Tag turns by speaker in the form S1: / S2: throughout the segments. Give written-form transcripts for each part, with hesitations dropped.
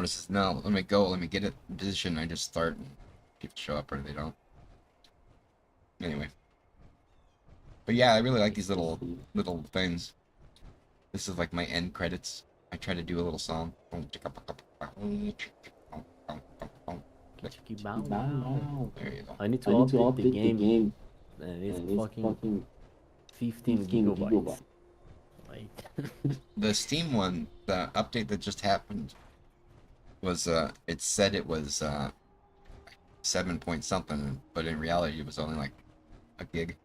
S1: But it says, no, let me go, let me get it in position. I just start and people show up or they don't. Anyway. But yeah, I really like these little things. This is like my end credits. I try to do a little song.
S2: Chicky bow wow.
S1: There you go.
S2: I need to
S3: I need to
S2: update the
S3: update the
S2: game,
S3: game,
S2: and it's
S3: and it's
S2: fucking
S3: fucking
S2: 15
S3: 15
S2: gigabytes.
S3: gigabytes.
S2: Like,
S1: The Steam one, the update that just happened was it said it was 7 point something, but in reality it was only like a gig.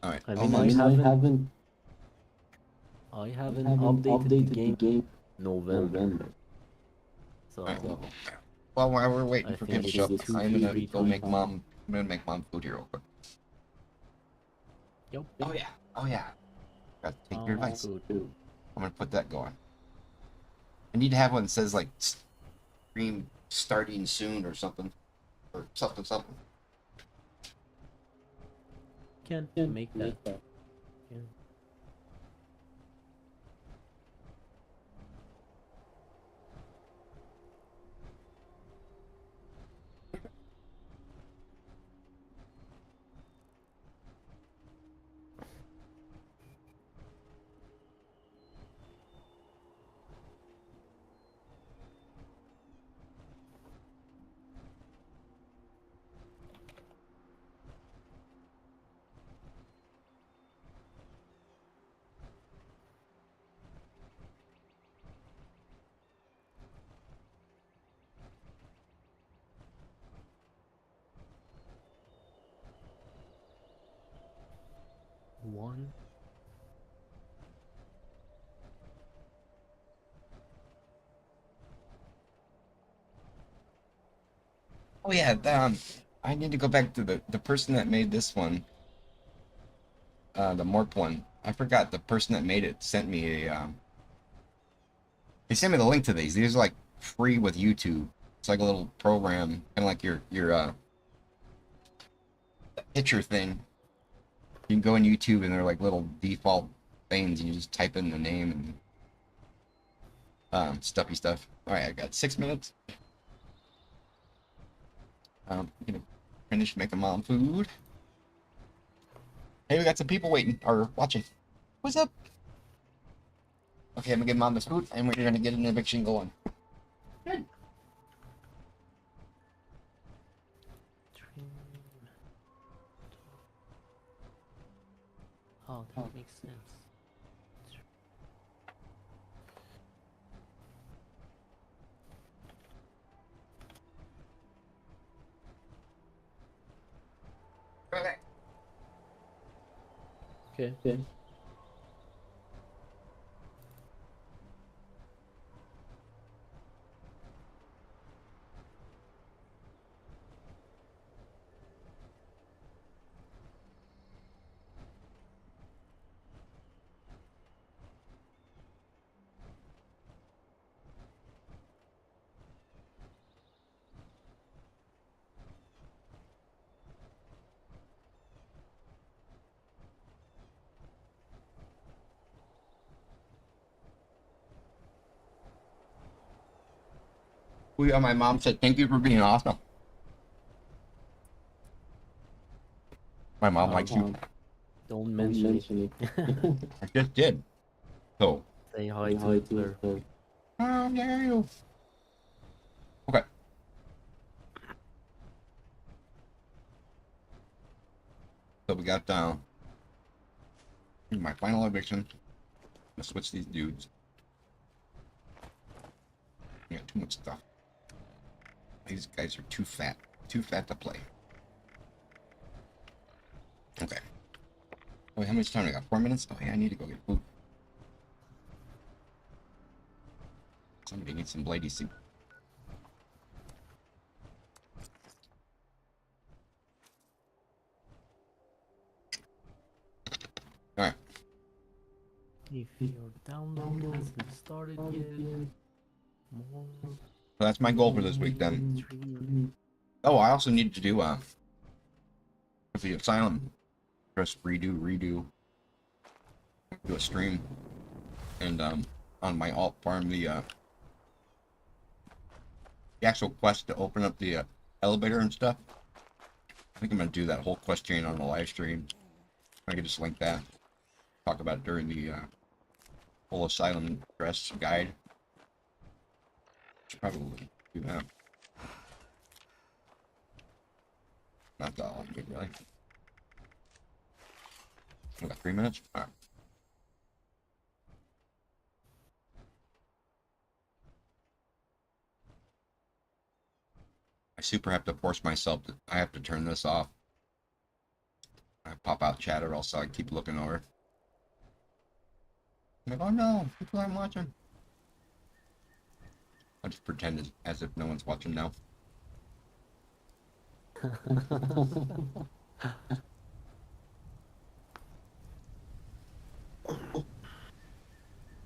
S1: Alright.
S2: I
S1: Oh,
S2: mean,
S3: I mean,
S2: I
S3: I
S2: haven't
S3: haven't
S2: updated the game
S3: game
S2: November, so
S1: alright. Well, while we're waiting
S2: I
S1: for
S2: think
S1: people to show up,
S2: it's
S1: I'm gonna
S2: 2, 3
S1: go make
S2: times.
S1: mom. I'm gonna make mom food here real quick.
S2: Yep.
S1: Oh yeah. Oh yeah. Got to take your advice.
S2: Food.
S1: I'm gonna put that going. I need to have one that says like stream starting soon or something. Or something.
S2: Can make that. Yeah. One.
S1: Oh yeah, I need to go back to the person that made this one, the Morp one. I forgot the person that made it sent me a they sent me the link to these. These are like free with YouTube. It's like a little program, kind of like your picture thing. You can go on YouTube and they're like little default things, and you just type in the name and stuffy stuff. All right, I got 6 minutes. I'm gonna finish making mom food. Hey, we got some people waiting or watching. What's up? Okay, I'm gonna give mom this food, and we're gonna get an eviction going. Good.
S2: Oh, that makes sense.
S1: Okay.
S2: Okay.
S1: My mom said, "Thank you for being awesome." My mom likes you.
S2: Don't mention it.
S1: I just did. So,
S2: Say hi to her.
S1: how dare you? Okay. So we got my final eviction. Let's switch these dudes. I got too much stuff. These guys are too fat to play. Okay. Oh, how much time I got? 4 minutes? Oh yeah, I need to go get food. Somebody needs some Blady soup. Alright.
S2: If your download hasn't started yet, more.
S1: So that's my goal for this week then. Oh, I also need to do for the asylum. Press redo. Do a stream. And on my alt farm the the actual quest to open up the elevator and stuff. I think I'm gonna do that whole quest chain on the live stream. I could just link that. Talk about it during the full asylum dress guide. Should probably do that. Not that long, really. We got 3 minutes? Alright. I super have to force myself to, I have to turn this off. I pop out chat or else I keep looking over. I'm like, oh no, people aren't watching. I'll just pretend as if no one's watching now.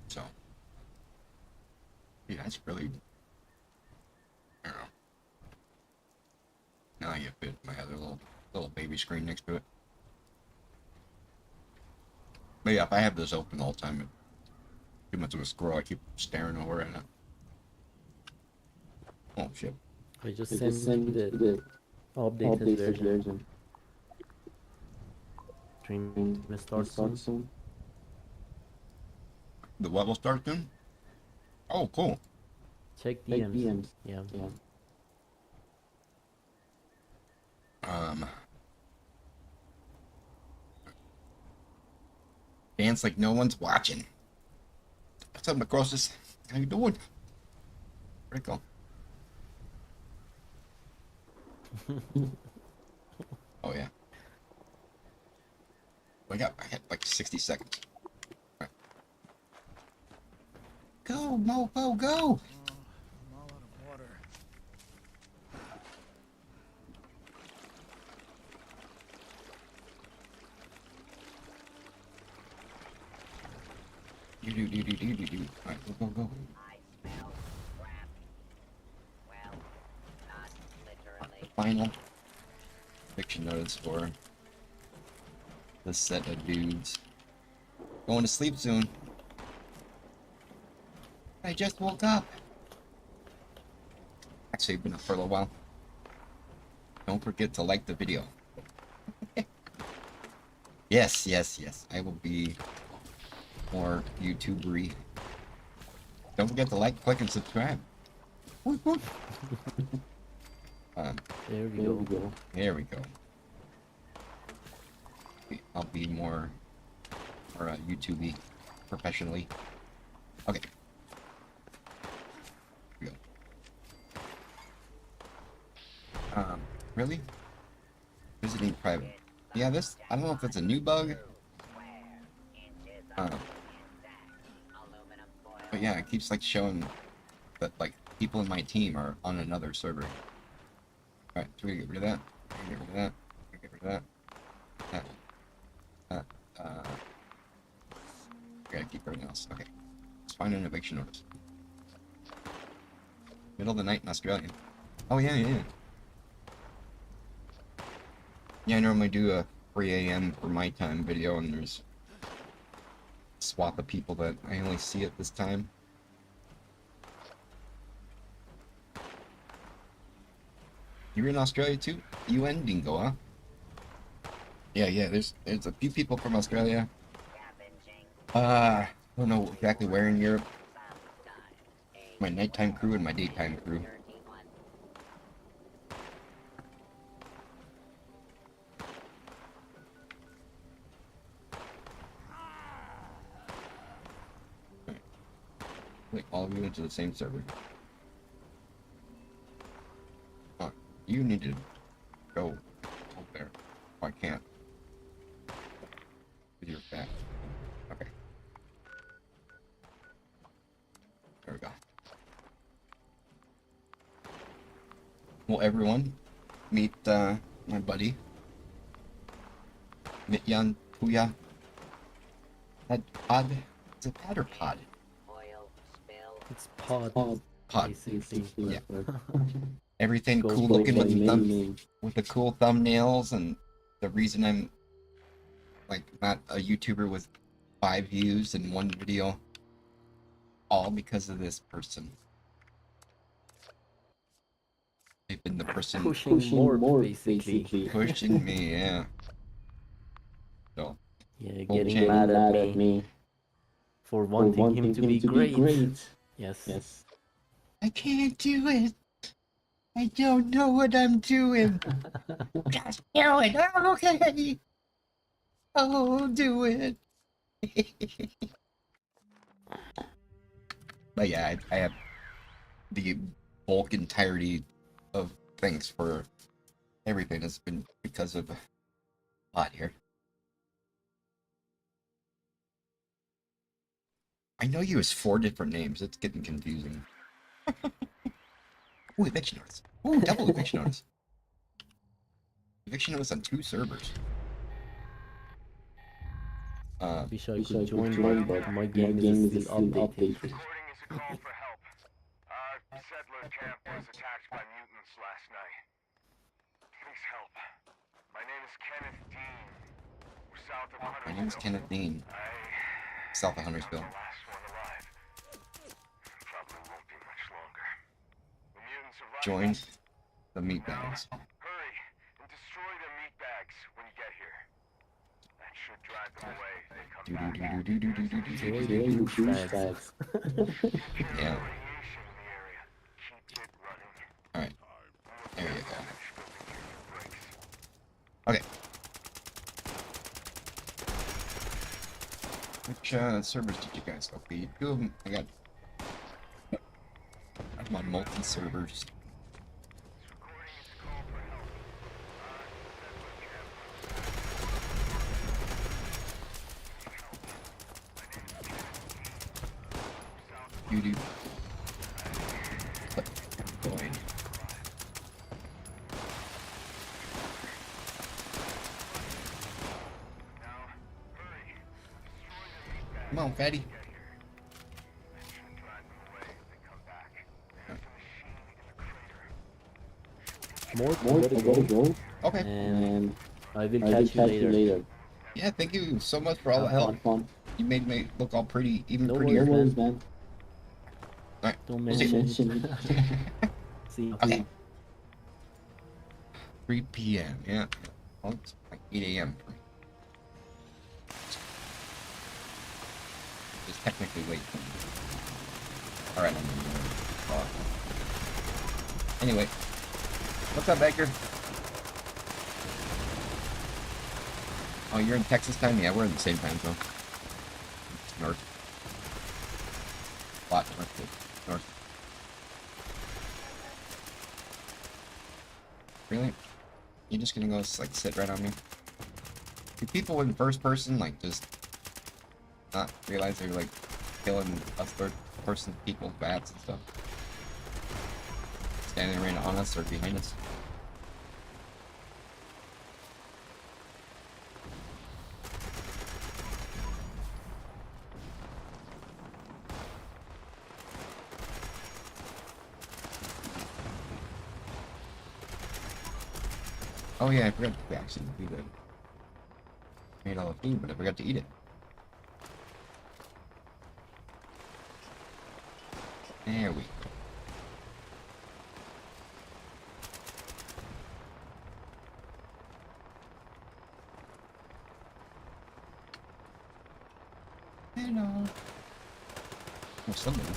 S1: So, yeah, that's really, I don't know. Now I fit my other little baby screen next to it. But yeah, if I have this open all the time, too much of a squirrel, I keep staring over at it. Oh shit.
S2: I just sent the updated version. Stream will start soon.
S1: The what will start soon? Oh, cool.
S2: Check DMs. Yeah.
S1: Dance like no one's watching. What's up, Necrosis? How you doing? Where'd it go? Oh yeah. I got like 60 seconds. Right. Go, mofo, go!
S3: I'm all out of water.
S1: Do. Alright, go.
S4: I smell crap. Well, not literally.
S1: Final fiction notice for this set of dudes. Going to sleep soon. I just woke up. Actually, I've been up for a little while. Don't forget to like the video. Yes. I will be more YouTubery. Don't forget to like, click, and subscribe.
S2: There we go.
S1: There we go. I'll be more YouTubey professionally. Okay. Here we go. Really? Visiting private. Yeah, this, I don't know if it's a new bug. But yeah, it keeps like showing that like people in my team are on another server. Alright, so we get rid of that. Get rid of that. Get rid of that. Gotta keep everything else. Okay. Let's find an eviction notice. Middle of the night in Australia. Oh yeah. Yeah, I normally do a 3 a.m. for my time video, and there's a swath of people that I only see at this time. You're in Australia too? UN Dingo, huh? Yeah, there's a few people from Australia. I don't know exactly where in Europe. My nighttime crew and my daytime crew. Like all of you into the same server. Huh. You need to go over there. Oh, I can't. With your back. Okay. There we go. Well, everyone, meet my buddy, Mityan Puya. Pod. Is it pad or pod?
S2: It's pod.
S1: Pod.
S2: Basically.
S1: Yeah. Everything
S2: Goes
S1: cool
S2: by
S1: looking with the
S2: name.
S1: with the cool thumbnails, and the reason I'm like not a YouTuber with 5 views in one video, all because of this person. when the person
S2: Pushing more, basically.
S1: pushing me, yeah. So,
S2: Yeah,
S1: Full
S2: getting
S1: chain.
S2: mad at me for wanting him to be great. Yes.
S1: I can't do it. I don't know what I'm doing. Just do it. Okay. I'll do it. But yeah, I have the bulk entirety of things for everything has been because of pot here. I know you as 4 different names. It's getting confusing. Ooh, eviction notice. Ooh, double eviction notice. Eviction notice on 2 servers.
S2: Wish I could join, but my game is still updating.
S5: Recording is a call for help. Settler camp was attacked by mutants last night. Please help. My name is Kenneth Dean. We're south of Huntersville.
S1: My name is Kenneth Dean. South of Huntersville.
S5: I'm the last one alive. Probably won't be much longer. The mutants are right.
S1: Join the meatbags.
S5: Hurry and destroy their meat bags when you get here. That should drive them away if they come back.
S2: Joy the douchebags.
S1: Yeah.
S5: Radiation in the area. Keep it running.
S1: Alright. There you go. Okay. Which servers did you guys go? 2 of them. I got. I'm on multi servers. YouTube. Going. Come on, fatty.
S2: More, I gotta go.
S1: Okay.
S2: And I will catch you later.
S1: Yeah, thank you so much for all the help.
S2: Fun.
S1: You made me look all pretty, even
S2: No
S1: prettier.
S2: worries, man.
S1: Alright.
S2: Don't
S1: We'll see.
S2: mention. See you.
S1: Okay. 3 p.m. Yeah. Well, it's like 8 a.m. for me. It's technically late for me. Alright, I'm gonna anyway. What's up, Baker? Oh, you're in Texas time? Yeah, we're in the same time zone. North. Lot north. Really? You just gonna go like sit right on me? Do people in first person like just not realize they're like killing us third person people, bats and stuff? Standing right on us or behind us? Oh yeah, I forgot to actually do that. Made all the food, but I forgot to eat it. There we go. Hello. Oh, somebody.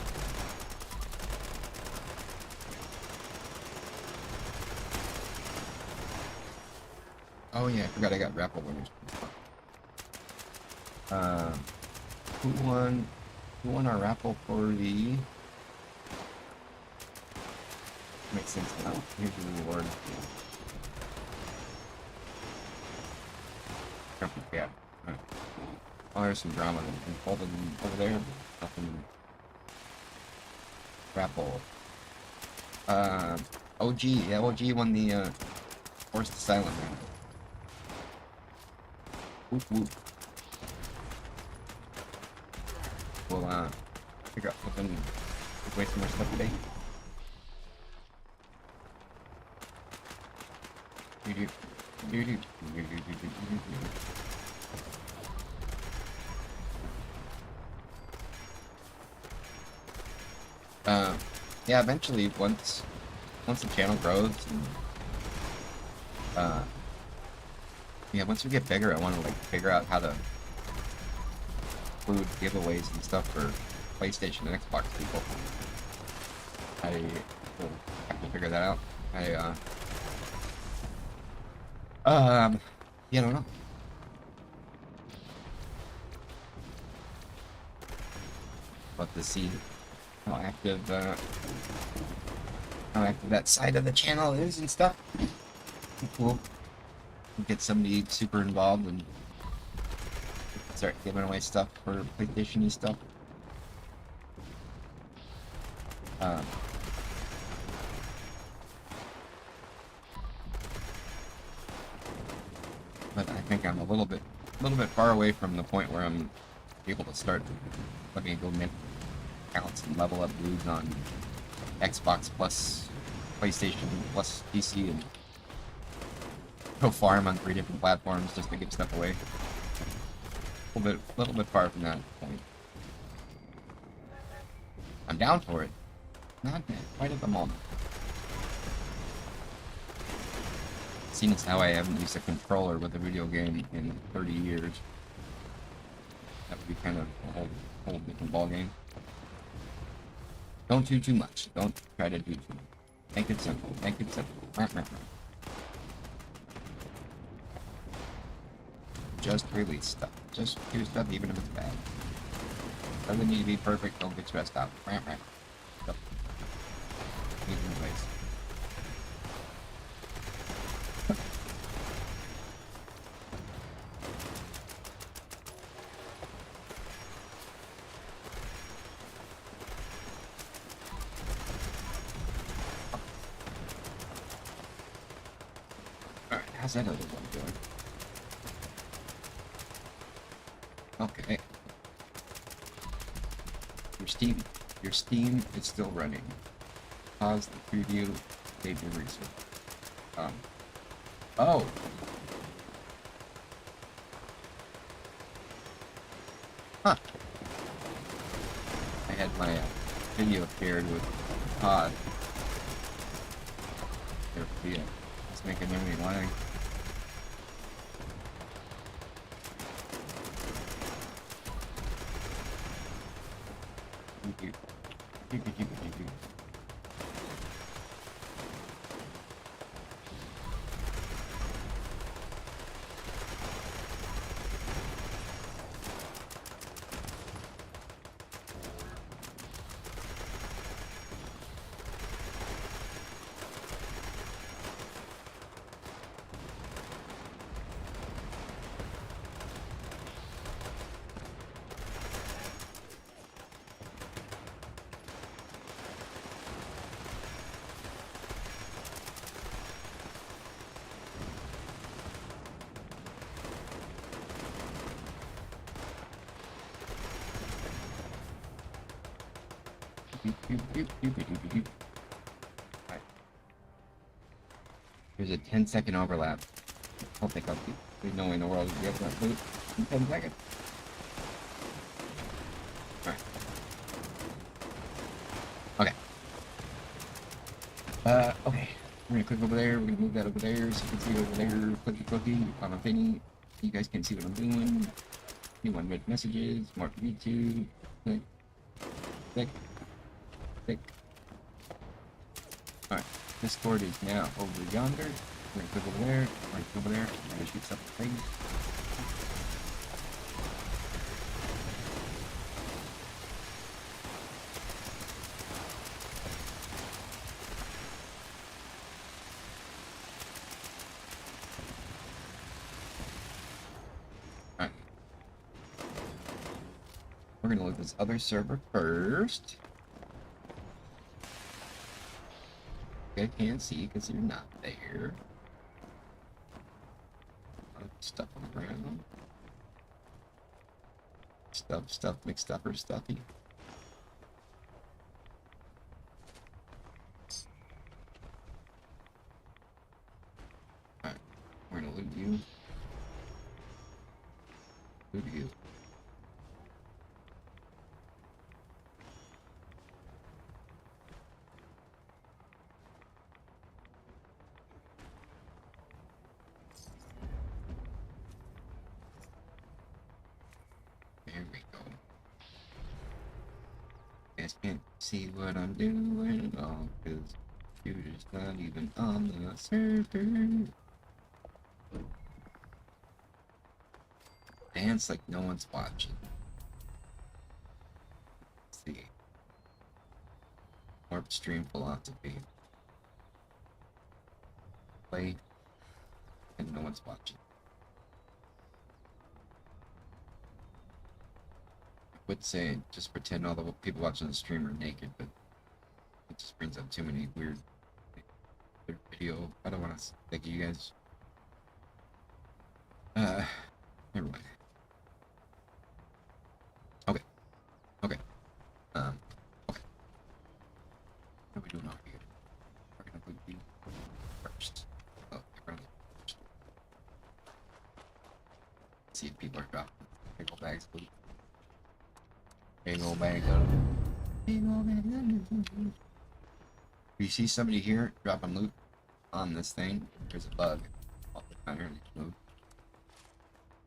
S1: Oh yeah, I forgot I got raffle winners. Who won our raffle for the... Makes sense now. Here's the reward. Yeah. Alright. Oh, there's some drama involved over there. Nothing. Raffle. OG. Yeah, OG won the Forced Asylum round. Whoop whoop. We'll figure out something. Way some more stuff today. Yeah, eventually once once the channel grows, yeah, once we get bigger, I want to like figure out how to include giveaways and stuff for PlayStation and Xbox people. I will have to figure that out. Yeah, I don't know. But to see how active that side of the channel is and stuff. Cool. Get somebody super involved and start giving away stuff for PlayStation-y stuff. But I think I'm a little bit far away from the point where I'm able to start looking at go make accounts and level up dudes on Xbox plus PlayStation plus PC and go farm on 3 different platforms just to give stuff away. A little bit far from that point. I'm down for it. Not quite at the moment. Seeing as how I haven't used a controller with a video game in 30 years, that would be kind of a whole different ballgame. Don't do too much. Don't try to do too much. Make it simple. Make it simple. Just release stuff. Just do stuff even if it's bad. Doesn't need to be perfect. Don't get stressed out. Go. Even ways. Alright, how's that other one doing? Okay. Your Steam is still running. Pause the preview, save your research. Oh! Huh. I had my video paired with Pod. Yeah, it's making everything lag. Right. There's a 10-second overlap. I don't think there's no way in the world to be able to boot in 10 seconds. Alright. Okay. Okay. We're gonna click over there, we're gonna move that over there so you can see it over there. Click the cookie on a penny. You guys can see what I'm doing. You want to make messages, more for YouTube. Click. Click. Click. Alright. Discord is now over yonder. We're gonna click over there, right over there, we're gonna shoot something. Alright. We're gonna look at this other server first. I can't see because you're not there. Stuff on the ground. Stuff, McStuffer, stuffy. Alright, we're gonna loot you. Loot you. Can't see what I'm doing at all, cause you're just not even on the server. Dance like no one's watching. Let's see. Warp stream philosophy. Play and no one's watching. I would say just pretend all the people watching the stream are naked, but it just brings up too many weird video. I don't want to thank you guys. Never mind. Okay. Okay. Okay. What are we doing over here? We're gonna put you first. Oh, you're running first. See if people are dropping big old bags, please. Big old bag of. Big old bag of. If you see somebody here dropping loot on this thing, there's a bug. Oh, move.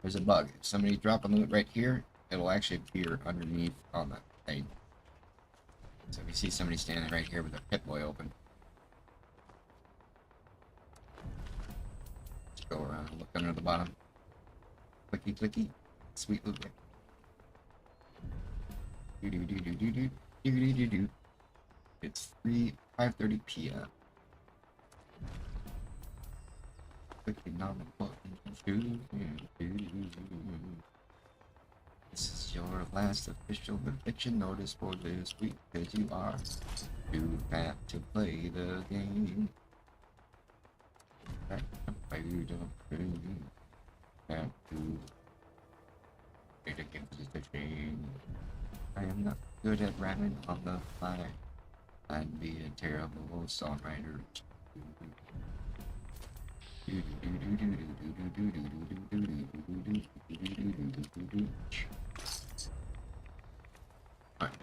S1: There's a bug. If somebody dropping loot right here, it'll actually appear underneath on that thing. So if you see somebody standing right here with their pit boy open, just go around and look under the bottom. Clicky clicky. Sweet loot. Do do do do do do do do do do. It's 5:30 p.m. Clicking on the button. This is your last official eviction notice for this week, because you are too fat to play the game. Have to play the game. I am not good at rapping on the fly. I'd be a terrible songwriter. Alright.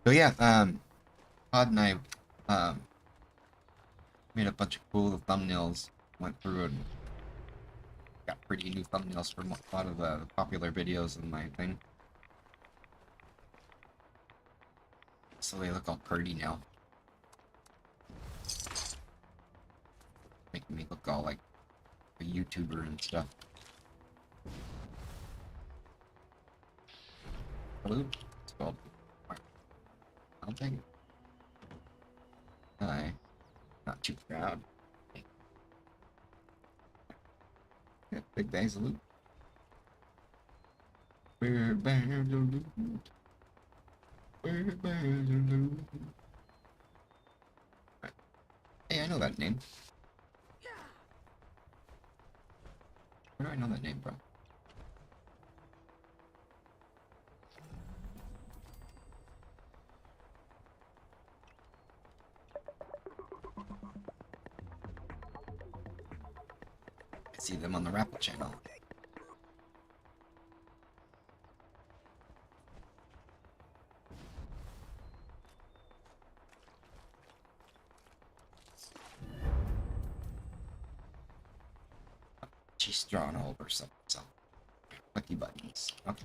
S1: So yeah, Todd and I made a bunch of cool thumbnails, went through and got pretty new thumbnails from a lot of the popular videos in my thing. So they look all pretty now. Making me look all like a YouTuber and stuff. Hello? It's called. I'll take it. Hi. Not too proud. Got big bags of loot. We're bags of loot. We're bags of loot. Right. Hey, I know that name. Where do I know that name from? I see them on the Rapple channel. She's drawn over something. Lucky buttons. Okay.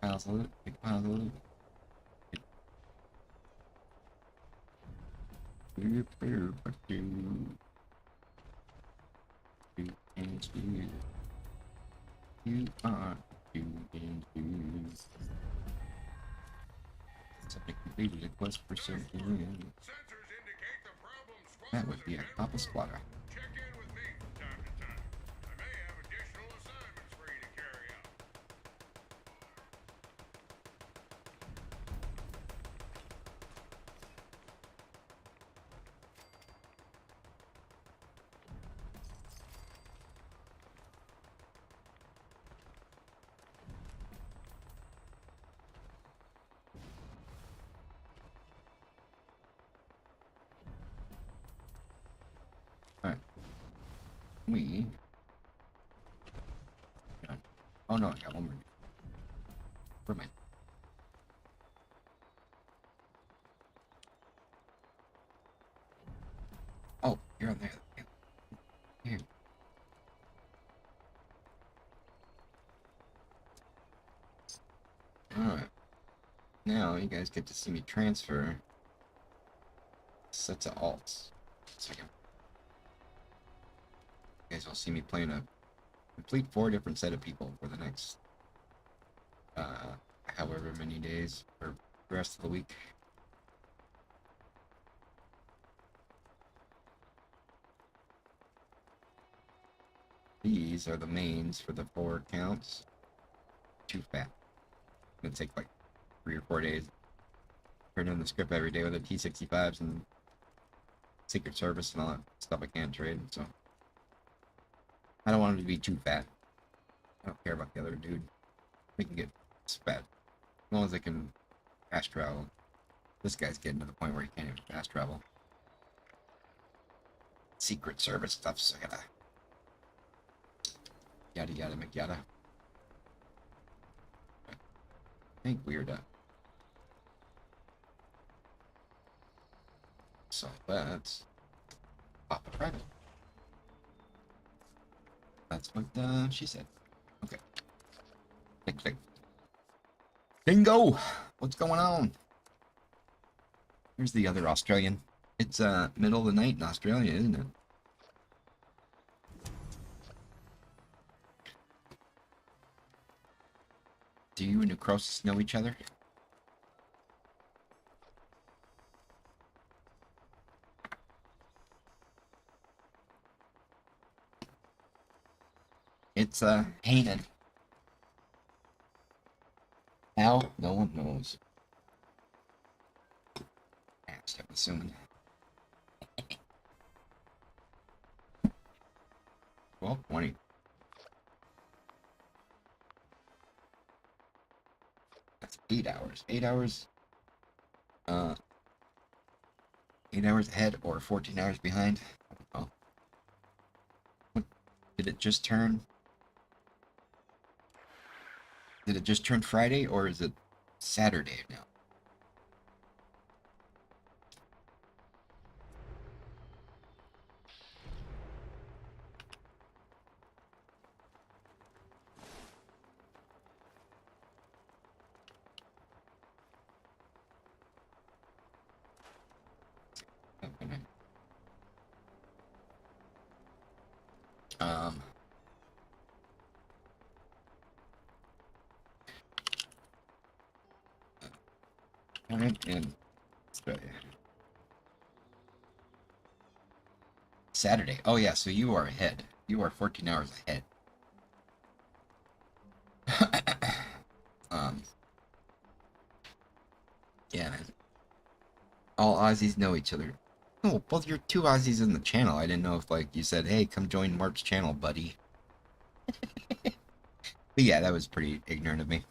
S1: Piles of loot. Big piles of loot. You are doing things. Somebody completed a quest for something.
S5: Sensors indicate the problem squad
S1: That
S5: was
S1: would be a
S5: attacked.
S1: copper squatter.
S5: Check in with me from time to time. I may have additional assignments for you to carry out.
S1: Alright. We. Oh no, I got one more. Where am I? You're on there. Here. Alright. Now you guys get to see me transfer sets of alts. Second. You guys will see me playing a complete 4 different set of people for the next however many days or the rest of the week. These are the mains for the 4 accounts. Too fat. It'll take like 3 or 4 days. Turn in the script every day with the T65s and Secret Service and all that stuff I can't trade, so I don't want him to be too fat. I don't care about the other dude. We can get fat. As long as they can fast travel. This guy's getting to the point where he can't even fast travel. Secret Service stuff, so I gotta yada yada McYada. I think we're done. So let's pop a private. That's what she said. Okay. Click, click. Bingo! What's going on? Here's the other Australian. It's middle of the night in Australia, isn't it? Do you and Necrosis know each other? It's Hanan. How? No one knows. I'm assuming. 12:20. That's 8 hours. 8 hours. 8 hours ahead or 14 hours behind. I don't know. What, did it just turn? Did it just turn Friday or is it Saturday now? Okay. I'm in Australia. Saturday. Oh yeah, so you are ahead. You are 14 hours ahead. Yeah, man. All Aussies know each other. Oh, both you're 2 Aussies in the channel. I didn't know if like you said, hey, come join Mark's channel, buddy. But yeah, that was pretty ignorant of me.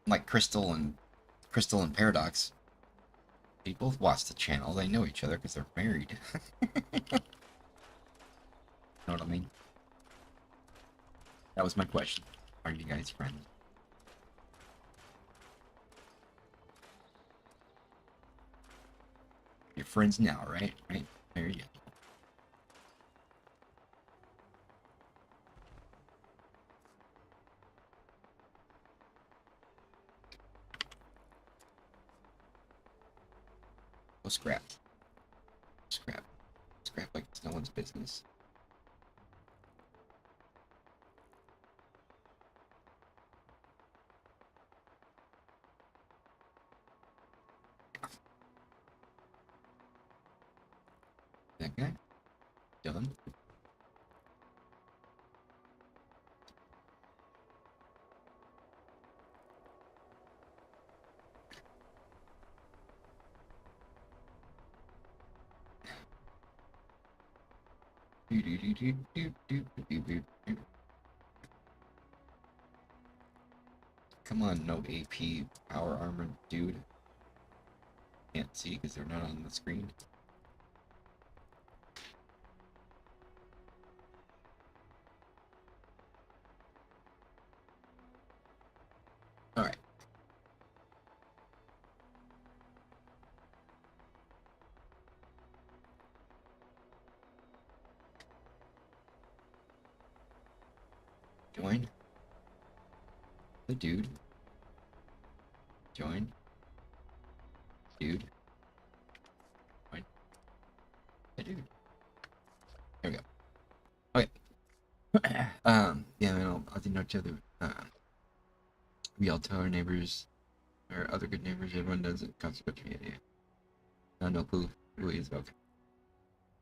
S1: Like Crystal and Paradox. They both watch the channel. They know each other because they're married. Know what I mean? That was my question. Are you guys friends? You're friends now, right? Right? There you go. Go scrap. Scrap. Scrap like it's no one's business. That guy? Dylan? Come on, no AP power armor, dude. Can't see because they're not on the screen. Alright. Join. The dude. Join. Dude. Join. The dude. There we go. Okay. Yeah, man, I think each other. We all tell our neighbors, or other good neighbors, everyone does it. Consequence, yeah. No clue who he is. Okay.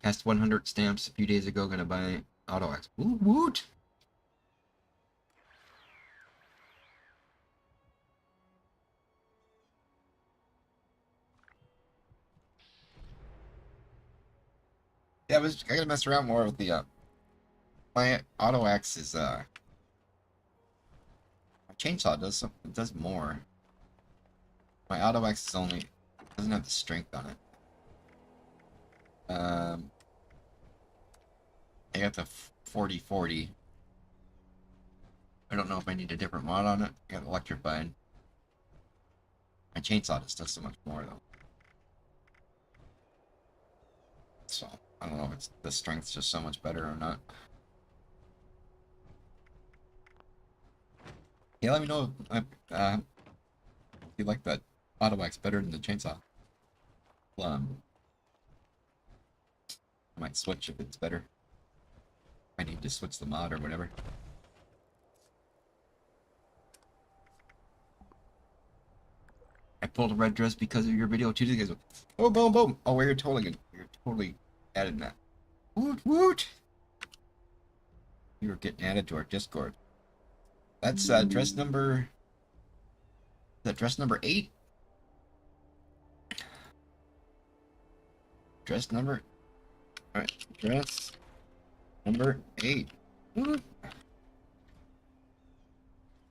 S1: Passed 100 stamps a few days ago. Gonna buy auto X. Woot woot! Yeah, I gotta mess around more with the my auto axe is my chainsaw does more. My auto axe is only doesn't have the strength on it. I got the 40/40. I don't know if I need a different mod on it. I got electrified. My chainsaw just does so much more though. So I don't know if it's the strength's just so much better or not. Yeah, let me know if you like that auto axe better than the chainsaw. I might switch if it's better. I need to switch the mod or whatever. I pulled a red dress because of your video 2 days ago. Oh, boom, boom. Oh, you're totally added that. Woot, woot. You're getting added to our Discord. That's dress number. Is that dress number 8? Dress number. Alright, dress number 8. Woot.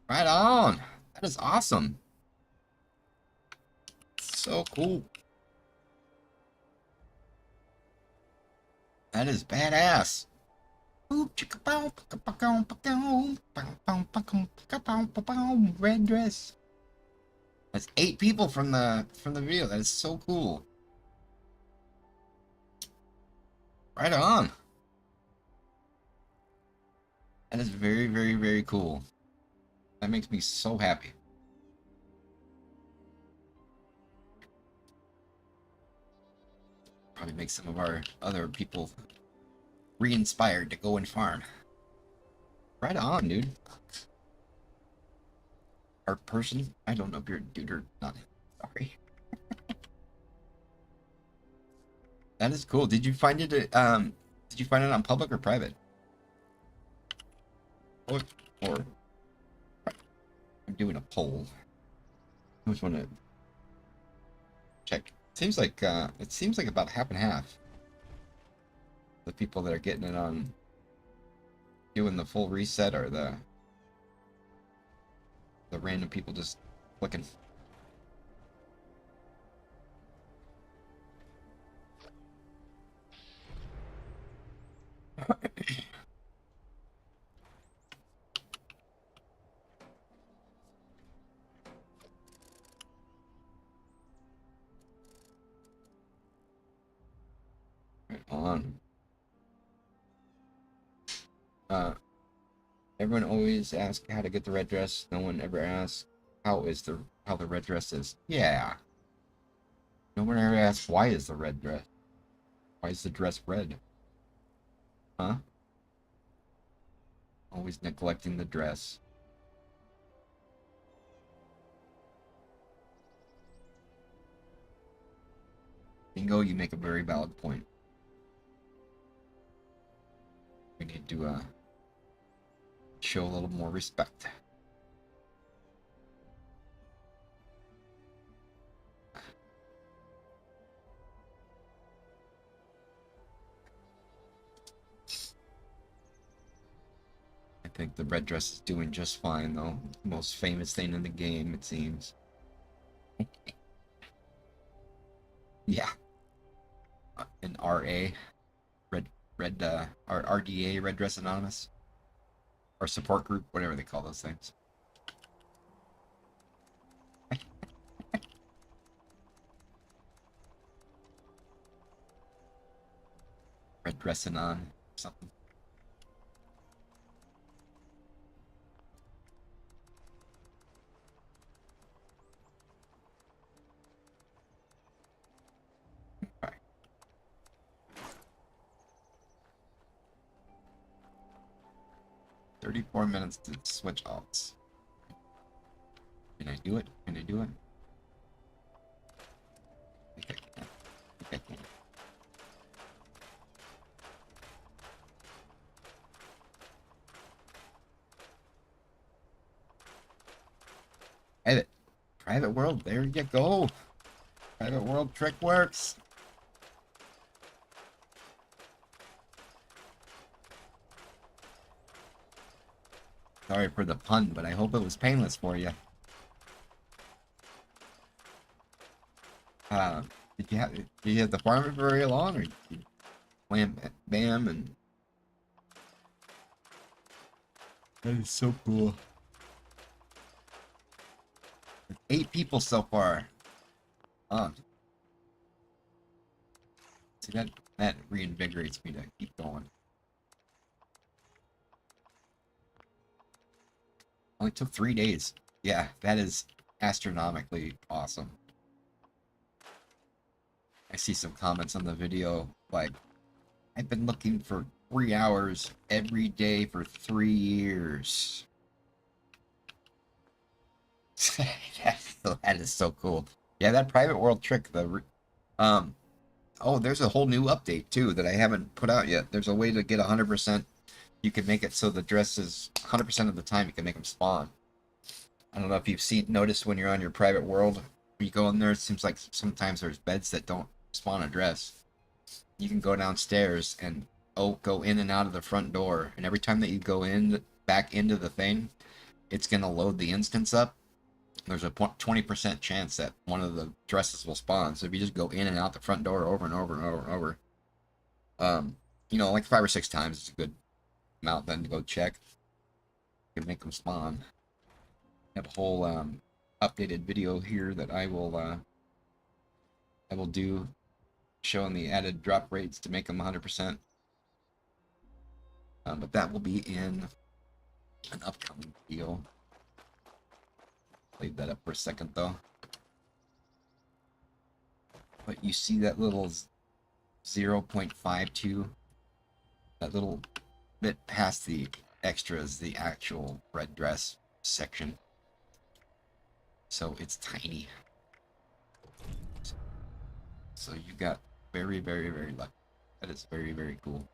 S1: Right on. That is awesome. So cool. That is badass. Red dress. That's 8 people from the video. That is so cool. Right on. That is very, very, very cool. That makes me so happy. Probably make some of our other people re-inspired to go and farm. Right on, dude. Our person? I don't know if you're a dude or not. Sorry. That is cool. Did you find it on public or private? Or I'm doing a poll. I just want to check. Seems like it seems like about half and half. The people that are getting it on doing the full reset are the random people just clicking. Right on. Everyone always asks how to get the red dress. No one ever asks how the red dress is. Yeah. No one ever asks why is the red dress? Why is the dress red? Huh? Always neglecting the dress. Bingo, you make a very valid point. We need to show a little more respect. I think the red dress is doing just fine though. Most famous thing in the game, it seems. Yeah. An RA, or RDA, Red Dress Anonymous, or support group, whatever they call those things. Red Dress Anon, something. 34 minutes to switch alts. Can I do it? Can I do it? I think I can. I think I can. Edit. Private world, there you go. Private world trick works. Sorry for the pun, but I hope it was painless for you. Did you have the farmer for very long, or did you wham bam and that is so cool. 8 people so far. See that reinvigorates me to keep going. Only took 3 days. Yeah, that is astronomically awesome. I see some comments on the video like, I've been looking for 3 hours every day for 3 years. That is so cool. Yeah, that private world trick. Oh, there's a whole new update too that I haven't put out yet. There's a way to get 100%. You can make it so the dresses 100% of the time you can make them spawn. I don't know if you've noticed when you're on your private world, when you go in there, it seems like sometimes there's beds that don't spawn a dress. You can go downstairs and go in and out of the front door, and every time that you go in back into the thing, it's gonna load the instance up. There's a 20% chance that one of the dresses will spawn. So if you just go in and out the front door over and over and over and over, you know, like 5 or 6 times is a good amount then to go check. You can make them spawn. I have a whole updated video here that I will do showing the added drop rates to make them 100%. But that will be in an upcoming video. Leave that up for a second though. But you see that little 0.52, that little bit past the extras, the actual red dress section. So it's tiny. So you got very, very, very lucky. That is very, very cool.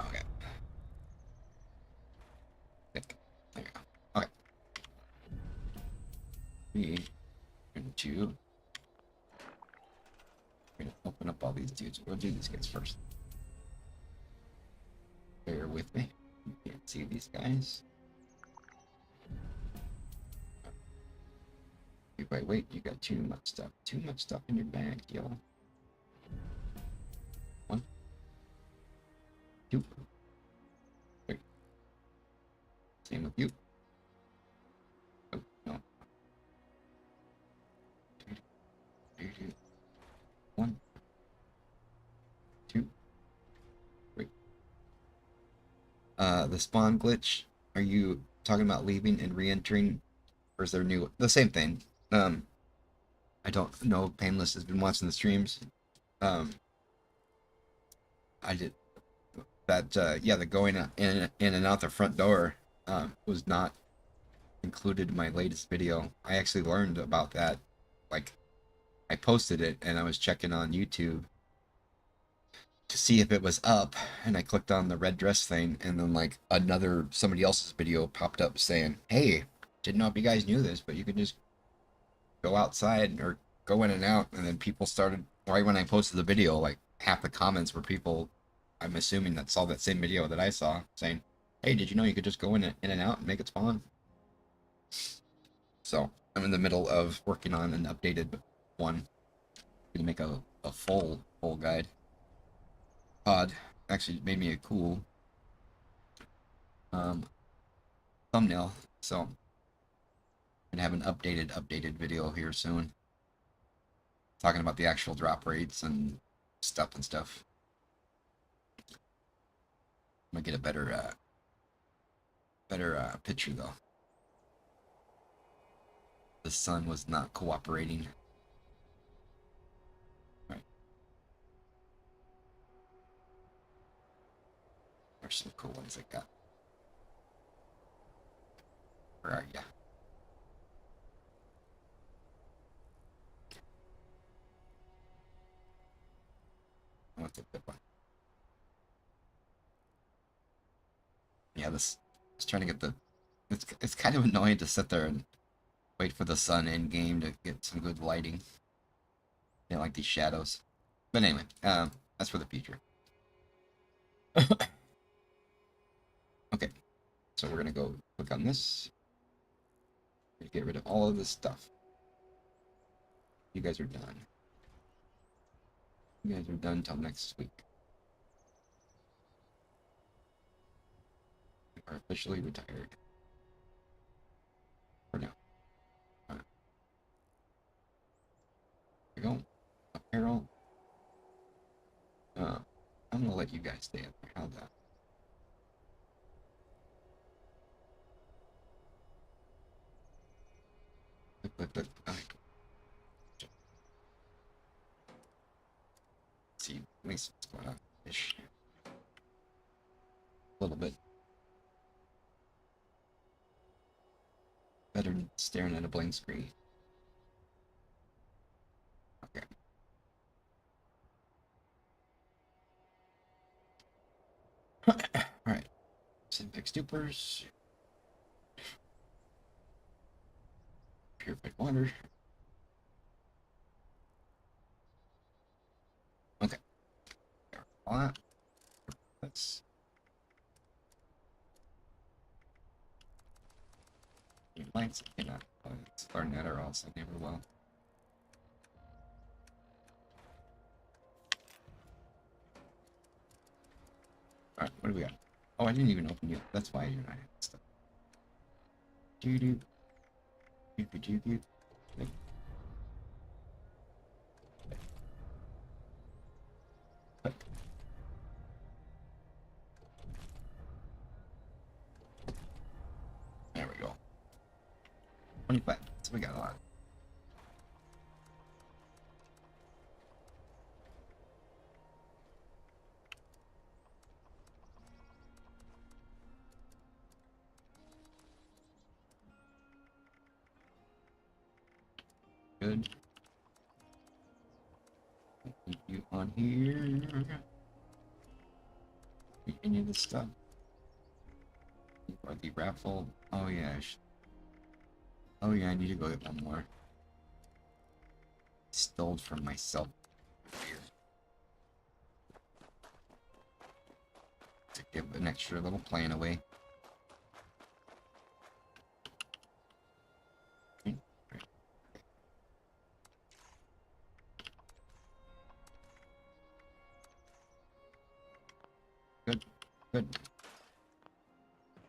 S1: Okay. There we go. Okay. 3 and 2. We're gonna open up all these dudes. We'll do these guys first. Bear with me. You can't see these guys. Wait, you got too much stuff. Too much stuff in your bag, yo. 1, 2. Wait. Same with you. Oh, no. 1, 2. Wait. The spawn glitch. Are you talking about leaving and re-entering, or is there new? The same thing. I don't know. Painless has been watching the streams. I did that. Yeah, the going in and out the front door was not included in my latest video. I actually learned about that. Like, I posted it and I was checking on YouTube to see if it was up, and I clicked on the red dress thing, and then like somebody else's video popped up saying, "Hey, didn't know if you guys knew this, but you can just go outside or go in and out." And then people started, right when I posted the video, like half the comments were people, I'm assuming, that saw that same video that I saw, saying, "Hey, did you know you could just go in and out and make it spawn?" So I'm in the middle of working on an updated one to make a full guide. Pod actually made me a cool thumbnail, so I'm gonna have an updated video here soon, talking about the actual drop rates and stuff. I'm gonna get a better picture though. The sun was not cooperating. There's some cool ones I got. Where are ya? What's a good one? Yeah, this. I was trying to get the. It's kind of annoying to sit there and wait for the sun in game to get some good lighting. I don't like these shadows. But anyway, that's for the future. Okay, so we're gonna go click on this. Get rid of all of this stuff. You guys are done. You guys are done till next week. You are officially retired. For now. Alright. There we go. Apparel. I'm gonna let you guys stay up there. How's that? Look. See, at least what's going on. Ish. A little bit. Better than staring at a blank screen. Okay. Alright. Syntax dupers. Purified water. Okay. All that. Let's. Lights cannot learn that or else I never will. Alright, what do we got? Oh, I didn't even open you. That's why you're not stuff. Doo-doo. Doo-doo-doo-doo. There we go. 25. So we got a lot. Good. Keep you on here. Any of this stuff? Or the raffle? Oh yeah. Oh yeah, I need to go get one more. Stole from myself. Here. To give an extra little plan away. Good.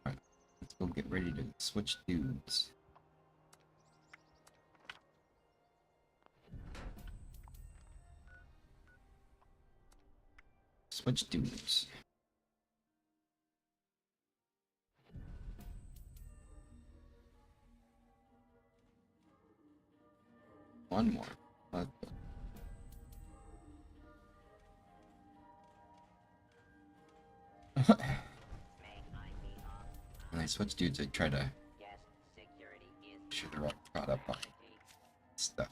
S1: Alright, let's go get ready to switch dudes. Switch dudes. One more. When I switch dudes, I try to make sure they're all caught up on stuff.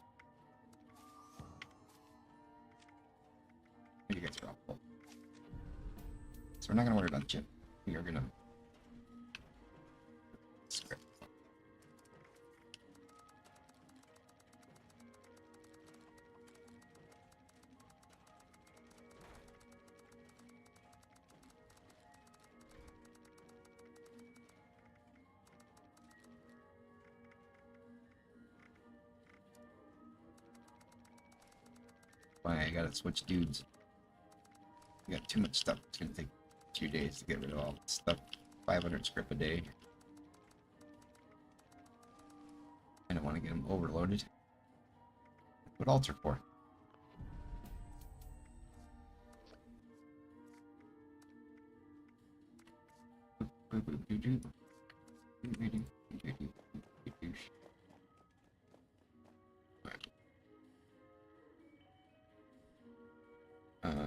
S1: You guys are all full. So we're not gonna worry about Chip. We are gonna script. Why I gotta switch dudes. We got too much stuff. It's gonna take 2 days to get rid of all the stuff. 500 script a day. I don't want to get them overloaded. What alter for?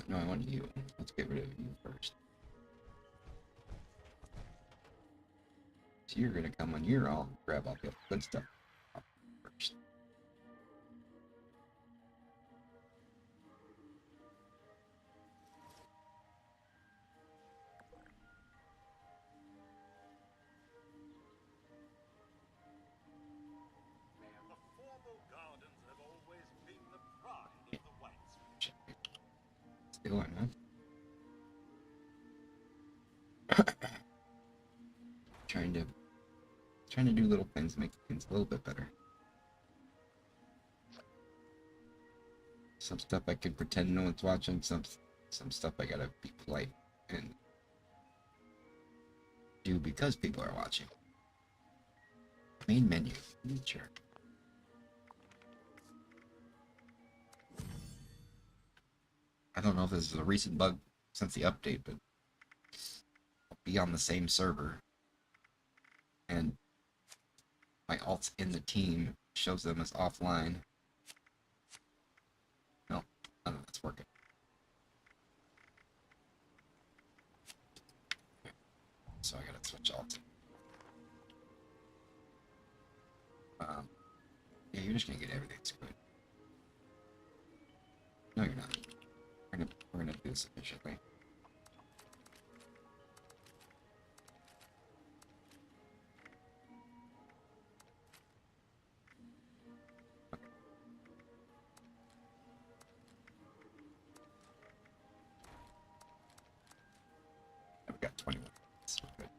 S1: No, I want you. Let's get rid of you first. you're gonna come on here, I'll grab all the good stuff first.
S5: The formal gardens have always been the pride of the Whites.
S1: Still on, huh? trying to do little things to make things a little bit better. Some stuff I can pretend no one's watching, some stuff I gotta be polite and do because people are watching. Main menu, feature. I don't know if this is a recent bug since the update, but I'll be on the same server and my alt's in the team, shows them as offline. No, none of that's working. So I gotta switch alt. Yeah, you're just gonna get everything screwed. No, you're not. We're gonna do this efficiently. I've got 21 minutes. We're good.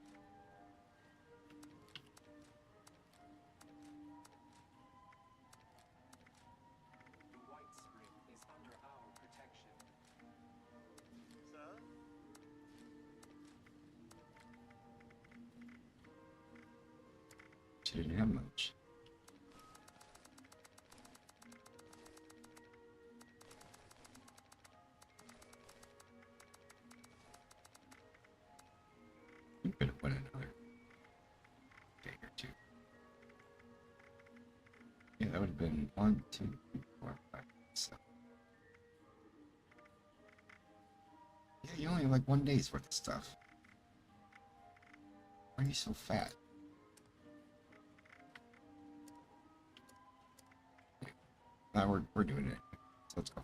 S6: White Spring is under our protection.
S5: Sir?
S1: She didn't have much. You could have put another day or two. Yeah, that would have been 1, 2, 3, 4, 5, 6. Yeah, you only have like 1 day's worth of stuff. Why are you so fat? We're doing it. So let's go.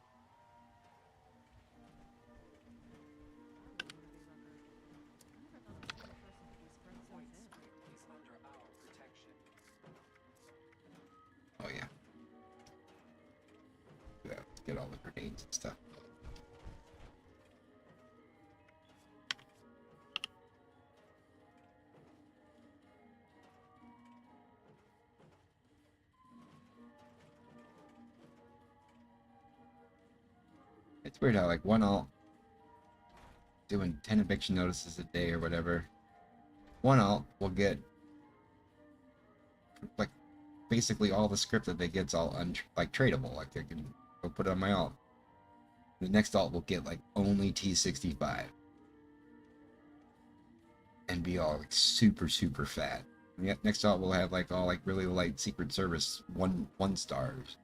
S6: White Spring is under our protection.
S1: Oh yeah. Yeah, get all the grenades and stuff. It's weird how like one alt doing 10 eviction notices a day or whatever. One alt will get like basically all the script that they get's all like tradable. Like they can go put it on my alt. The next alt will get like only T65 and be all like super fat. And the next alt will have like all like really light Secret Service one stars.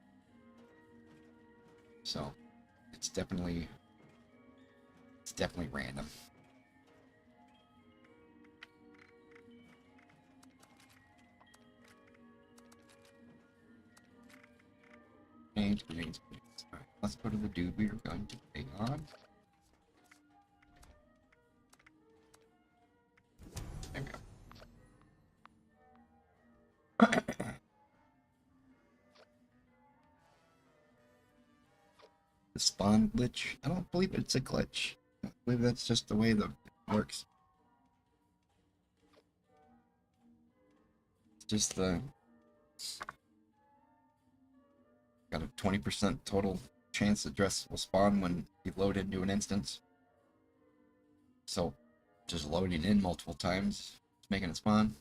S1: So it's definitely random. Grenades. Alright, let's go to the dude we are going to take on. There we go. The spawn glitch? I don't believe it's a glitch. I believe that's just the way that it works. It's just the got a 20% total chance that dress will spawn when you load into an instance. So just loading in multiple times, making it spawn.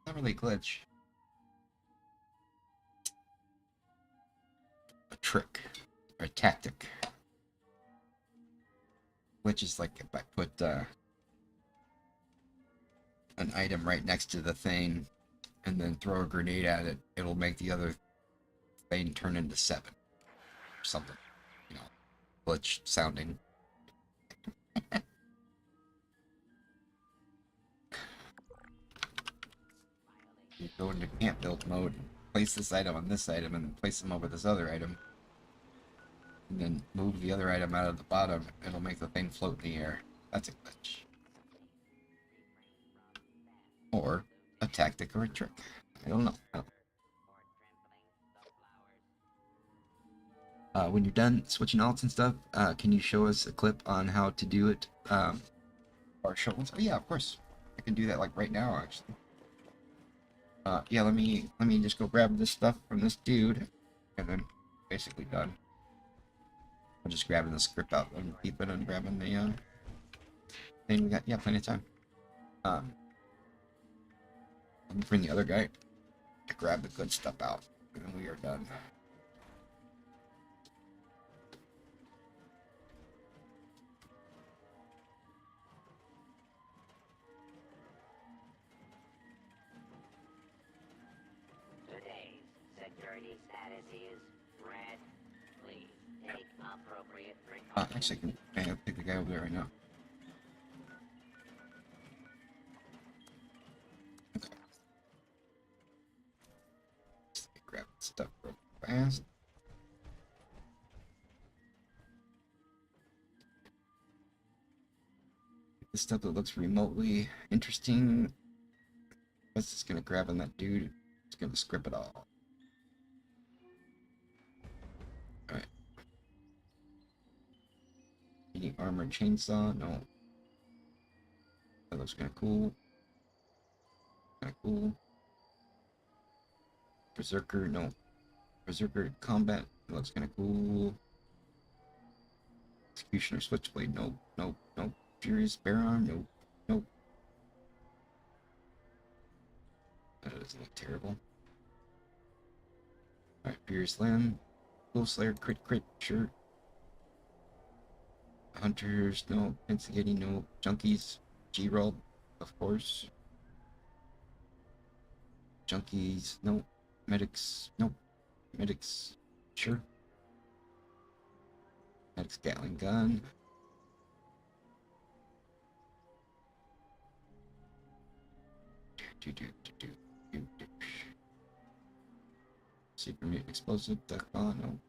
S1: Not really a glitch. A trick. Or a tactic. Which is like if I put an item right next to the thing and then throw a grenade at it, it'll make the other thing turn into 7. Or something. You know, glitch sounding. go into camp build mode, place this item on this item, and then place them over this other item. And then move the other item out of the bottom, it'll make the thing float in the air. That's a glitch. Or a tactic or a trick. I don't know. When you're done switching alts and stuff, can you show us a clip on how to do it? Or show us? Oh yeah, of course. I can do that like right now, actually. Yeah, let me just go grab this stuff from this dude, and then basically done. I'm just grabbing the script out and keep it and grabbing the thing we got. Yeah, plenty of time. Let me bring the other guy to grab the good stuff out, and then we are done.
S4: Today's security status is red. Please take appropriate precautions.
S1: Actually, I can pick the guy over there right now. Okay. Grab stuff real fast. The stuff that looks remotely interesting. That's just gonna grab on that dude. It's gonna script it all. Alright. Any armored chainsaw? No. That looks kinda cool. Kinda cool. Berserker? No. Berserker combat? That looks kinda cool. Executioner switchblade? Nope. Nope. Nope. Furious Baron? Nope. Nope. That doesn't look terrible. Alright, Furious Lamb. Ghost Slayer, crit, sure. Hunters, no. Instigating, no. Junkies, G-Roll, of course. Junkies, no. Medics, nope. Medics, sure. Medics Gatling gun. Super mutant explosive, death claw, no.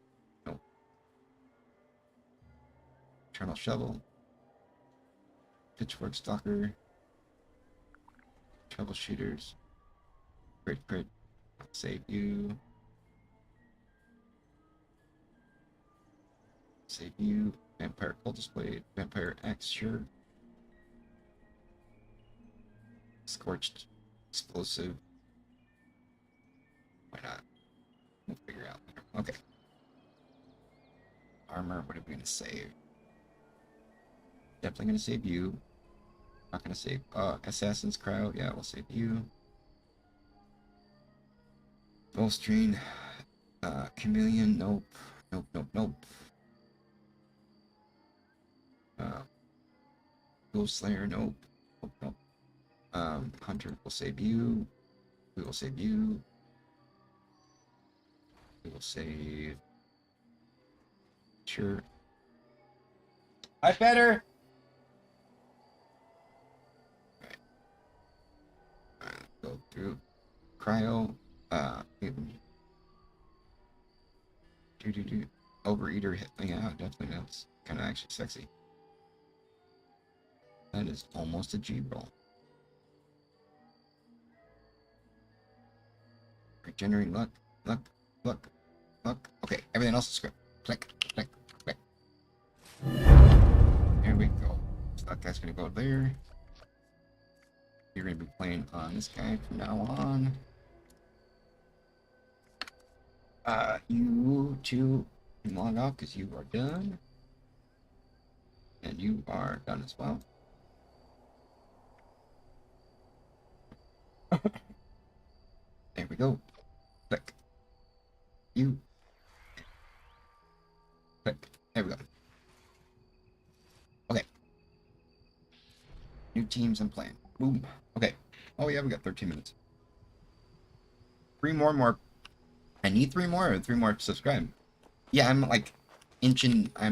S1: No. Eternal shovel. Pitchfork stalker. Troubleshooters. Crit. Save you. Save you. Vampire cultist blade. Vampire axe, sure. Scorched explosive. Why not? We'll figure out later. Okay. Armor, what are we gonna save? Definitely gonna save you. Not gonna save Assassin's Crowd, yeah, we'll save you. Gulfstream, Chameleon, nope. Nope. Ghost Slayer, nope. Hunter will save you. We will save you. We will save. Sure. I better. Alright. Go through. Cryo. Overeater hit. Yeah, definitely. That's kind of actually sexy. That is almost a G-roll. Regenerating luck. Okay, everything else is script. Click. There we go. So that guy's gonna go there. You're gonna be playing on this guy from now on. You two can log off because you are done. And you are done as well. There we go. Click. You. Click. There we go. Okay. New teams and plan. Boom. Okay. Oh yeah, we got 13 minutes. 3 more. I need 3 more or 3 more to subscribe. Yeah, I'm like inching. I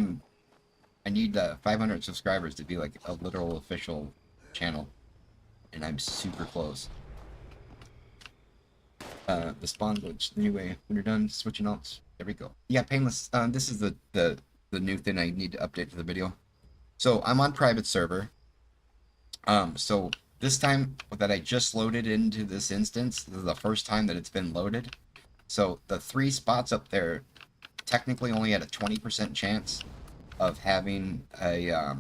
S1: need 500 subscribers to be like a literal official channel, and I'm super close. the spawn glitch the new way. When you're done switching alts, there we go. Yeah, painless. This is the new thing I need to update to the video. So I'm on private server. So this time that I just loaded into this instance, this is the first time that it's been loaded. So the 3 spots up there technically only had a 20% chance of having a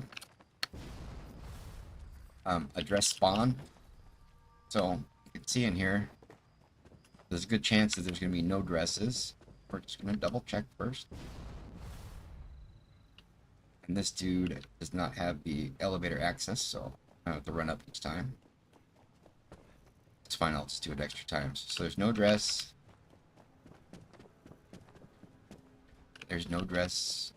S1: dress spawn. So you can see in here, there's a good chance that there's going to be no dresses. We're just going to double check first. And this dude does not have the elevator access, so I have to run up each time. It's fine, I'll just do it extra times. So there's no dress. There's no dress.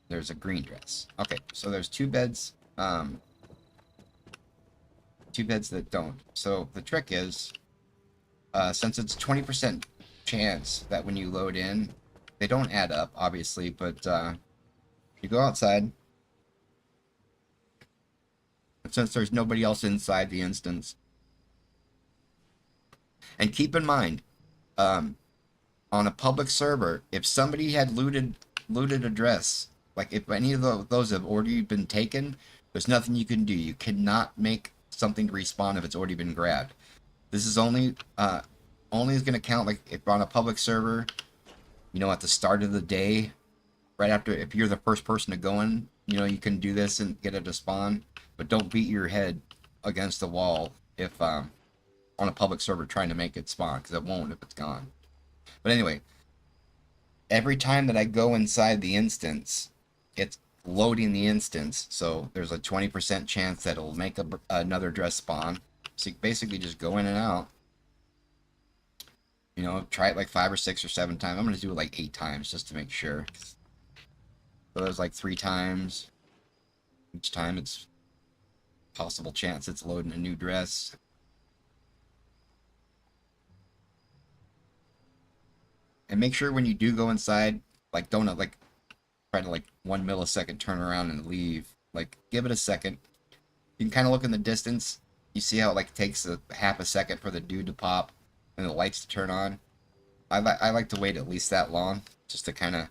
S1: There's a green dress. Okay, so there's 2 beds. 2 beds that don't. So the trick is, since it's 20% chance that when you load in, they don't add up, obviously, but you go outside. And since there's nobody else inside the instance, and keep in mind, on a public server, if somebody had looted a dress, like if any of those have already been taken, there's nothing you can do. You cannot make something respawn if it's already been grabbed. This is only is going to count like if on a public server, you know, at the start of the day, right after, if you're the first person to go in, you know, you can do this and get it to spawn, but don't beat your head against the wall if on a public server trying to make it spawn, because it won't if it's gone. But anyway, every time that I go inside the instance, it's loading the instance, so there's a 20% chance that it'll make another dress spawn. So you basically just go in and out. You know, try it like 5 or 6 or 7 times. I'm going to do it like 8 times just to make sure. So there's like 3 times. Each time it's possible chance it's loading a new dress. And make sure when you do go inside, like don't like try to like 1 millisecond turn around and leave. Like give it a second. You can kind of look in the distance. You see how it like takes a half a second for the dude to pop and the lights to turn on. I like to wait at least that long just to kind of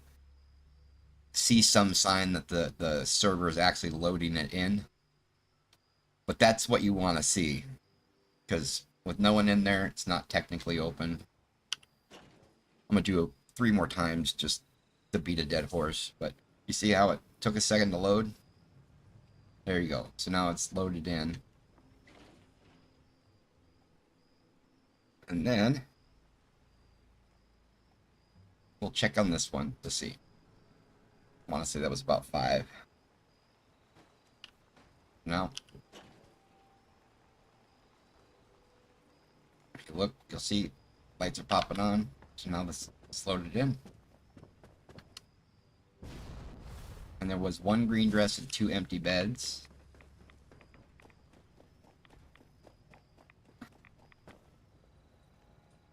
S1: see some sign that the server is actually loading it in. But that's what you want to see, because with no one in there, it's not technically open. I'm gonna do 3 more times just to beat a dead horse, but you see how it took a second to load? There you go. So now it's loaded in. And then we'll check on this one to see. I want to say that was about 5. Now, if you look, you'll see lights are popping on. So now this is loaded in. And there was 1 green dress and 2 empty beds.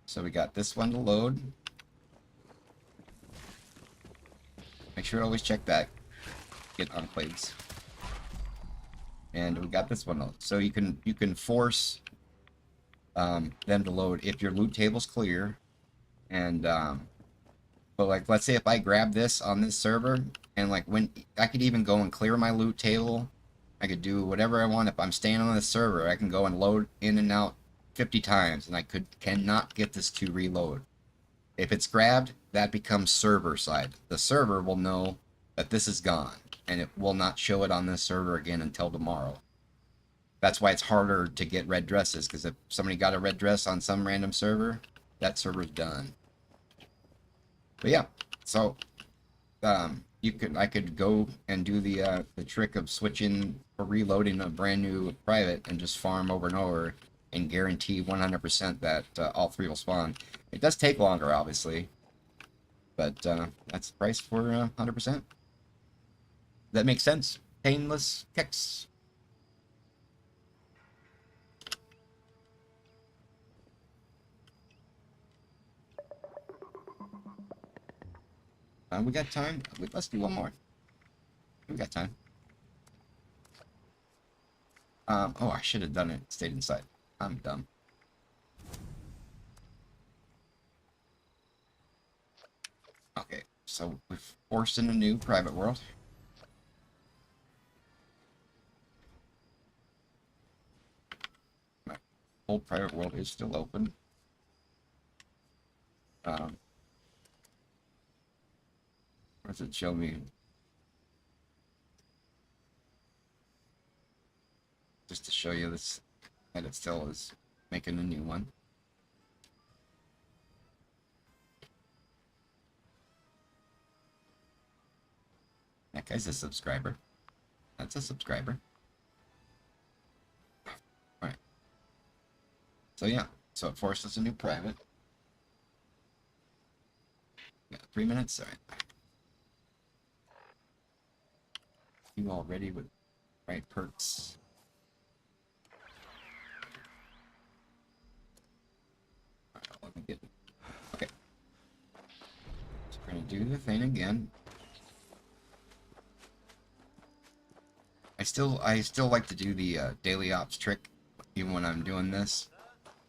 S1: So we got this one to load. Make sure to always check that. Get enclaves. And we got this one load. So you can force them to load if your loot table's clear. And but like let's say if I grab this on this server, and like when I could even go and clear my loot table, I could do whatever I want. If I'm staying on this server, I can go and load in and out 50 times, and I cannot get this to reload. If it's grabbed, that becomes server side. The server will know that this is gone, and it will not show it on this server again until tomorrow. That's why it's harder to get red dresses, because if somebody got a red dress on some random server, that server's done. But yeah, so I could go and do the trick of switching or reloading a brand new private and just farm over and over and guarantee 100% that all 3 will spawn. It does take longer, obviously, but that's the price for 100%. That makes sense. Painless kicks. We got time. Let's do 1 more. We got time. Oh, I should have done it. Stayed inside. I'm dumb. Okay, so we've forced in a new private world. My old private world is still open. What does it show me? Just to show you this, that it still is making a new one. That guy's a subscriber. That's a subscriber. Alright. So yeah, so it forced us a new private. Yeah, 3 minutes? Alright. You all ready with right perks? Alright, let me get it. Okay. So we're gonna do the thing again. I still like to do the daily ops trick even when I'm doing this,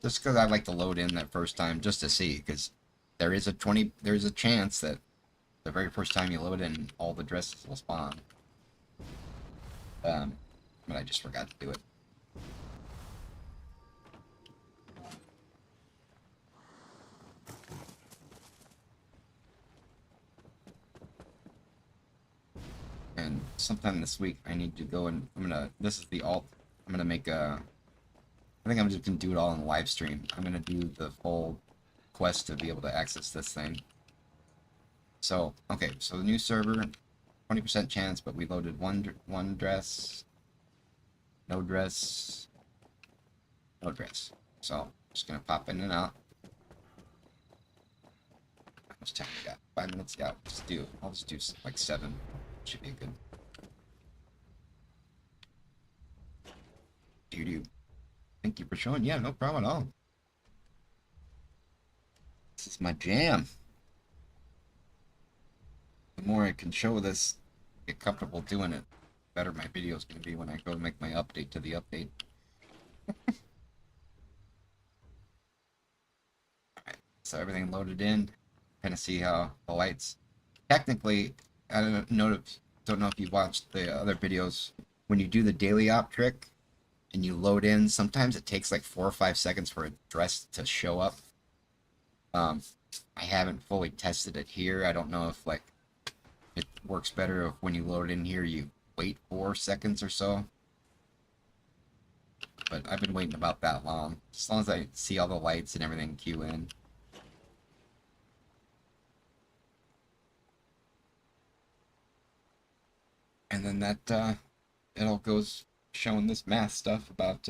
S1: just because I like to load in that first time just to see, because there's a chance that the very first time you load in, all the dresses will spawn. But I just forgot to do it. And sometime this week I need to go and this is the alt, I'm gonna make a, I think I'm just gonna do it all in live stream. I'm gonna do the full quest to be able to access this thing. So, okay, so the new server, 20% chance, but we loaded one dress, no dress, no dress. So, just gonna pop in and out. How much time we got? 5 minutes? Yeah, I'll just do like 7. Should be good. Doo-doo. Thank you for showing. Yeah, no problem at all. This is my jam. The more I can show this, get comfortable doing it, the better my video is going to be when I go make my update to the update. Alright, so everything loaded in. Kind of see how the lights. Technically, I don't know if you watched the other videos. When you do the daily op trick and you load in, sometimes it takes like 4 or 5 seconds for a dress to show up. I haven't fully tested it here. I don't know if like it works better if when you load in here you wait 4 seconds or so. But I've been waiting about that long. As long as I see all the lights and everything queue in. And then that it all goes showing this math stuff about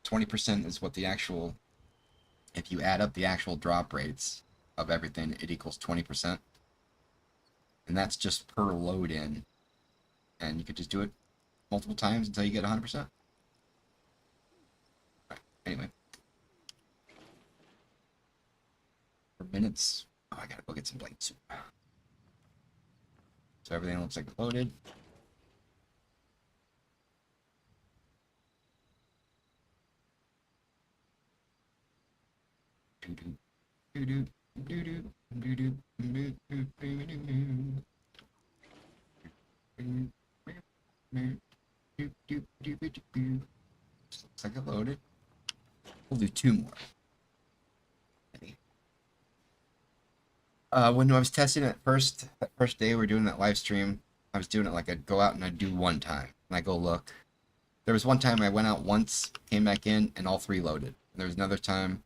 S1: 20% is what the actual, if you add up the actual drop rates of everything, it equals 20%. And that's just per load in. And you could just do it multiple times until you get 100%. Right, anyway. For minutes. Oh, I gotta go get some blade soup. So everything looks like loaded. Looks like it loaded. We'll do 2 more. When I was testing it that first day we were doing that live stream, I was doing it like I'd go out and I'd do 1 time, and I go look. There was one time I went out once, came back in, and all 3 loaded. And there was another time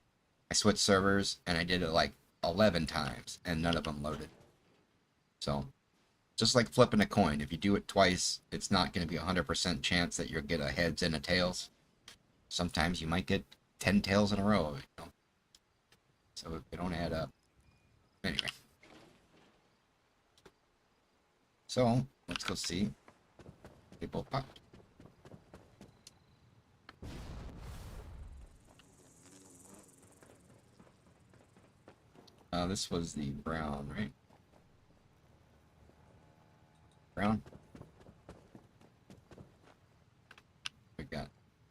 S1: I switched servers, and I did it like 11 times, and none of them loaded. So, just like flipping a coin, if you do it twice, it's not going to be a 100% chance that you'll get a heads and a tails. Sometimes you might get 10 tails in a row, you know? So they don't add up. Anyway. So, let's go see. They both popped. This was the brown, right? Brown.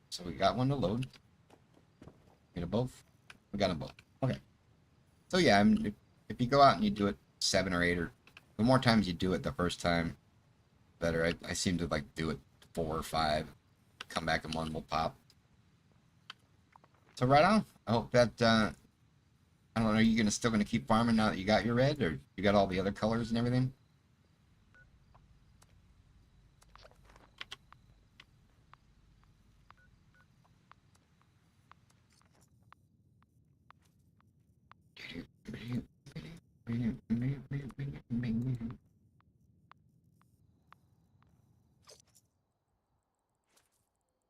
S1: So we got one to load. Get them both? We got them both. Okay. So yeah, if you go out and you do it 7 or 8, or the more times you do it the first time, better. I seem to like do it 4 or 5, come back and one will pop. So right on. I hope that I don't know. Are you still gonna keep farming now that you got your red, or you got all the other colors and everything?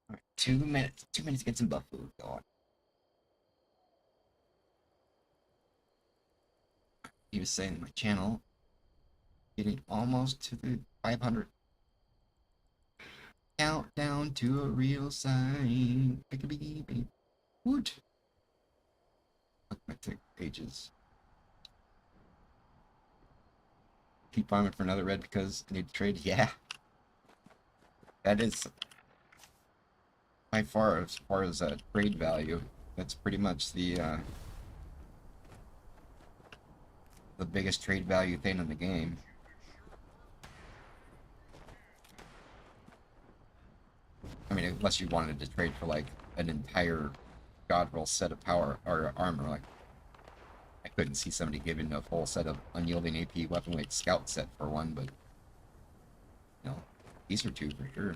S1: Alright, 2 minutes. 2 minutes to get some buff food going. He was saying my channel getting almost to the 500. Countdown to a real sign. Woot. Look, my take pages. Keep farming for another red because I need to trade. Yeah. That is by far as trade value. That's pretty much the biggest trade value thing in the game. I mean, unless you wanted to trade for like an entire God roll set of power or armor, like I couldn't see somebody giving a full set of unyielding AP weapon weight scout set for one, but you know, these are 2 for sure.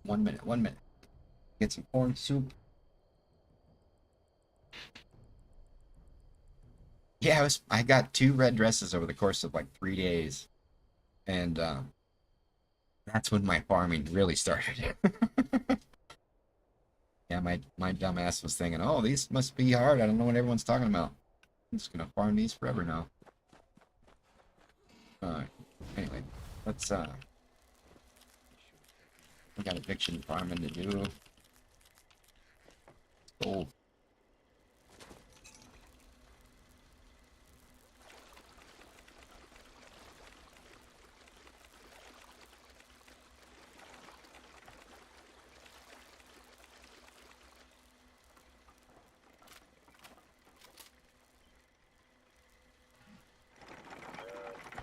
S1: 1 minute, 1 minute. Get some corn soup. Yeah, I got 2 red dresses over the course of like 3 days. And that's when my farming really started. Yeah, my dumb ass was thinking, oh, these must be hard. I don't know what everyone's talking about. I'm just gonna farm these forever now. Anyway, let's we got eviction farming to do. Gold.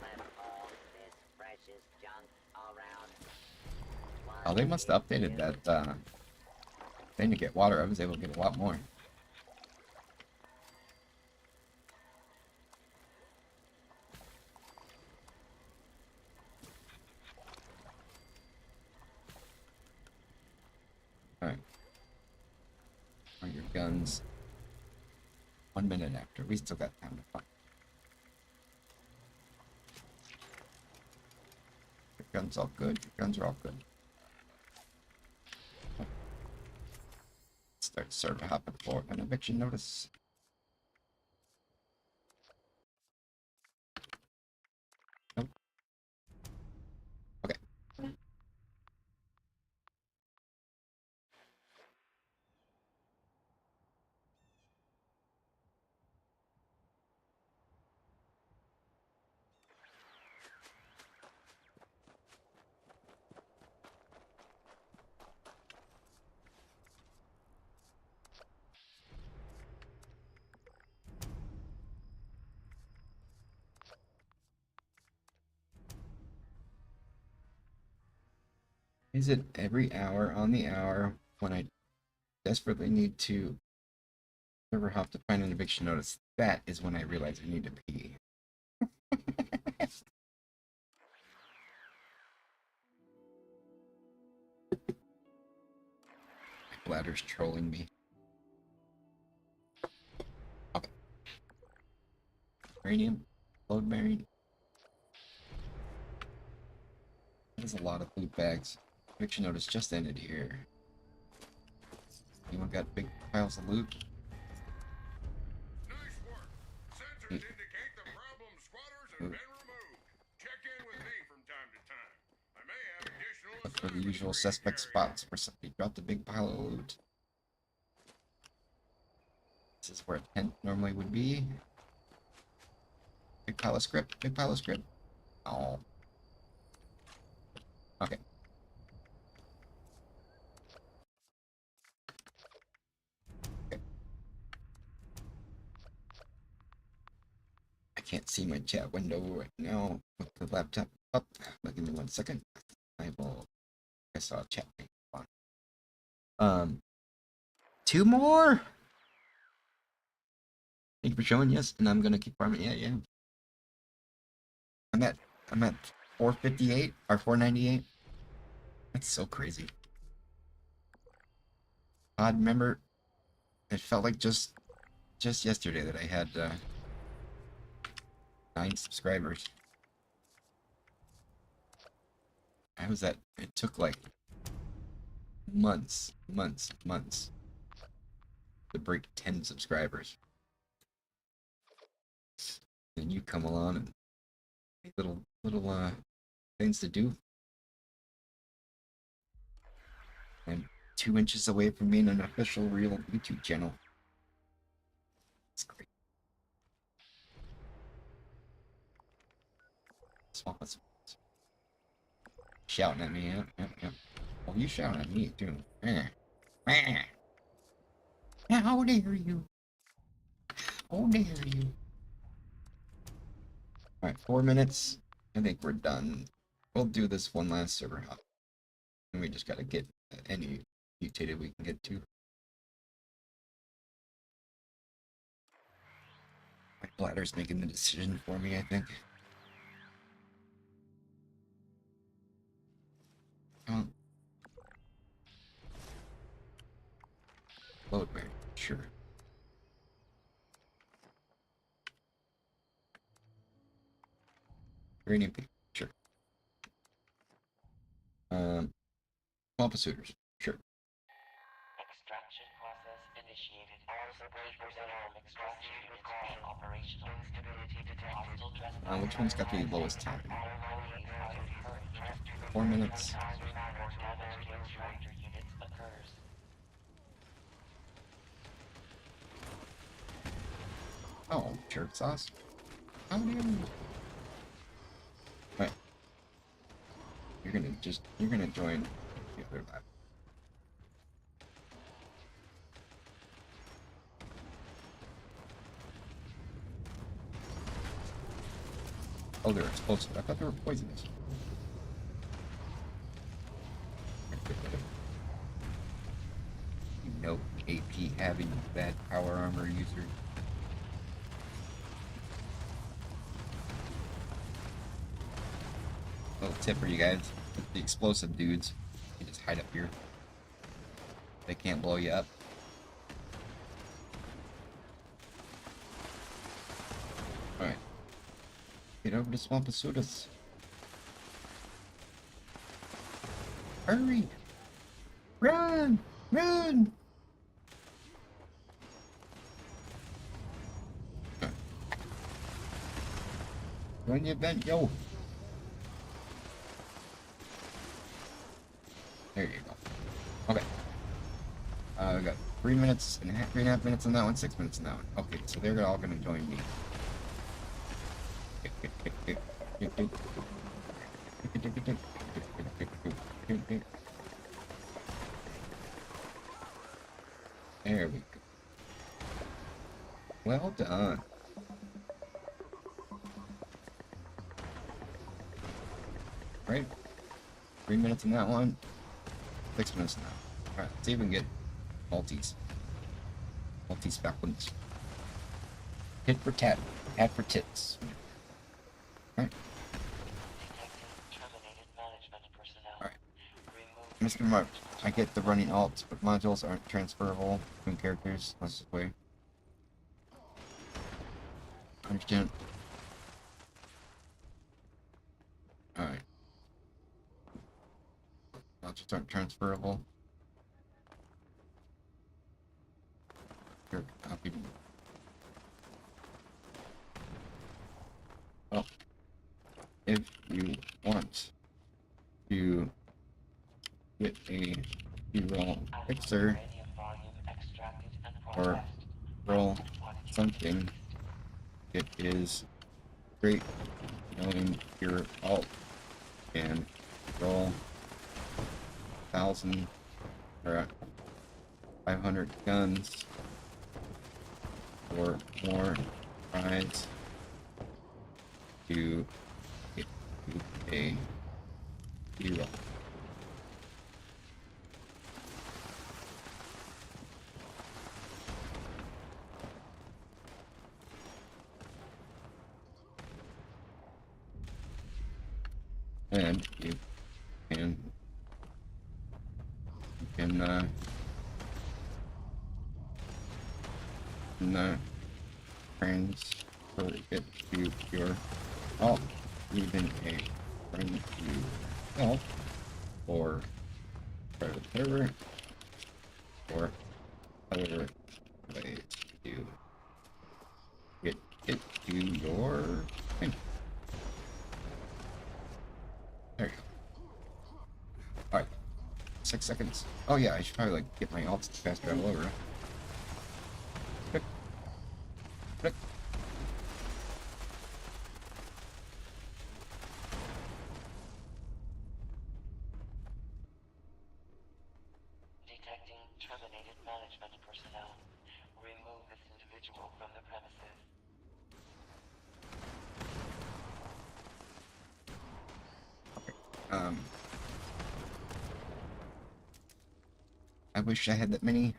S4: Left all this precious junk around.
S1: Oh, they must have updated that thing to get water. I was able to get a lot more. Alright. On your guns. 1 minute after. We still got time to find. Your guns all good. Your guns are all good. Start server hopping for an eviction notice. Nope. Okay. Is it every hour on the hour when I desperately need to server hop to find an eviction notice? That is when I realize I need to pee. My bladder's trolling me. Okay. Uranium. Load bearing. That is a lot of loot bags. Eviction notice just ended here. Anyone got big piles of loot?
S5: Nice work. Sensors indicate the problem squatters have been removed. Check in with me from time to time. I may have additional
S1: Look for the
S5: assignments
S1: usual
S5: for you
S1: suspect
S5: to carry
S1: spots where somebody dropped a big pile of loot. This is where a tent normally would be. Big pile of script. Big pile of script. Oh. Okay. can't see my chat window right now with the laptop up. But give me 1 second. I will. I saw a chat. Two more. Thank you for showing. Yes, and I'm gonna keep farming. Yeah. I'm at 458 or 498. That's so crazy. I remember it felt like just yesterday that I had 9 subscribers. It took like months to break 10 subscribers. Then you come along and make little things to do. I'm 2 inches away from being an official real YouTube channel. It's great. Shouting at me, yeah. Well, you shouting at me too. How dare you? How dare you? Alright, 4 minutes. I think we're done. We'll do this one last server hop. And we just gotta get any mutated we can get to. My bladder's making the decision for me, I think. Load bear, sure. Uranium pig, sure. Swamp of suitors, sure.
S4: Extraction process initiated. All support personnel extraction units being operational. Instability detected.
S1: Which one's got the lowest time? 4 minutes. Oh, jerk sauce. How do you? Right. You're gonna join the other lab. Oh, they're explosive. I thought they were poisonous. You know, AP having bad power armor user. Little tip for you guys: with the explosive dudes, you just hide up here. They can't blow you up. Alright. Get over to Swampasudas. Hurry! Run! Run! Join the event, yo! There you go. Okay. We got 3 minutes and 3.5 minutes on that one, 6 minutes on that one. Okay, so they're all gonna join me. There we go. Well done. Right? 3 minutes on that one. 6 minutes on that one. Alright, let's see if we can get multis. Multi-spec ones. Tit for tat. Tat for tits. Alright. Alright. Mr. Mark, I get the running alts, but modules aren't transferable between characters. Let's just wait. Understand. Alright. Modules aren't transferable. Here, copy. Well, if you want to get a roll fixer or roll something, it is great knowing your alt and roll 1,000 or 500 guns or more prize to get to a 0. And you can transfer it to your alt, even a friend you help, or private server, or other ways to get it to your thing. There you go. Alright. 6 seconds. Oh yeah, I should probably like get my alts to fast travel over. Click. Click.
S4: Detecting terminated management personnel. Remove this individual from the premises.
S1: I wish I had that many.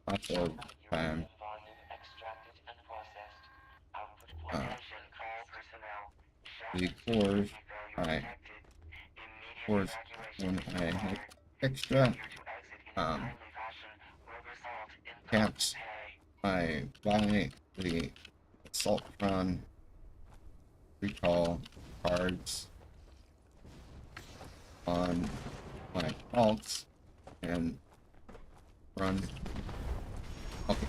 S1: Lots of time.
S4: Volume extracted and processed. Output
S5: Attention, call personnel.
S1: The cores, when I have extra caps, I buy the Assaultron recall cards on my alts and run. Okay.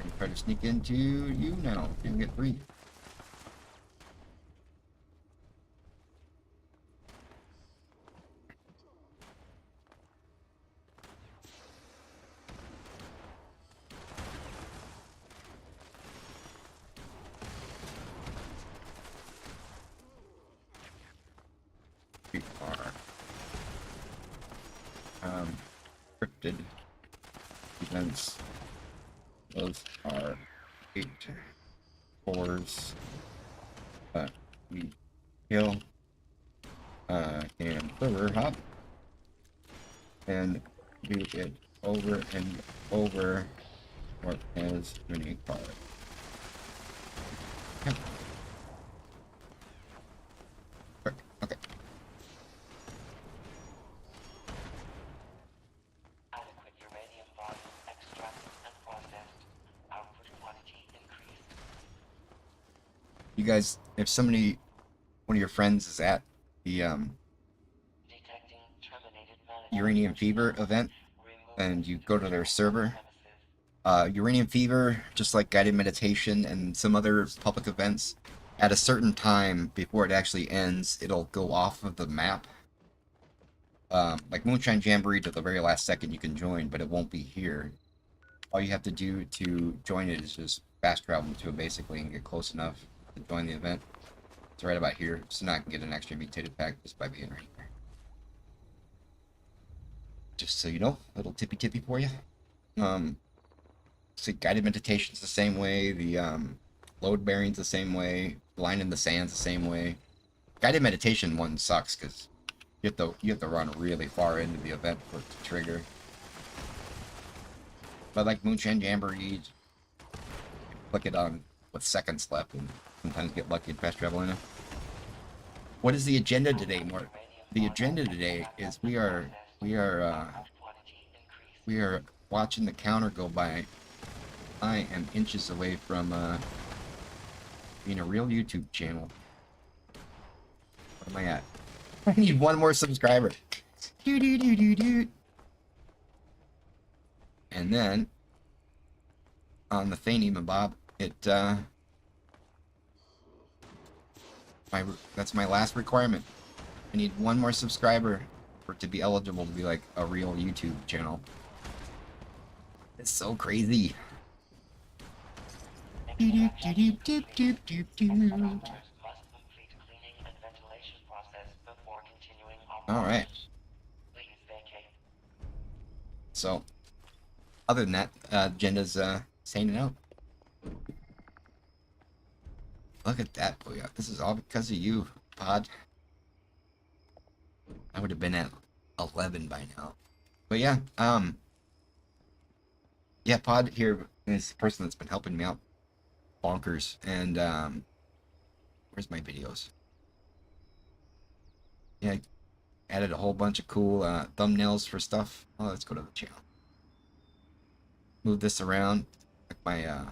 S1: I'm try to sneak into you now and get 3. We are scripted events. Those are 8 cores that we kill and server hop and do it over and over or as many cards. Yep. Okay.
S4: Adequate uranium volume extracted and processed. Output quantity increased.
S1: You guys, if one of your friends is at the
S4: Detecting terminated management
S1: Uranium Fever event and you go to their server, Uranium Fever, just like Guided Meditation and some other public events, at a certain time before it actually ends, it'll go off of the map. Like Moonshine Jamboree, to the very last second you can join, but it won't be here. All you have to do to join it is just fast travel to it basically and get close enough to join the event. It's right about here, so now I can get an extra mutated pack just by being right here. Just so you know, a little tippy for you. So Guided Meditation's the same way, the load bearing's the same way, line in the sand's the same way. Guided Meditation one sucks because you have to run really far into the event for it to trigger. But like Moonshine Jamboree, click it on with seconds left and sometimes get lucky and fast travel in it. What is the agenda today, Mort? The agenda today is we are watching the counter go by. I am inches away from being a real YouTube channel. What am I at? I need 1 more subscriber. And then on the Thane Mabob, that's my last requirement. I need 1 more subscriber for it to be eligible to be like a real YouTube channel. It's so crazy.
S4: Extraction must complete cleaning and ventilation process before continuing
S1: All right.
S4: operations. Please vacate.
S1: So Other than that, Jenda's signing out. Look at that, boy. This is all because of you, Pod. I would have been at 11 by now. But yeah, yeah, Pod here is the person that's been helping me out bonkers. And where's my videos? Yeah, I added a whole bunch of cool thumbnails for stuff. Oh, let's go to the channel. Move this around. Like my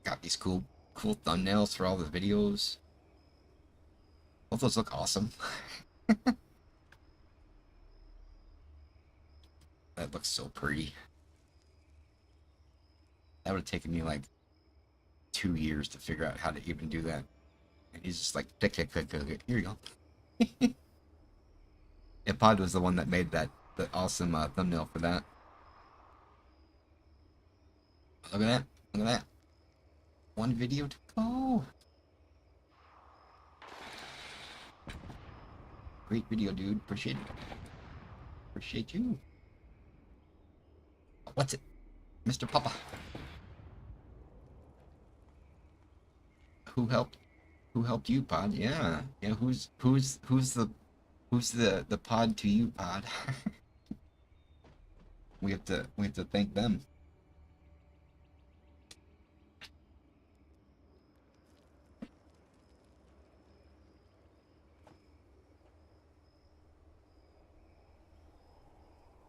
S1: got these cool thumbnails for all the videos. Both those look awesome. That looks so pretty. That would have taken me like 2 years to figure out how to even do that. And he's just like, click, click, click, click. Here you go. Yeah, Pod was the one that made that the awesome thumbnail for that. Look at that. Look at that. One video to go. Great video, dude. Appreciate it. Appreciate you. What's it? Mr. Papa. Who helped you, Pod? Yeah. Yeah, who's the pod to you, Pod? we have to thank them.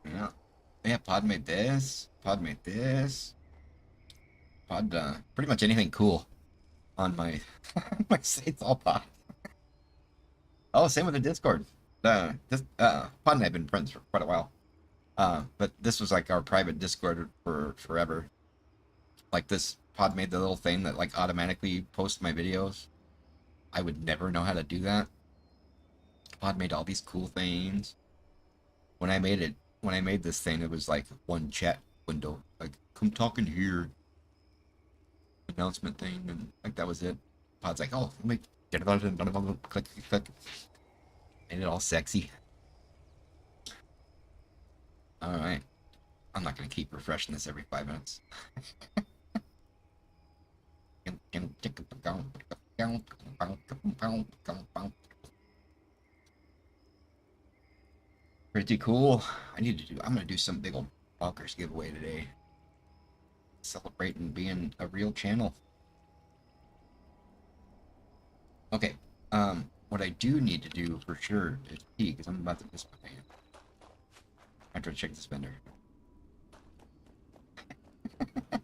S1: Yeah. Yeah, Pod made this. Pod made this. Pod pretty much anything cool on my my site's all Pod. Oh, same with the Discord. Pod and I have been friends for quite a while. But this was like our private Discord for forever. Like this Pod made the little thing that like automatically posts my videos. I would never know how to do that. Pod made all these cool things. When I made this thing, it was like one chat window. Like, come talk in here. Announcement thing, and like that was it. Pod's like, oh, let me get it on, click, click. Made it all sexy. Alright. I'm not gonna keep refreshing this every 5 minutes. Pretty cool. I'm gonna do some big old bonkers giveaway today. Celebrating being a real channel. Okay. What I do need to do for sure is pee, because I'm about to miss my pants. After I check this vendor. I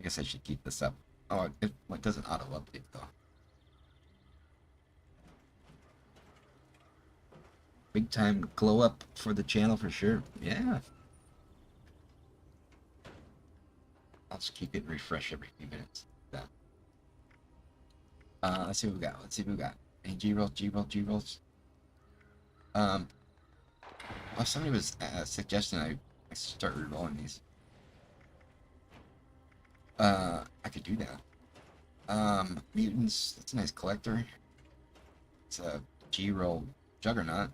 S1: guess I should keep this up. Oh, it doesn't auto update though. Big time glow up for the channel for sure. Yeah. I'll just keep it refresh every few minutes. Done. Let's see what we got. Let's see what we got. Any G-rolls. Oh, somebody was suggesting I start re-rolling these. I could do that. Mutants, that's a nice collector. It's a G-roll Juggernaut.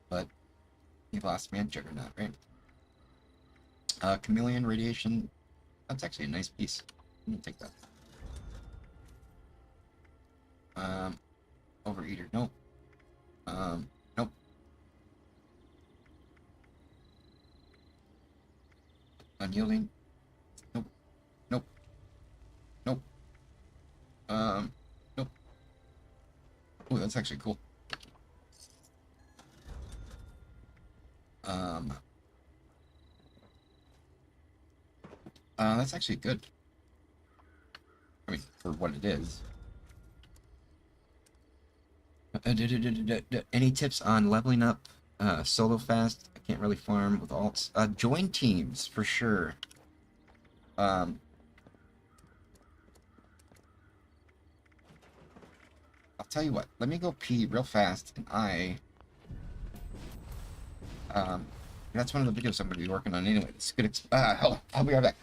S1: But he lost man Juggernaut, right? Chameleon Radiation, that's actually a nice piece. Let me take that. Overeater, nope. Nope. Unyielding, nope. Nope. Nope. Nope. Oh, that's actually cool. That's actually good. I mean, for what it is. Any tips on leveling up solo fast? I can't really farm with alts. Join teams for sure. I'll tell you what. Let me go pee real fast, and that's one of the videos I'm going to be working on anyway. It's good. Hold on. I'll be right back.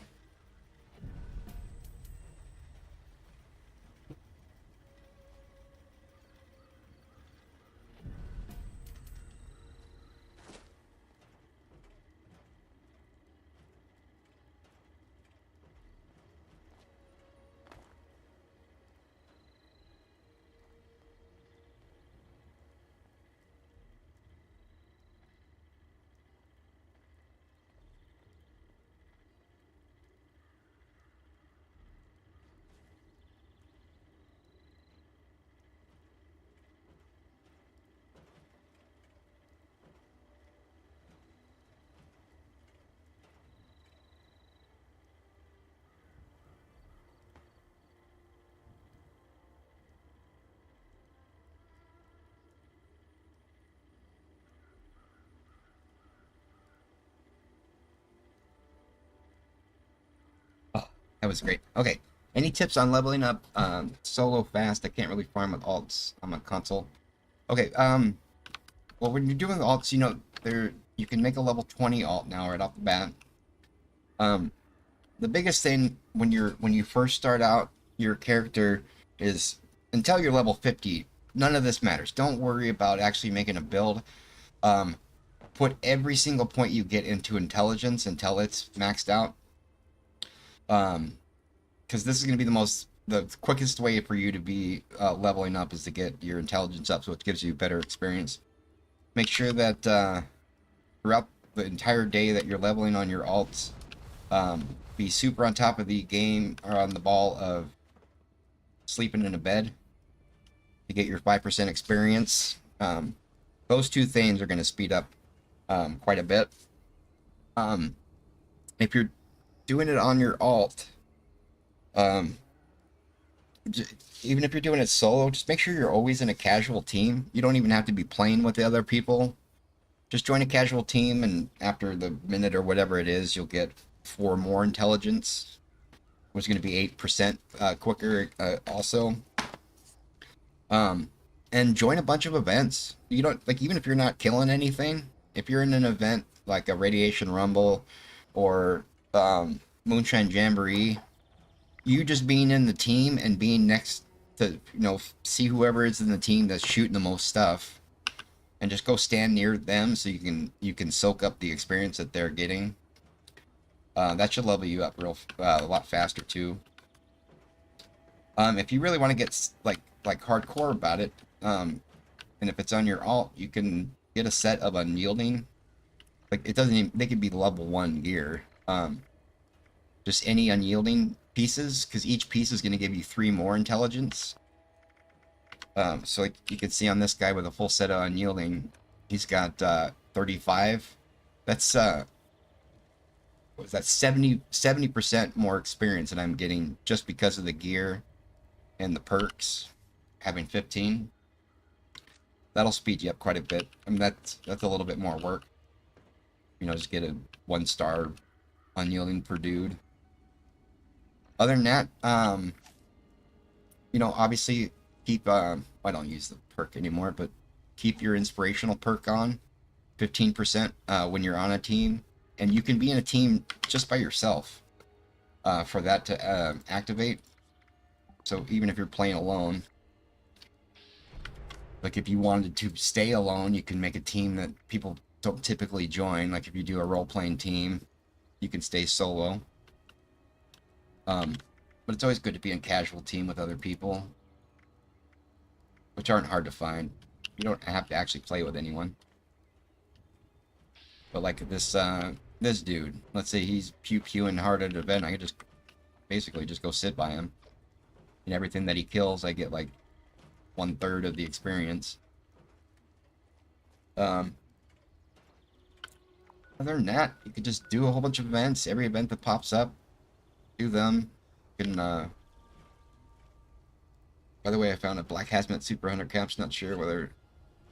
S1: That was great. Okay. Any tips on leveling up solo fast? I can't really farm with alts on my console. Okay. Well, when you're doing alts, you know, you can make a level 20 alt now right off the bat. The biggest thing when you first start out your character is until you're level 50, none of this matters. Don't worry about actually making a build. Put every single point you get into intelligence until it's maxed out. Because this is going to be the quickest way for you to be leveling up is to get your intelligence up, so it gives you better experience. Make sure that throughout the entire day that you're leveling on your alts, be super on top of the game or on the ball of sleeping in a bed to get your 5% experience. Those two things are going to speed up quite a bit. If you're doing it on your alt, even if you're doing it solo, just make sure you're always in a casual team. You don't even have to be playing with the other people. Just join a casual team, and after the minute or whatever it is, you'll get 4 more intelligence, which is going to be 8% quicker also. And join a bunch of events. You don't, like, even if you're not killing anything, if you're in an event like a Radiation Rumble or Moonshine Jamboree, you just being in the team and being next to, you know, see whoever is in the team that's shooting the most stuff, and just go stand near them so you can soak up the experience that they're getting. That should level you up a lot faster too. If you really want to get like hardcore about it, and if it's on your alt, you can get a set of unyielding. Like, it doesn't even, they could be level 1 gear. Just any unyielding pieces, because each piece is going to give you 3 more intelligence. So like you can see on this guy with a full set of unyielding, he's got 35. That's what was that, 70% more experience that I'm getting just because of the gear and the perks having 15. That'll speed you up quite a bit. I mean, that's a little bit more work. You know, just get a 1-star unyielding per dude. Other than that, you know, obviously keep, I don't use the perk anymore, but keep your inspirational perk on 15% when you're on a team. And you can be in a team just by yourself for that to activate. So even if you're playing alone, like if you wanted to stay alone, you can make a team that people don't typically join. Like if you do a role-playing team, you can stay solo. But it's always good to be in casual team with other people, which aren't hard to find. You don't have to actually play with anyone. But like this dude, let's say he's pew-pewing hard at an event, I could just basically just go sit by him. And everything that he kills, I get like 1/3 of the experience. Other than that, you could just do a whole bunch of events. Every event that pops up, do them. You can, by the way, I found a Black Hazmat Super Hunter caps. Not sure whether...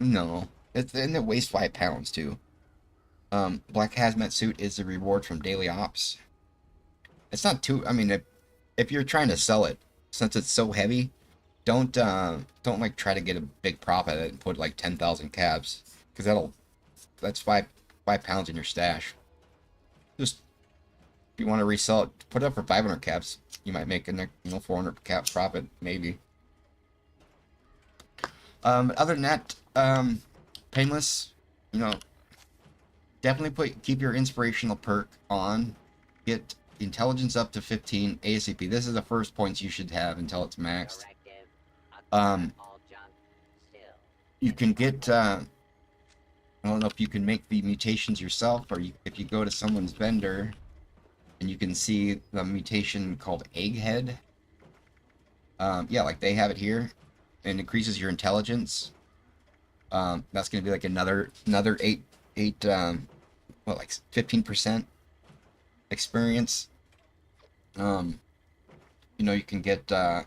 S1: No. And it weighs 5 pounds, too. Black Hazmat Suit is a reward from Daily Ops. It's not too... I mean, if you're trying to sell it, since it's so heavy, don't like try to get a big profit at it and put like 10,000 caps, because that's 5 pounds in your stash. Just, if you want to resell it, put it up for 500 caps. You might make a 400 caps profit, maybe. Other than that, Painless, you know, definitely keep your inspirational perk on. Get intelligence up to 15 ASAP. This is the first points you should have until it's maxed. You can get, I don't know if you can make the mutations yourself, or if you go to someone's vendor and you can see the mutation called Egghead. Yeah, like they have it here, and increases your intelligence. That's going to be like another 8 what, like 15% experience. You know, you can get, I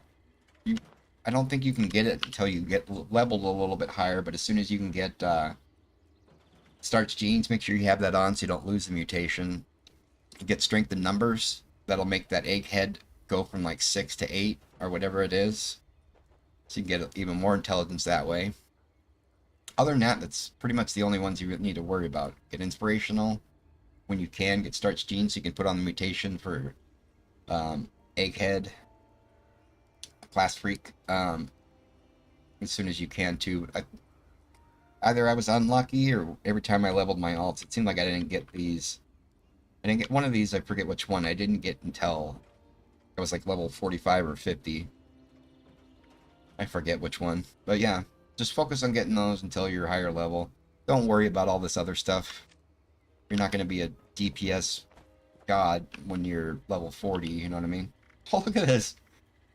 S1: don't think you can get it until you get leveled a little bit higher, but as soon as you can get, Starch Genes, make sure you have that on so you don't lose the mutation. You get Strength in Numbers. That'll make that Egghead go from like 6 to 8 or whatever it is. So you can get even more intelligence that way. Other than that, that's pretty much the only ones you really need to worry about. Get inspirational when you can. Get starts genes so you can put on the mutation for Egghead, Class Freak, as soon as you can too. Either I was unlucky or every time I leveled my alts, it seemed like I didn't get these. I didn't get one of these, I forget which one. I didn't get until I was like level 45 or 50. I forget which one. But yeah, just focus on getting those until you're higher level. Don't worry about all this other stuff. You're not going to be a DPS god when you're level 40, you know what I mean? Oh, look at this.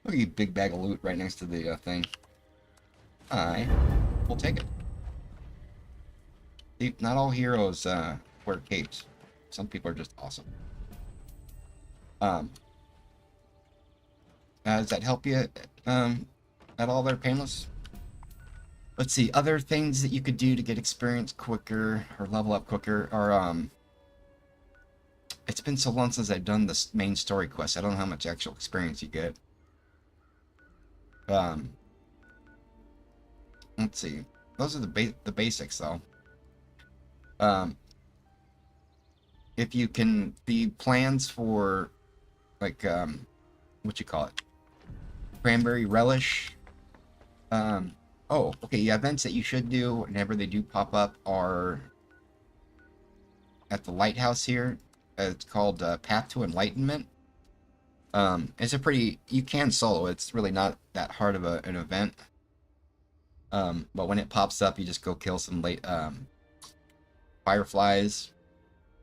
S1: Look at you, big bag of loot right next to the thing. We'll take it. See, not all heroes wear capes. Some people are just awesome. Does that help you at all there, Painless? Let's see, other things that you could do to get experience quicker or level up quicker are it's been so long since I've done this main story quest. I don't know how much actual experience you get. Let's see. Those are the basics though. If you can, the plans for like what you call it? Cranberry Relish. Oh, okay, yeah, events that you should do whenever they do pop up are at the lighthouse here. It's called Path to Enlightenment. It's a pretty, you can solo, it's really not that hard of an event. But when it pops up, you just go kill some fireflies.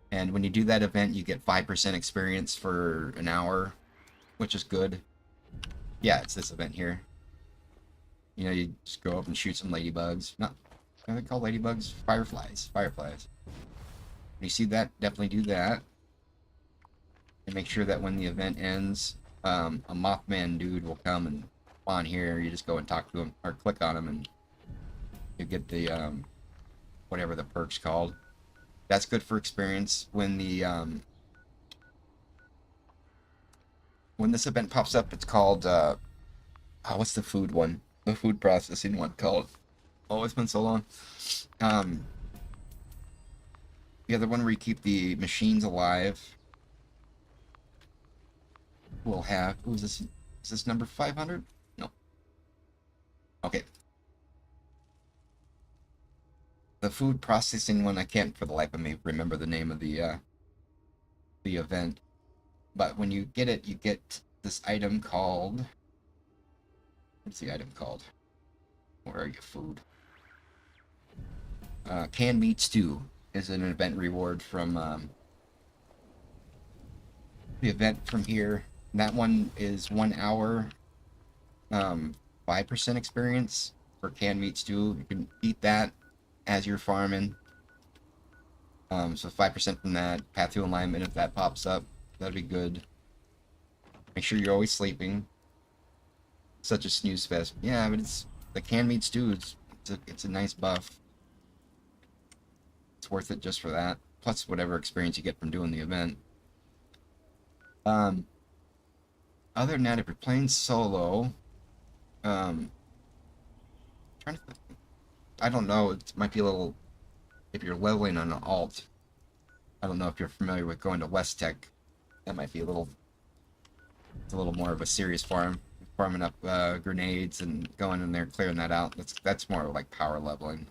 S1: And when you do that event, you get 5% experience for an hour, which is good. Yeah, it's this event here. You know, you just go up and shoot some ladybugs. Not, what are they called? Ladybugs? Fireflies. Fireflies. When you see that, definitely do that. And make sure that when the event ends, a Mothman dude will come and spawn here. You just go and talk to him, or click on him, and you get the, whatever the perk's called. That's good for experience. When the, when this event pops up, it's called, what's the food one? The food processing one called. Oh, it's been so long. The other one where you keep the machines alive will have. Who is this? Is this number 500? No. Okay. The food processing one, I can't for the life of me remember the name of the event. But when you get it, you get this item called. What's the item called? Where are you, food? Canned meat stew is an event reward from the event from here. And that one is 1 hour, 5% experience for canned meat stew. You can eat that as you're farming. So 5% from that. Path to Alignment, if that pops up, that'd be good. Make sure you're always sleeping. Such a snooze fest. Yeah, but it's the canned meat stew. It's a nice buff. It's worth it just for that. Plus whatever experience you get from doing the event. Other than that, if you're playing solo, trying to think, I don't know. It might be a little. If you're leveling on an alt, I don't know if you're familiar with going to West Tech. That might be a little. It's a little more of a serious farm. Farming up grenades and going in there clearing that out. That's more like power leveling.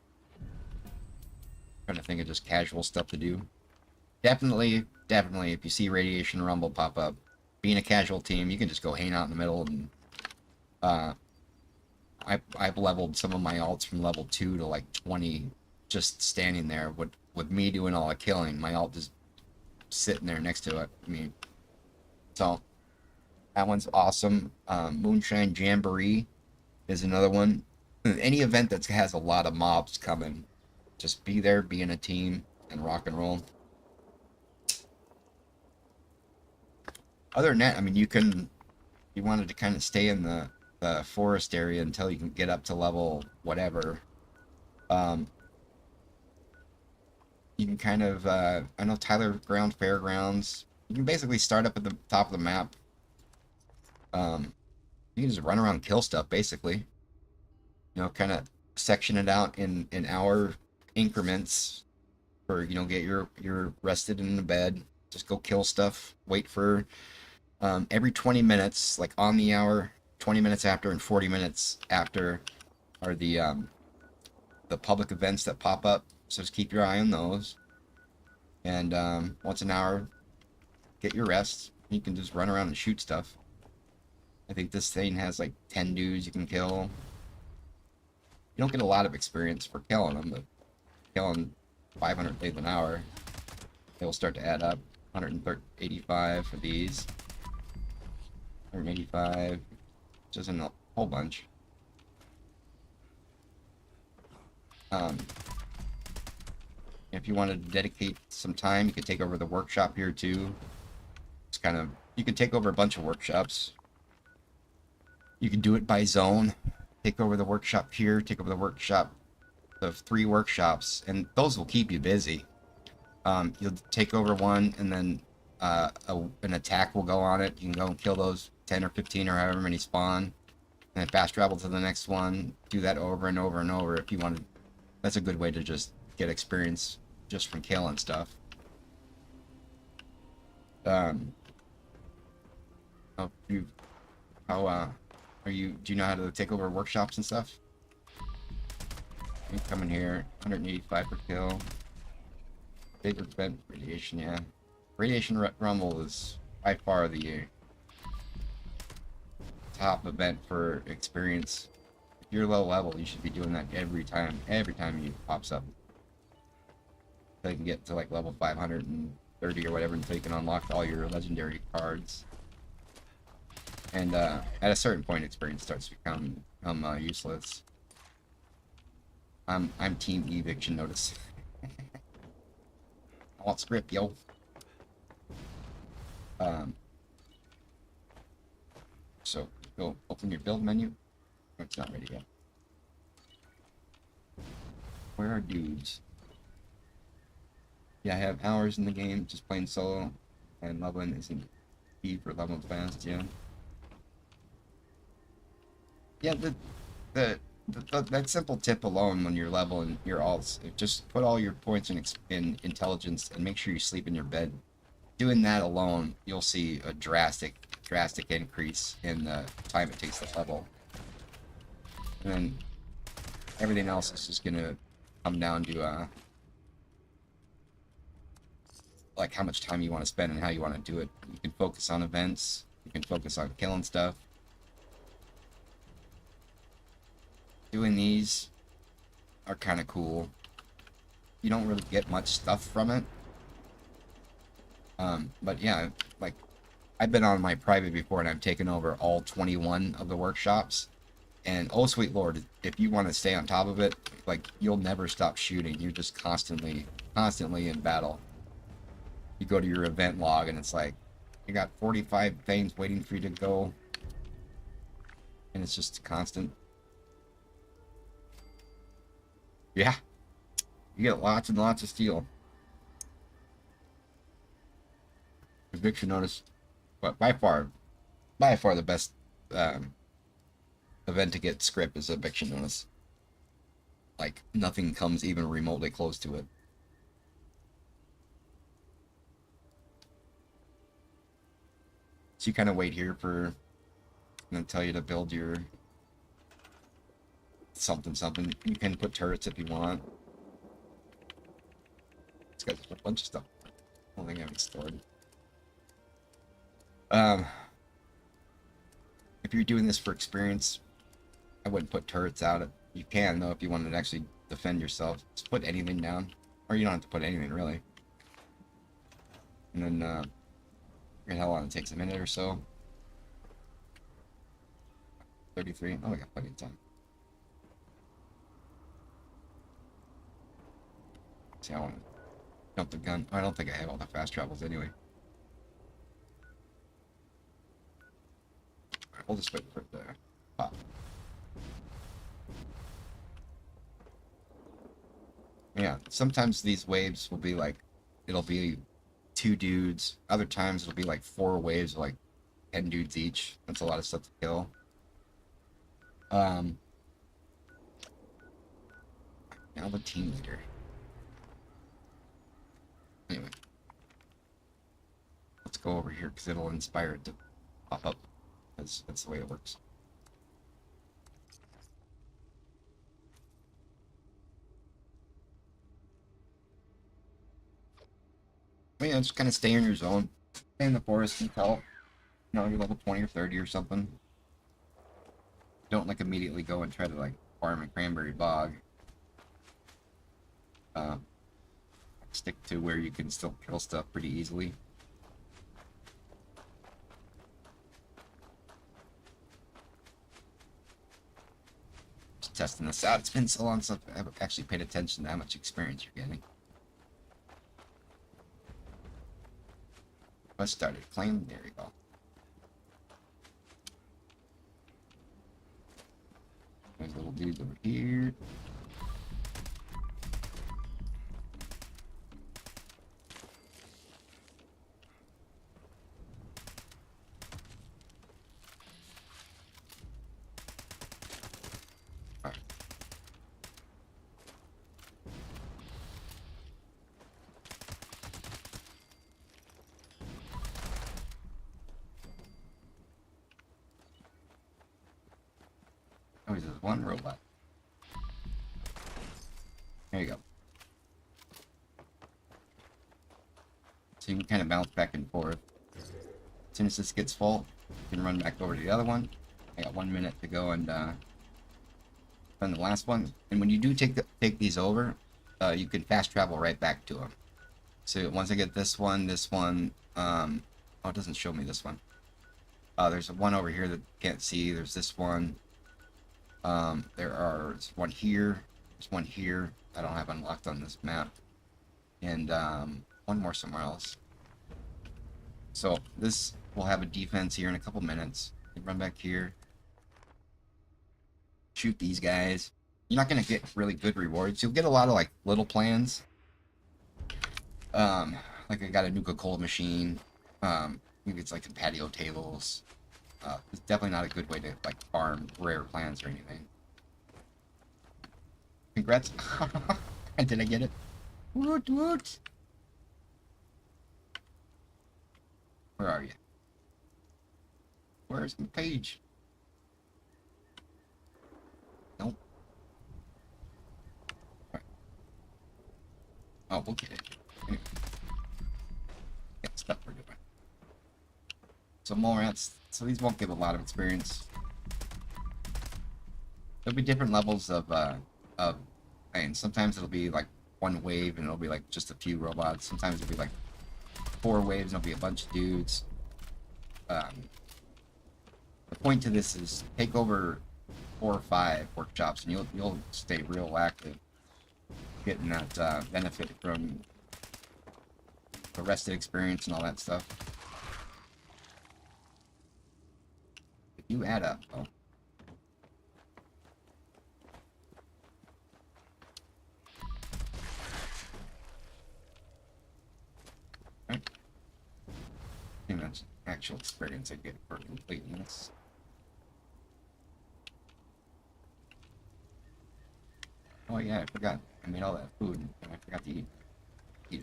S1: Trying to think of just casual stuff to do. Definitely if you see Radiation Rumble pop up, being a casual team, you can just go hang out in the middle and I've leveled some of my alts from level 2 to like 20 just standing there with me doing all the killing. My alt just sitting there next to it. I mean, so that one's awesome. Moonshine Jamboree is another one. Any event that has a lot of mobs coming, just be there, be in a team, and rock and roll. Other than that, I mean, you wanted to kind of stay in the forest area until you can get up to level whatever. You can kind of, I know Tyler Ground Fairgrounds, you can basically start up at the top of the map You can just run around and kill stuff basically. You know, kind of section it out in hour increments for, you know, get your rested in the bed, just go kill stuff, wait for every 20 minutes, like on the hour, 20 minutes after and 40 minutes after are the public events that pop up, so just keep your eye on those. And once an hour, get your rest. You can just run around and shoot stuff. I think this thing has like 10 dudes you can kill. You don't get a lot of experience for killing them, but killing 500 plays an hour, it will start to add up. 185 for these. 185, which isn't a whole bunch. If you wanted to dedicate some time, you could take over the workshop here too. It's kind of, you can take over a bunch of workshops. You can do it by zone. Take over the workshop here, take over the workshop, the 3 workshops, and those will keep you busy. You'll take over one, and then an attack will go on it. You can go and kill those 10 or 15 or however many spawn, and then fast travel to the next one. Do that over and over and over if you want to. That's a good way to just get experience just from killing stuff. Do you know how to take over workshops and stuff? You come in here, 185 per kill. Big event radiation, yeah. Radiation Rumble is by far the top event for experience. If you're low level, you should be doing that every time you pops up. So you can get to like level 530 or whatever until you can unlock all your legendary cards. And at a certain point, experience starts to become useless. I'm team eviction notice. I want script, yo. So go open your build menu. Oh, it's not ready yet. Where are dudes? Yeah, I have hours in the game just playing solo, and leveling isn't key for leveling fast. Yeah. Yeah, that simple tip alone when you're leveling your alts, just put all your points in intelligence and make sure you sleep in your bed. Doing that alone, you'll see a drastic increase in the time it takes to level. And then everything else is just gonna come down to like how much time you want to spend and how you want to do it. You can focus on events, you can focus on killing stuff. Doing these are kind of cool. You don't really get much stuff from it. But yeah, like, I've been on my private before and I've taken over all 21 of the workshops. And oh sweet lord, if you want to stay on top of it, like, you'll never stop shooting. You're just constantly in battle. You go to your event log and it's like, you got 45 things waiting for you to go. And it's just constant. Yeah, you get lots and lots of steel. Eviction notice, but by far the best event to get script is eviction notice. Like, nothing comes even remotely close to it. So you kind of wait here for, and then tell you to build your something. You can put turrets if you want. It's got a bunch of stuff. I don't think I have it stored. If you're doing this for experience, I wouldn't put turrets out. You can though if you wanted to actually defend yourself. Just put anything down, or you don't have to put anything really. And then forget how long it takes, a minute or so. 33. Oh, I got plenty of time. See, I want to jump the gun. I don't think I have all the fast travels anyway. Alright, we'll just wait for it to pop. Yeah, sometimes these waves will be like, it'll be 2 dudes. Other times it'll be like 4 waves of like 10 dudes each. That's a lot of stuff to kill. Now the team leader. Anyway. Let's go over here because it'll inspire it to pop up. That's the way it works. But yeah, just kind of stay in your zone. Stay in the forest until, you know, you're level 20 or 30 or something. Don't like immediately go and try to like farm a cranberry bog. Stick to where you can still kill stuff pretty easily. Just testing this out. It's been so long since I've actually paid attention to how much experience you're getting. Let's start it. Claim. There we go. There's little dudes over here. Alright. Oh, there's one robot. There you go. So you can kind of bounce back and forth. As soon as this gets full, you can run back over to the other one. I got 1 minute to go and run the last one. And when you do take these over, you can fast travel right back to them. So once I get this one, oh, it doesn't show me this one. There's one over here that you can't see. There's this one. There's one here. There's one here. I don't have unlocked on this map. And one more somewhere else. So this will have a defense here in a couple minutes. You run back here. Shoot these guys. You're not going to get really good rewards. You'll get a lot of like little plans. Like I got a Nuka-Cola machine. Maybe it's like in patio tables. It's definitely not a good way to like farm rare plants or anything. Congrats. Did I get it? Woot woot. Where are you? Where's the page? Nope. Right. Oh, we'll get it. Anyway. Get stuff we're doing. So mole rats. So these won't give a lot of experience. There'll be different levels of and sometimes it'll be like one wave and it'll be like just a few robots. Sometimes it'll be like 4 waves and it'll be a bunch of dudes. The point to this is take over 4 or 5 workshops and you'll stay real active, getting that benefit from the rested experience and all that stuff. If you add up, oh. Right. I think that's actual experience I get for completing this. Oh yeah, I forgot. I made all that food and I forgot to eat it.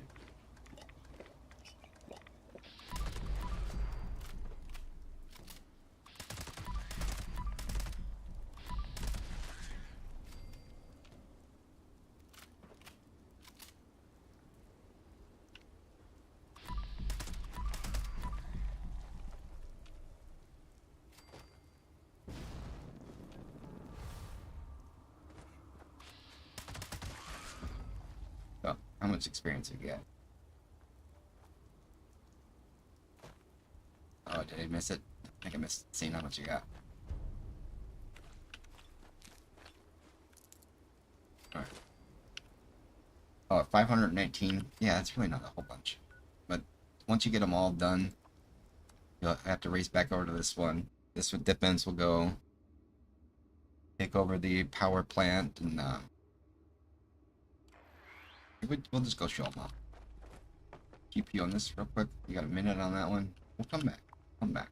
S1: So, how much experience you get? Oh, did I miss it? I think I missed seeing how much you got. Alright. Oh, 519. Yeah, that's really not a whole bunch. But once you get them all done, you'll have to race back over to this one. This one, Defense will go take over the power plant and we'll just go show them off. Keep you on this real quick. You got a minute on that one. We'll come back. Come back.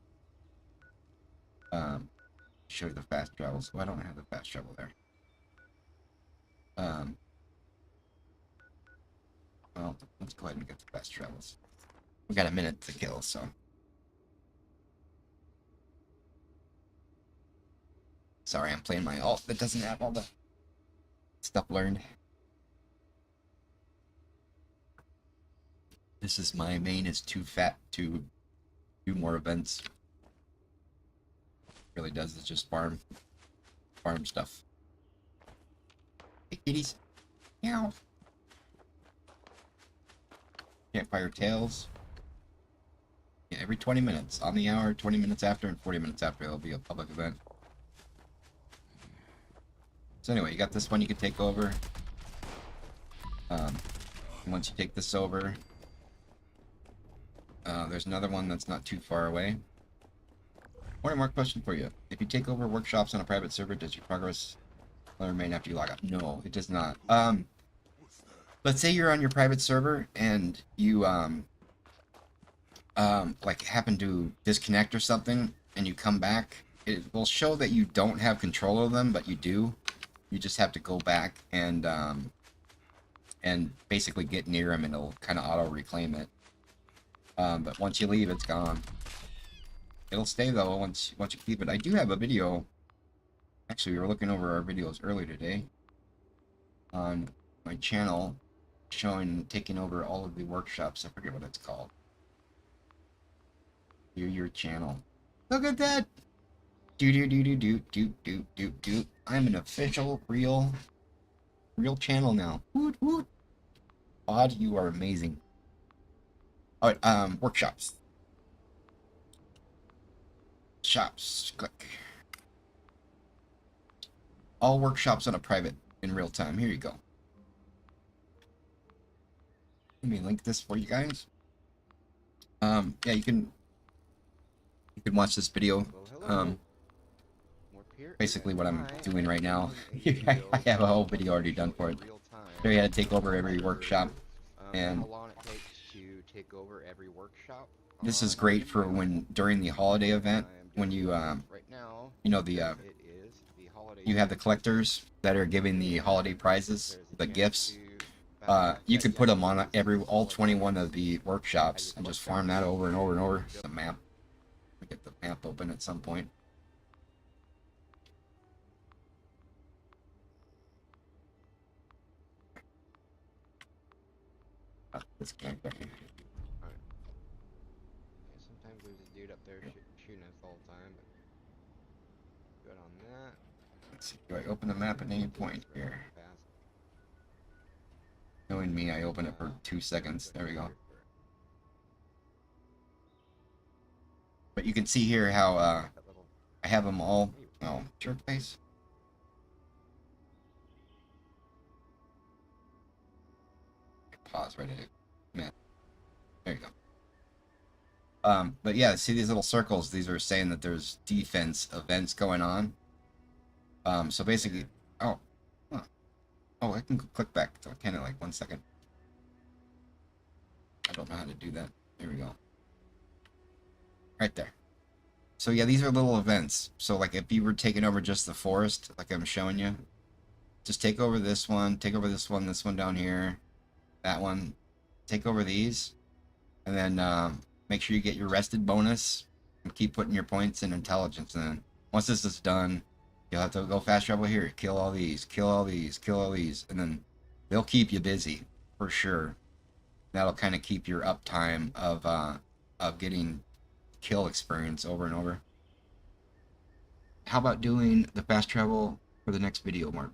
S1: Show the fast travels. Well, I don't have the fast travel there. Well, let's go ahead and get the fast travels. We got a minute to kill, so. Sorry, I'm playing my alt that doesn't have all the stuff learned. This is my main is too fat to do more events. Really does is just farm stuff. Hey kitties. Meow. Campfire tales. Yeah, every 20 minutes. On the hour, 20 minutes after, and 40 minutes after there'll be a public event. So anyway, you got this one you can take over. Once you take this over, there's another one that's not too far away. One more question for you. If you take over workshops on a private server, does your progress remain after you log out? No, it does not. Let's say you're on your private server and you like happen to disconnect or something and you come back, it will show that you don't have control of them, but you do. You just have to go back and basically get near them and it'll kind of auto reclaim it. But once you leave, it's gone. It'll stay though once you keep it. I do have a video. Actually, we were looking over our videos earlier today on my channel showing taking over all of the workshops. I forget what it's called. Your channel. Look at that. Do. I'm an official real channel now. Woot woot. Odd, you are amazing. Alright, workshops. Shops, click. All workshops on a private in real time. Here you go. Let me link this for you guys. Yeah, you can watch this video. Basically what I'm doing right now. I have a whole video already done for it. There you had to take over every workshop, and
S7: how long it takes to take over every workshop.
S1: This is great for when during the holiday event when you
S7: right now,
S1: you know the
S7: it is the holiday.
S1: you have the collectors that are giving the holiday prizes, the gifts. You could put them on all 21 of the workshops and just farm that over and over and over. The map. We get the map open at some point. Disconnect there.
S7: Sometimes there's a dude up there shooting us all the time, but good on that.
S1: Let's see. Do I open the map at any point here? Knowing me, I open it for 2 seconds. There we go. But you can see here how I have them all. Oh, jerk face. Pause right at it. Man. There you go. But yeah, see these little circles? These are saying that there's defense events going on. So basically, oh, I can click back. So can I, like 1 second? I don't know how to do that. There we go. Right there. So yeah, these are little events. So like if you were taking over just the forest, like I'm showing you, just take over this one, take over this one down here, that one, take over these, and then make sure you get your rested bonus and keep putting your points in intelligence. And then once this is done, you'll have to go fast travel here, kill all these, kill all these, kill all these, and then they'll keep you busy for sure. That'll kind of keep your uptime of getting kill experience over and over. How about doing the fast travel for the next video, Mark?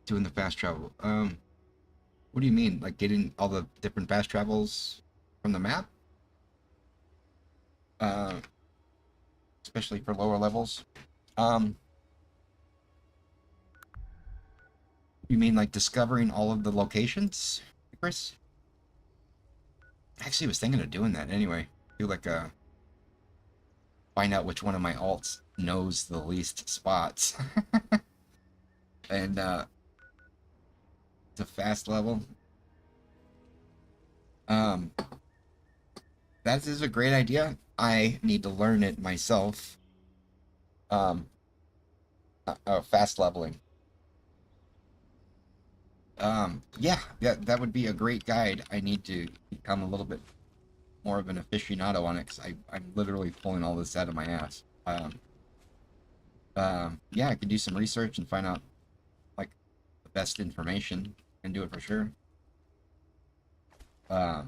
S1: Doing the fast travel. What do you mean? Like getting all the different fast travels from the map? Especially for lower levels. You mean like discovering all of the locations, Chris? I actually was thinking of doing that anyway. Do like a find out which one of my alts knows the least spots. And it's a fast level. That is a great idea. I need to learn it myself. Fast leveling. Yeah, that would be a great guide. I need to become a little bit more of an aficionado on it because I'm literally pulling all this out of my ass. Yeah, I could do some research and find out like the best information and do it for sure. Yeah,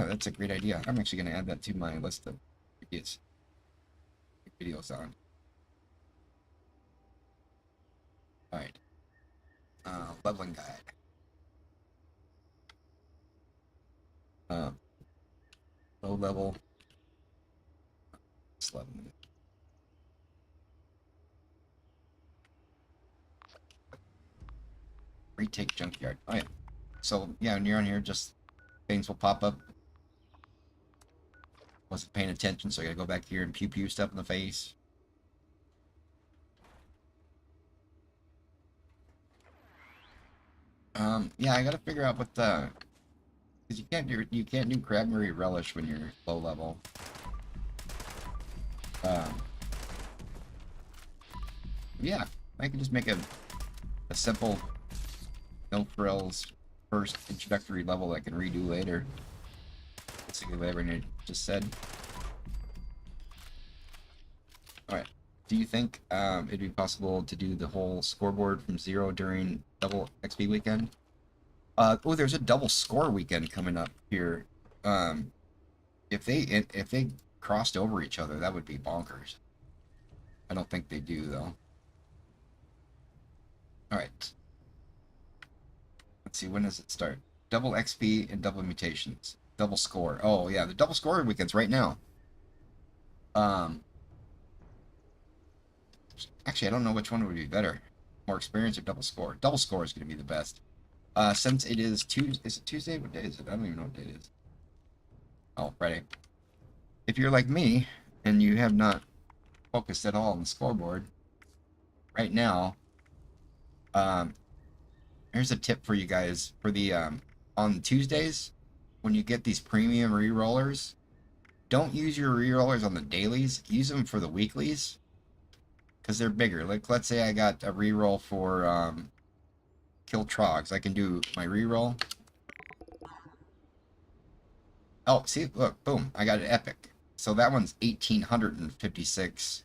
S1: that's a great idea. I'm actually going to add that to my list of videos on. All right. Leveling guide. Low level. Just leveling. Retake junkyard. Oh yeah. So yeah, when you're on here, just things will pop up. Wasn't paying attention, so I gotta go back here and pew pew stuff in the face. Yeah, I gotta figure out what the, because you can't do Crabberry Relish when you're low level. Yeah, I can just make a simple no frills first introductory level I can redo later. Basically what everyone just said. Alright. Do you think it'd be possible to do the whole scoreboard from 0 during double XP weekend? Oh, there's a double score weekend coming up here. If they crossed over each other, that would be bonkers. I don't think they do though. Alright. Let's see, when does it start? Double XP and double mutations. Double score. Oh yeah, the double score weekend's right now. Actually, I don't know which one would be better. More experience or double score? Double score is going to be the best. Since it is is it Tuesday? What day is it? I don't even know what day it is. Oh, Friday. If you're like me, and you have not focused at all on the scoreboard, right now, here's a tip for you guys. For the, on Tuesdays, when you get these premium re-rollers, don't use your re-rollers on the dailies. Use them for the weeklies. Because they're bigger. Like, let's say I got a reroll for Kill Trogs. I can do my reroll. Oh, see, look, boom, I got an epic. So that one's 1,856.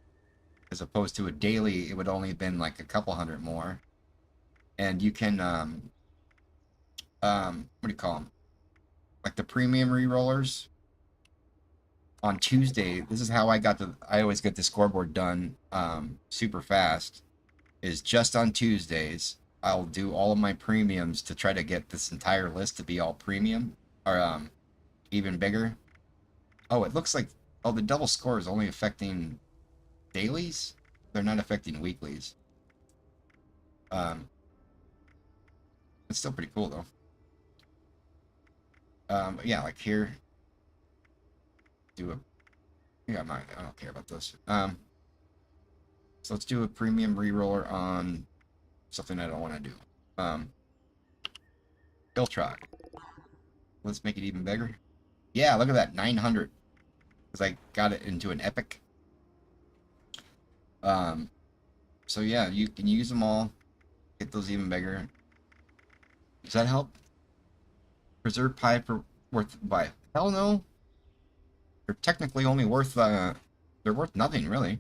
S1: As opposed to a daily, it would only have been like a couple hundred more. And you can, what do you call them? Like the premium rerollers. On Tuesday, this is how I always get the scoreboard done super fast, is just on Tuesdays, I'll do all of my premiums to try to get this entire list to be all premium, or even bigger. Oh, it looks like, oh, the double score is only affecting dailies? They're not affecting weeklies. It's still pretty cool, though. But yeah, like here, do a, yeah, I don't care about this. So let's do a premium reroller on something I don't want to do. Filtrot. Let's make it even bigger. Yeah, look at that, 900. Because I got it into an epic. So yeah, you can use them all. Get those even bigger. Does that help? Preserve pie for worth by? Hell no. They're technically only worth they're worth nothing really.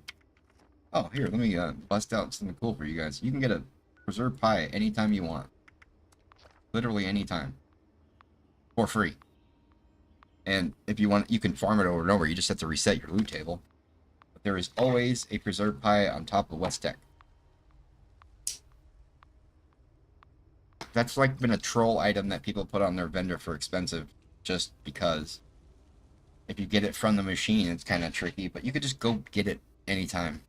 S1: Oh, here, let me bust out something cool for you guys. You can get a preserved pie anytime you want. Literally anytime. For free. And if you want, you can farm it over and over. You just have to reset your loot table. But there is always a preserved pie on top of West Tech. That's like been a troll item that people put on their vendor for expensive, just because if you get it from the machine, it's kind of tricky, but you could just go get it anytime.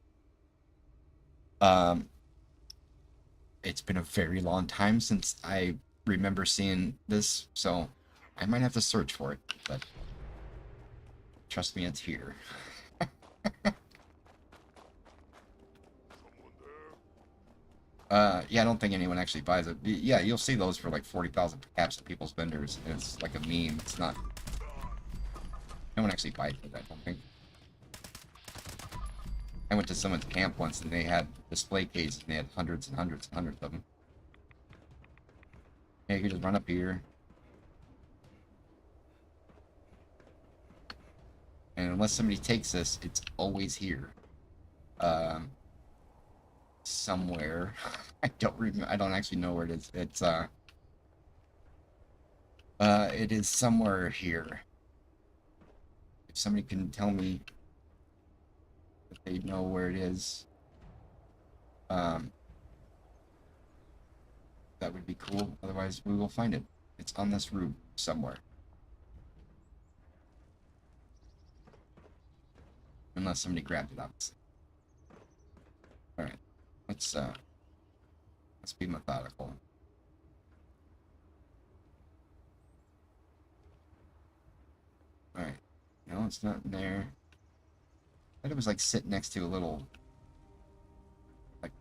S1: It's been a very long time since I remember seeing this, so I might have to search for it, but trust me, it's here. Yeah, I don't think anyone actually buys it. Yeah, you'll see those for like 40,000 caps at people's vendors. And it's like a meme. It's not. No one actually buys it, I don't think. I went to someone's camp once and they had display cases and they had hundreds and hundreds and hundreds of them. Yeah, you can just run up here. And unless somebody takes this, it's always here. Somewhere. I don't remember. I don't actually know where it is. It is somewhere here. If somebody can tell me if they know where it is, that would be cool. Otherwise, we will find it. It's on this route somewhere. Unless somebody grabbed it, obviously. Alright. Let's be methodical. Alright. No, it's not in there. I thought it was like sitting next to a little, like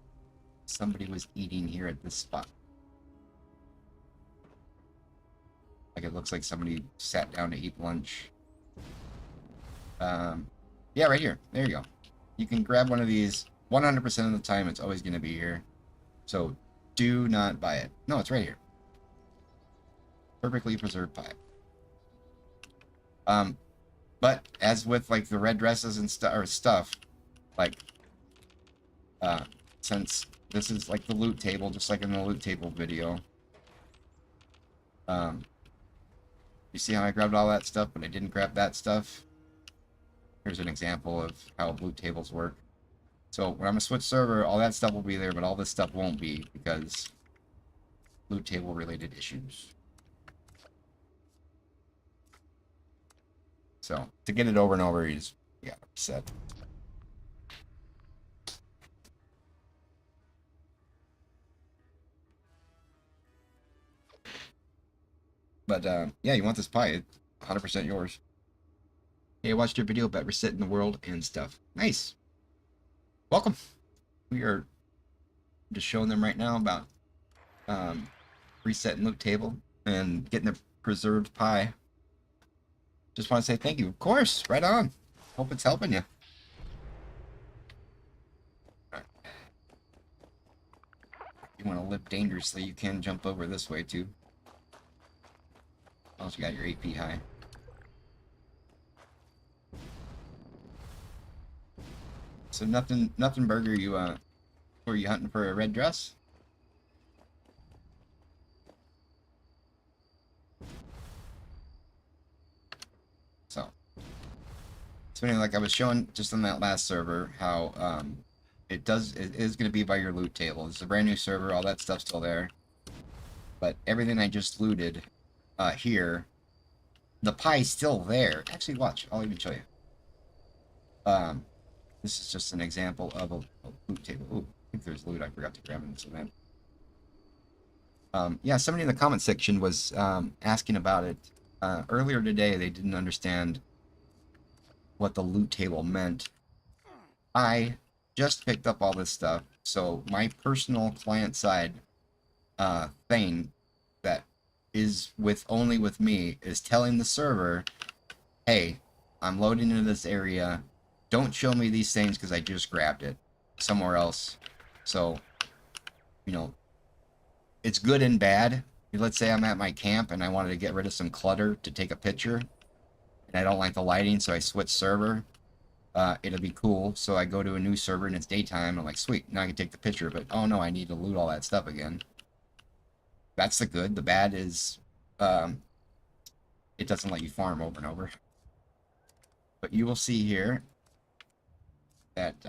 S1: somebody was eating here at this spot. Like it looks like somebody sat down to eat lunch. Yeah, right here. There you go. You can grab one of these. 100% of the time, it's always going to be here. So, do not buy it. No, it's right here. Perfectly preserved pie. But as with like the red dresses and stuff, like, since this is like the loot table, just like in the loot table video. You see how I grabbed all that stuff, but I didn't grab that stuff? Here's an example of how loot tables work. So when I'm gonna switch server, all that stuff will be there, but all this stuff won't be because loot table related issues. So to get it over and over, you just gotta reset. But yeah, you want this pie? It's 100% yours. Hey, I watched your video about resetting the world and stuff. Nice. Welcome. We are just showing them right now about resetting loot table and getting a preserved pie. Just want to say thank you. Of course, right on. Hope it's helping you. Right. If you want to live dangerously, you can jump over this way too. Also got your AP high. So nothing burger, you were you hunting for a red dress? So anyway, like I was showing just on that last server, how it is gonna be by your loot table. It's a brand new server, all that stuff's still there. But everything I just looted here, the pie's still there. Actually watch, I'll even show you. This is just an example of a loot table. Ooh, I think there's loot I forgot to grab in this event. Yeah, somebody in the comment section was asking about it. Earlier today, they didn't understand what the loot table meant. I just picked up all this stuff, so my personal client-side thing that is only with me is telling the server, hey, I'm loading into this area. Don't show me these things because I just grabbed it somewhere else. So, you know, it's good and bad. Let's say I'm at my camp and I wanted to get rid of some clutter to take a picture. And I don't like the lighting, so I switch server. It'll be cool. So I go to a new server and it's daytime. I'm like, sweet, now I can take the picture. But, oh no, I need to loot all that stuff again. That's the good. The bad is it doesn't let you farm over and over. But you will see here that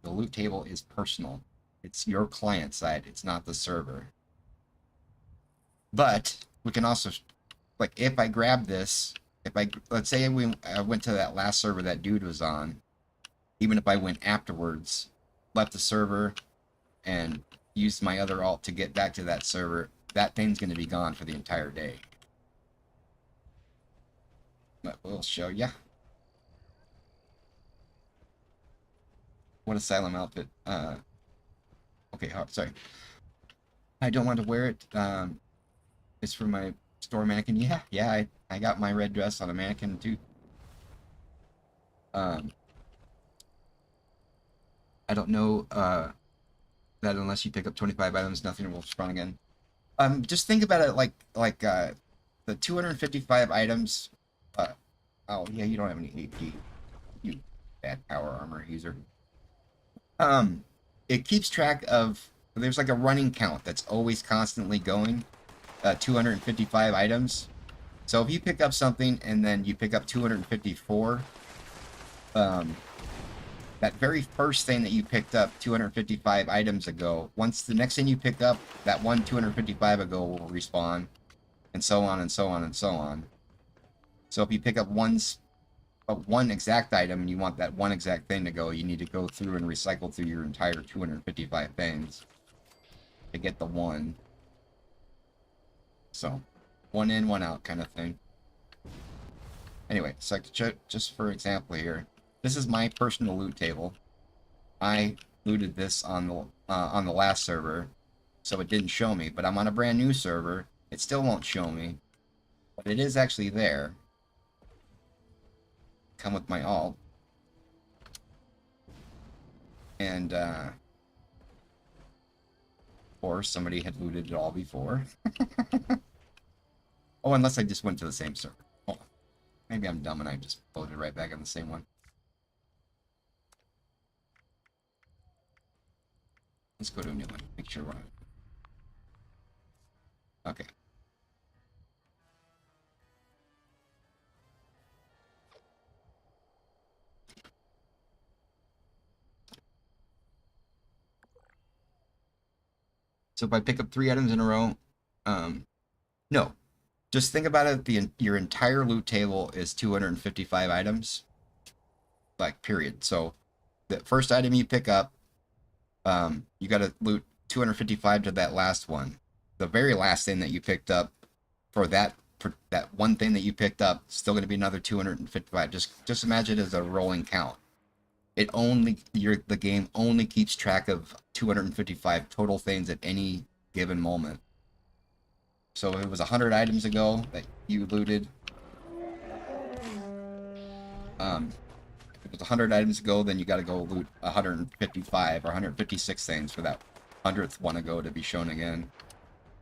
S1: the loot table is personal. It's your client side. It's not the server. But we can also, like, if I grab this, let's say I went to that last server that dude was on, even if I went afterwards, left the server, and used my other alt to get back to that server, that thing's going to be gone for the entire day. But we'll show ya. What asylum outfit? Okay, sorry. I don't want to wear it. It's for my store mannequin. Yeah, I got my red dress on a mannequin too. I don't know that unless you pick up 25 items, nothing will spawn again. Just think about it like the 255 items. Oh yeah, you don't have any AP. You bad power armor user. It keeps track of. There's like a running count that's always constantly going. 255 items. So if you pick up something and then you pick up 254, that very first thing that you picked up 255 items ago, once the next thing you pick up, that one 255 ago will respawn, and so on and so on and so on. So if you pick up one exact item and you want that one exact thing to go, you need to go through and recycle through your entire 255 things to get the one. So, one in, one out kind of thing. Anyway, so just for example here, this is my personal loot table. I looted this on the last server, so it didn't show me. But I'm on a brand new server. It still won't show me, but it is actually there. Come with my alt, and or somebody had looted it all before. Oh, unless I just went to the same server. Oh, maybe I'm dumb and I just loaded right back on the same one. Let's go to a new one. Make sure we're on. Okay. So if I pick up 3 items in a row, no. Just think about it, your entire loot table is 255 items. Like, period. So the first item you pick up, you gotta loot 255 to that last one. The very last thing that you picked up for that one thing that you picked up, still gonna be another 255. Just imagine it as a rolling count. The game only keeps track of 255 total things at any given moment. So if it was 100 items ago that you looted, if it was 100 items ago, then you got to go loot 155 or 156 things for that 100th one ago to be shown again.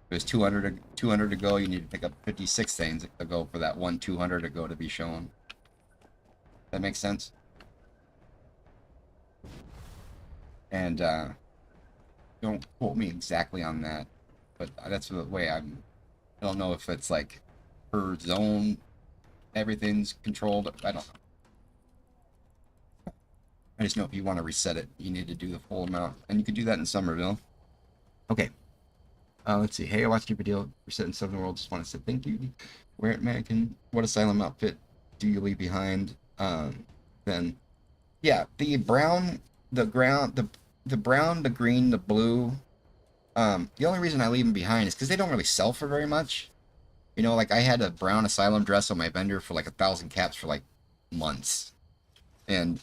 S1: If it was 200 ago, you need to pick up 56 things ago for that one 200 ago to be shown. That makes sense? And don't quote me exactly on that, but that's the way I don't know if it's like per zone, everything's controlled. I don't know. I just know if you want to reset it, you need to do the full amount, and you can do that in Somerville. Okay. Let's see. Hey, I watched your video. Reset in Southern World. Just want to say thank you. Wear it, Mannequin. What asylum outfit do you leave behind? Then, yeah, the brown, the brown, the green, the blue. The only reason I leave them behind is because they don't really sell for very much. You know, like I had a brown asylum dress on my vendor for like 1,000 caps for like months, and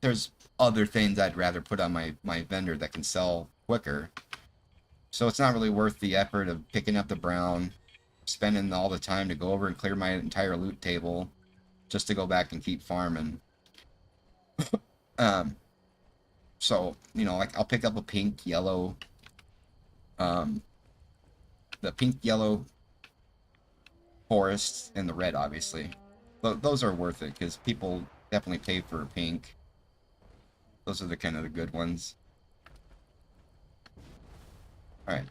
S1: there's other things I'd rather put on my vendor that can sell quicker. So it's not really worth the effort of picking up the brown, spending all the time to go over and clear my entire loot table, just to go back and keep farming. So, you know, like I'll pick up a pink, yellow, the pink, yellow forests and the red, obviously. Those are worth it because people definitely pay for pink. Those are the kind of the good ones. All right.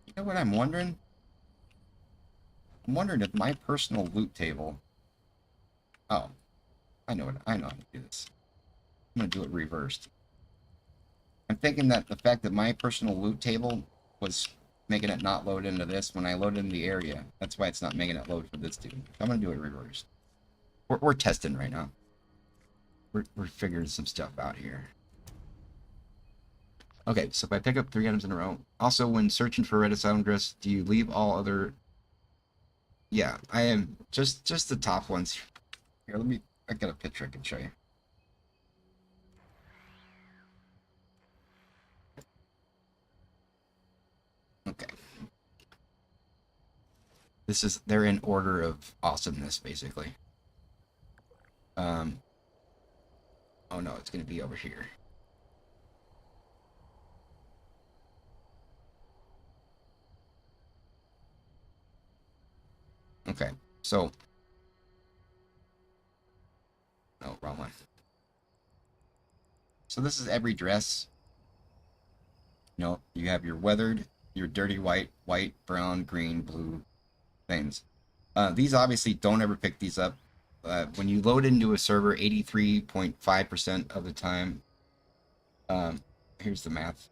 S1: You know what I'm wondering? I'm wondering if my personal loot table. Oh, I know how to do this. I'm gonna do it reversed. I'm thinking that the fact that my personal loot table was making it not load into this when I loaded in the area, that's why it's not making it load for this dude. I'm gonna do it reversed. We're testing right now. We're figuring some stuff out here. Okay, so if I pick up 3 items in a row. Also, when searching for red asylum dress, do you leave all other? Yeah, I am just the top ones. Here, I got a picture I can show you. Okay. They're in order of awesomeness, basically. Um, oh no, it's going to be over here. Okay, so, no, wrong one. So this is every dress. You know, you have your weathered, your dirty white, brown, green, blue things. These obviously don't ever pick these up. When you load into a server, 83.5% of the time, here's the math.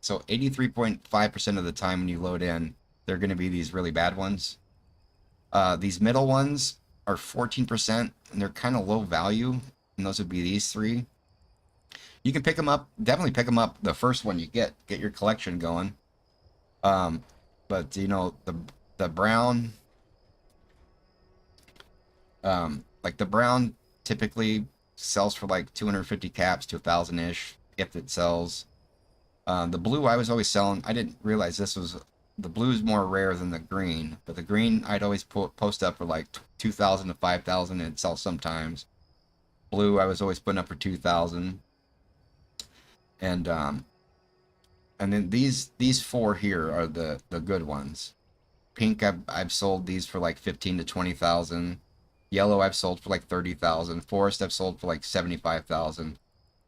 S1: So 83.5% of the time when you load in, they're going to be these really bad ones. These middle ones are 14%, and they're kind of low value, and those would be these three. You can pick them up, definitely pick them up the first one you get your collection going. But you know, the brown, like the brown typically sells for like 250 caps to 1,000-ish if it sells. The blue I was always selling, I didn't realize this was, the blue is more rare than the green, but the green I'd always post up for like 2,000 to 5,000 and sell sometimes. Blue I was always putting up for 2,000. And then these four here are the good ones. Pink I've sold these for like 15 to 20,000. Yellow I've sold for like 30,000. Forest I've sold for like 75,000,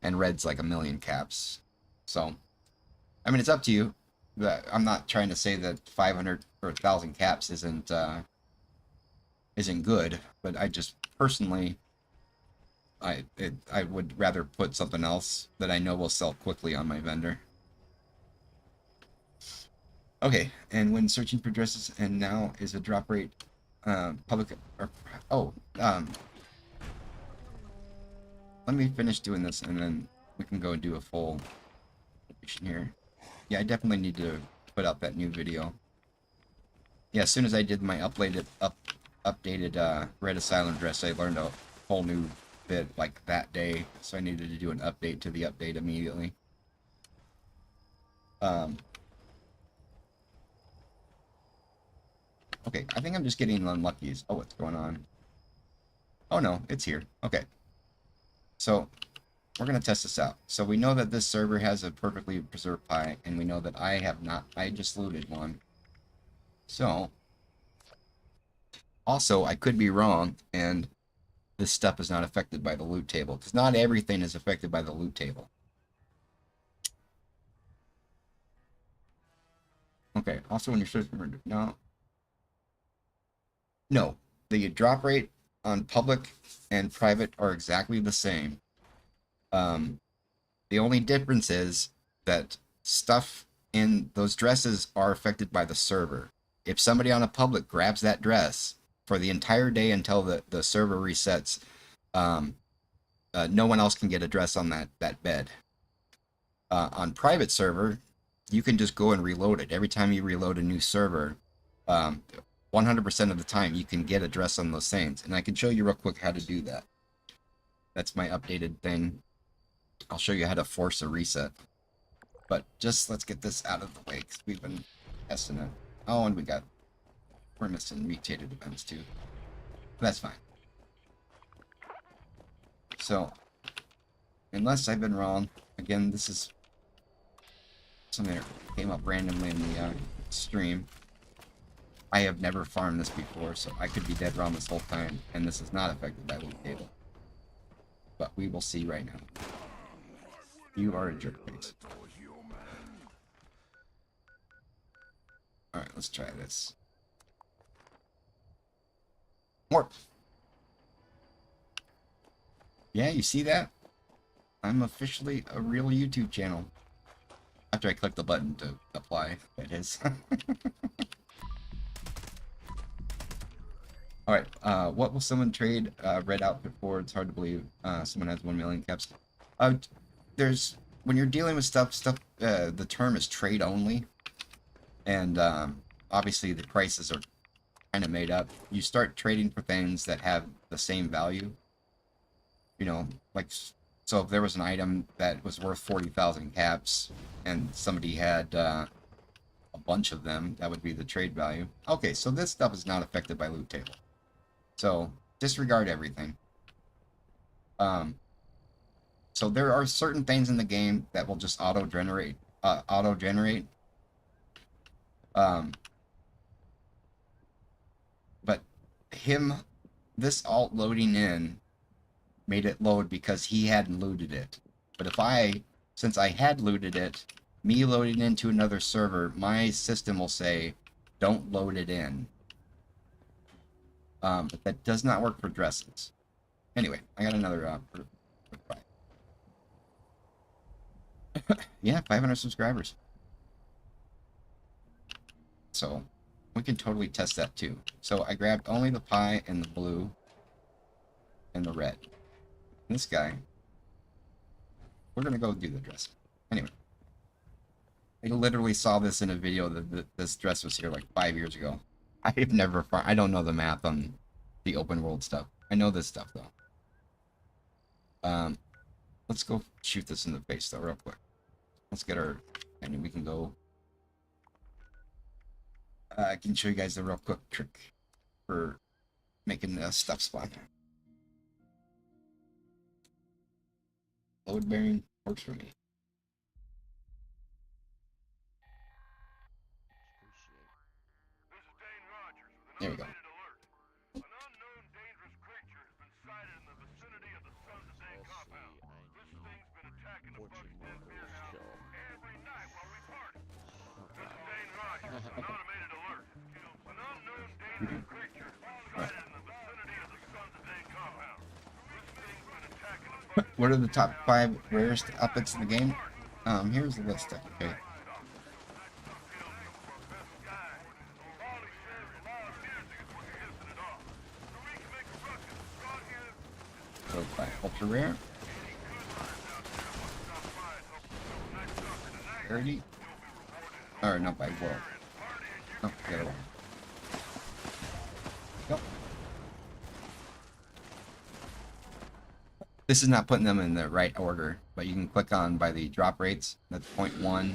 S1: and red's like 1,000,000 caps. So, I mean, it's up to you. I'm not trying to say that 500 or 1,000 caps isn't good, but I just personally, I would rather put something else that I know will sell quickly on my vendor. Okay, and when searching for dresses, and now is a drop rate public or let me finish doing this and then we can go and do a full here. Yeah, I definitely need to put out that new video. Yeah, as soon as I did my updated Red Asylum dress, I learned a whole new bit like that day, so I needed to do an update to the update immediately. Okay, I think I'm just getting unlucky. Oh, what's going on? Oh no, it's here. Okay. So, we're going to test this out. So we know that this server has a perfectly preserved pie, and we know that I have not. I just looted one. So, also, I could be wrong, and this stuff is not affected by the loot table, because not everything is affected by the loot table. Okay, also when you're searching for... No, the drop rate on public and private are exactly the same. The only difference is that stuff in those dresses are affected by the server. If somebody on a public grabs that dress for the entire day until the server resets, no one else can get a dress on that bed. On private server, you can just go and reload it. Every time you reload a new server, 100% of the time you can get a dress on those things. And I can show you real quick how to do that. That's my updated thing. I'll show you how to force a reset. But just let's get this out of the way because we've been testing it. Oh, and we're missing mutated events too. That's fine. So, unless I've been wrong, again, this is something that came up randomly in the stream. I have never farmed this before, so I could be dead wrong this whole time, and this is not affected by loot table. But we will see right now. You are a jerkface. Alright, let's try this. Warp! Yeah, you see that? I'm officially a real YouTube channel. After I click the button to apply, that is. Alright, what will someone trade red outfit for? It's hard to believe someone has 1,000,000 caps. When you're dealing with stuff, the term is trade only. And obviously the prices are kind of made up. You start trading for things that have the same value. You know, like, so if there was an item that was worth 40,000 caps and somebody had a bunch of them, that would be the trade value. Okay, so this stuff is not affected by loot table. So disregard everything. So there are certain things in the game that will just auto-generate. But this alt loading in made it load because he hadn't looted it. But since I had looted it, me loading into another server, my system will say, don't load it in. But that does not work for dresses. Anyway, I got another yeah, 500 subscribers. So we can totally test that too. So I grabbed only the pie and the blue and the red. This guy, we're gonna go do the dress. Anyway, I literally saw this in a video that this dress was here like 5 years ago. I don't know the math on the open world stuff. I know this stuff though. Let's go shoot this in the face though real quick. Let's get our, and we can go. I can show you guys the real quick trick for making stuff spawn. Load bearing works for me. There we go.
S5: An unknown dangerous creature has been sighted in the vicinity of the Sons of Dane compound. This thing's been attacking the Bucks Den beer house every night while we party. This is Dane Rogers, an automated alert. An unknown dangerous creature has been sighted in the vicinity of the Sons of Dane compound. This thing's been attacking the Bucks.
S1: What are the top 5 rarest outfits in the game? Here's the list. Okay. So by ultra rare. 30. Or no, by world. Oh, the other one. Nope. This is not putting them in the right order, but you can click on by the drop rates. That's 0.1, 0.01,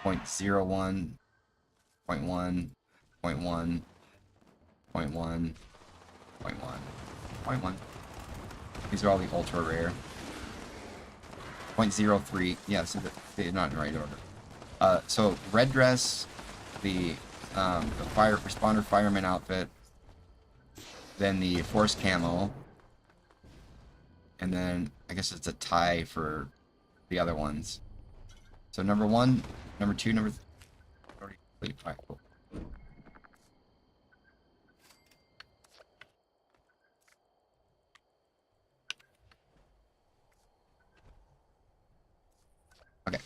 S1: 0.1, 0.1, 0.1, 0.1, 0.1. These are all the ultra rare. 0.03. Yeah, so they're not in the right order. So red dress, the fire responder fireman outfit, then the forest camo, and then I guess it's a tie for the other ones. So number 1, number 2, number 3. Alright, cool. Okay.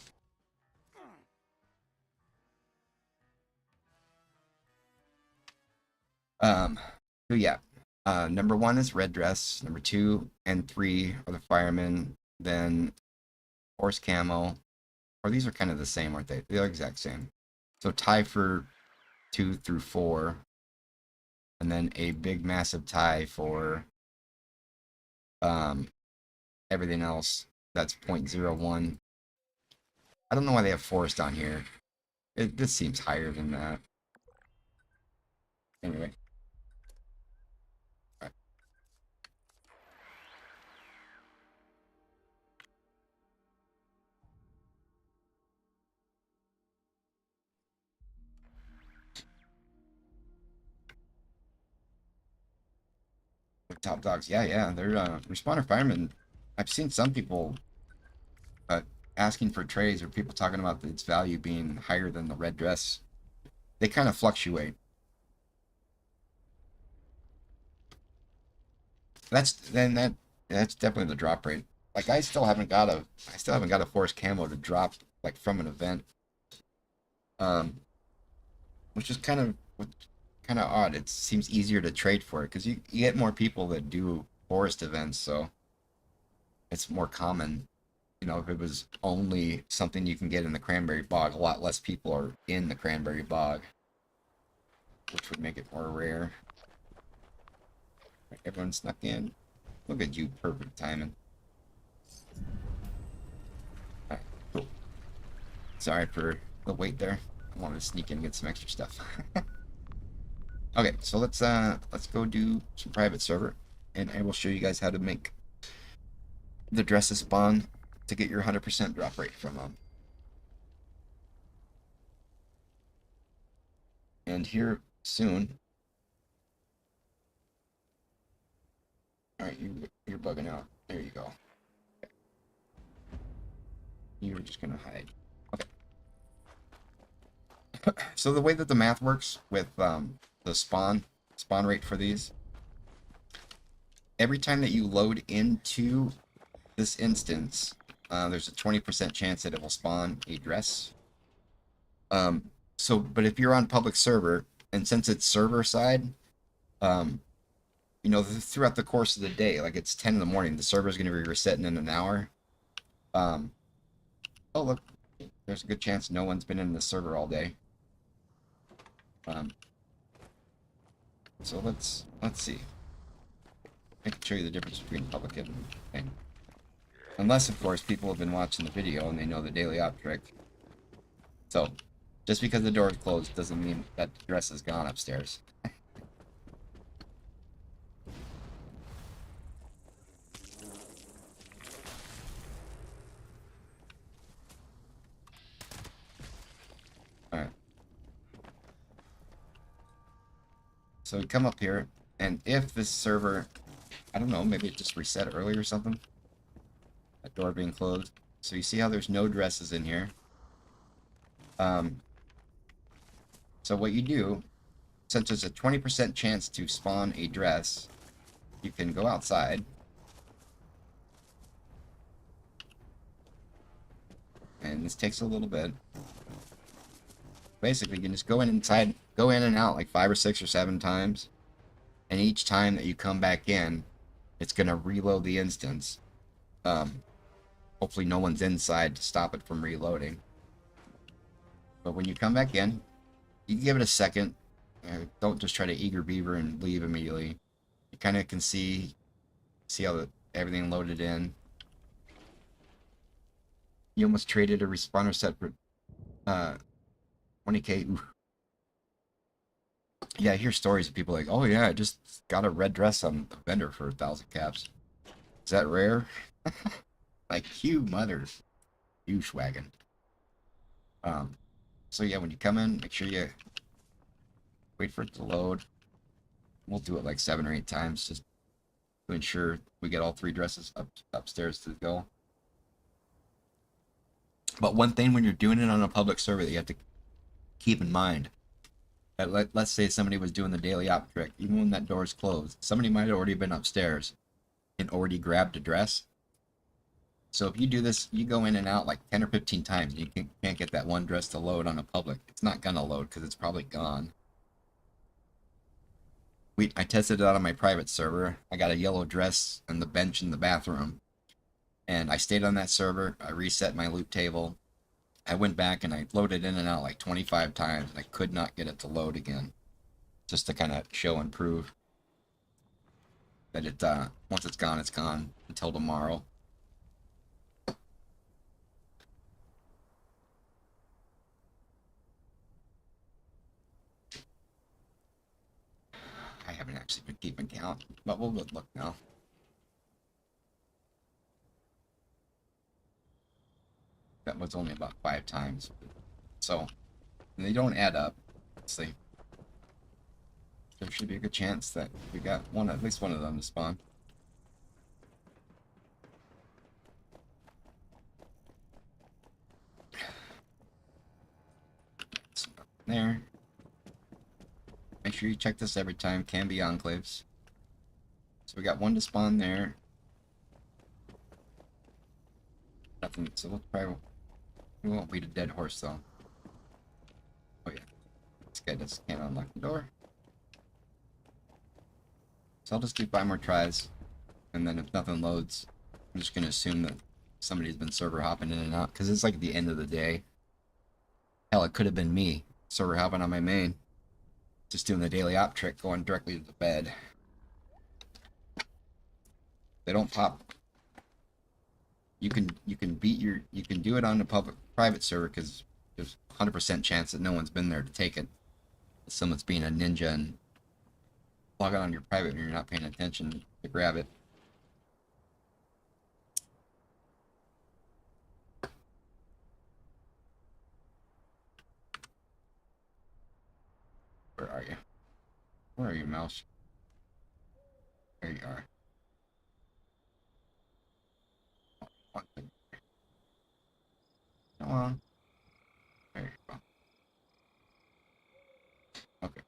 S1: So yeah. Number 1 is red dress. Number 2 and 3 are the firemen. Then horse camo. Or these are kind of the same, aren't they? They're the exact same. So tie for 2 through 4. And then a big massive tie for everything else. That's 0.01. I don't know why they have forest on here. This seems higher than that. Anyway. All right. Top dogs. Yeah. They're responder firemen. I've seen some people asking for trays or people talking about its value being higher than the red dress. They kind of fluctuate. That's definitely the drop rate. Like I still haven't got a forest camo to drop like from an event. Which is kind of odd. It seems easier to trade for it because you get more people that do forest events, so it's more common. You know, if it was only something you can get in the cranberry bog, a lot less people are in the cranberry bog, which would make it more rare. Everyone snuck in. Look at you, perfect timing. Alright, cool. Sorry for the wait there. I wanted to sneak in and get some extra stuff. Okay, so let's go do some private server, and I will show you guys how to make the dresses spawn to get your 100% drop rate from them. And here soon. All right, you're bugging out. There you go. You're just gonna hide. Okay. So the way that the math works with the spawn rate for these, every time that you load into this instance, there's a 20% chance that it will spawn a dress. But if you're on public server, and since it's server side, you know, throughout the course of the day, like it's 10 in the morning, the server is going to be resetting in an hour. Oh look, there's a good chance no one's been in the server all day. So let's see. I can show you the difference between public and unless, of course, people have been watching the video and they know the daily op trick. So, just because the door is closed doesn't mean that the dress is gone upstairs. Alright. So we come up here, and if this server, I don't know, maybe it just reset early or something. That door being closed. So you see how there's no dresses in here. So what you do, since there's a 20% chance to spawn a dress, you can go outside. And this takes a little bit. Basically, you can just go in and out like 5 or 6 or 7 times. And each time that you come back in, it's going to reload the instance. Hopefully no one's inside to stop it from reloading. But when you come back in, you can give it a second. Don't just try to eager beaver and leave immediately. You kind of can see how everything loaded in. You almost traded a respawner set for 20k. Ooh. Yeah, I hear stories of people like, oh yeah, I just got a red dress on the vendor for 1,000 caps. Is that rare? Like, you mothers. You schwaggin'. So yeah, when you come in, make sure you wait for it to load. We'll do it like 7 or 8 times just to ensure we get all 3 dresses upstairs to go. But one thing when you're doing it on a public server that you have to keep in mind, that let's say somebody was doing the daily op trick, even when that door is closed, somebody might have already been upstairs and already grabbed a dress. So if you do this, you go in and out like 10 or 15 times, and you can't get that one dress to load on a public. It's not gonna load because it's probably gone. I tested it out on my private server. I got a yellow dress and the bench in the bathroom. And I stayed on that server. I reset my loot table. I went back and I loaded in and out like 25 times. And I could not get it to load again. Just to kind of show and prove that it once it's gone until tomorrow. I haven't actually been keeping count, but we'll look now. That was only about 5 times. So, they don't add up. Let's see. There should be a good chance that we got at least one of them to spawn. There. Make sure you check this every time. Can be enclaves. So we got one to spawn there. Nothing. So we won't beat a dead horse though. Oh yeah. This guy just can't unlock the door. So I'll just do 5 more tries. And then if nothing loads, I'm just gonna assume that somebody's been server hopping in and out. Because it's like the end of the day. Hell, it could have been me. Server hopping on my main. Just doing the daily op trick, going directly to the bed. They don't pop. You can do it on the private server because there's 100% chance that no one's been there to take it. Someone's being a ninja and log on your private and you're not paying attention to grab it. Where are you? Where are you, mouse? There you are. One thing. Come on. There you go. Okay.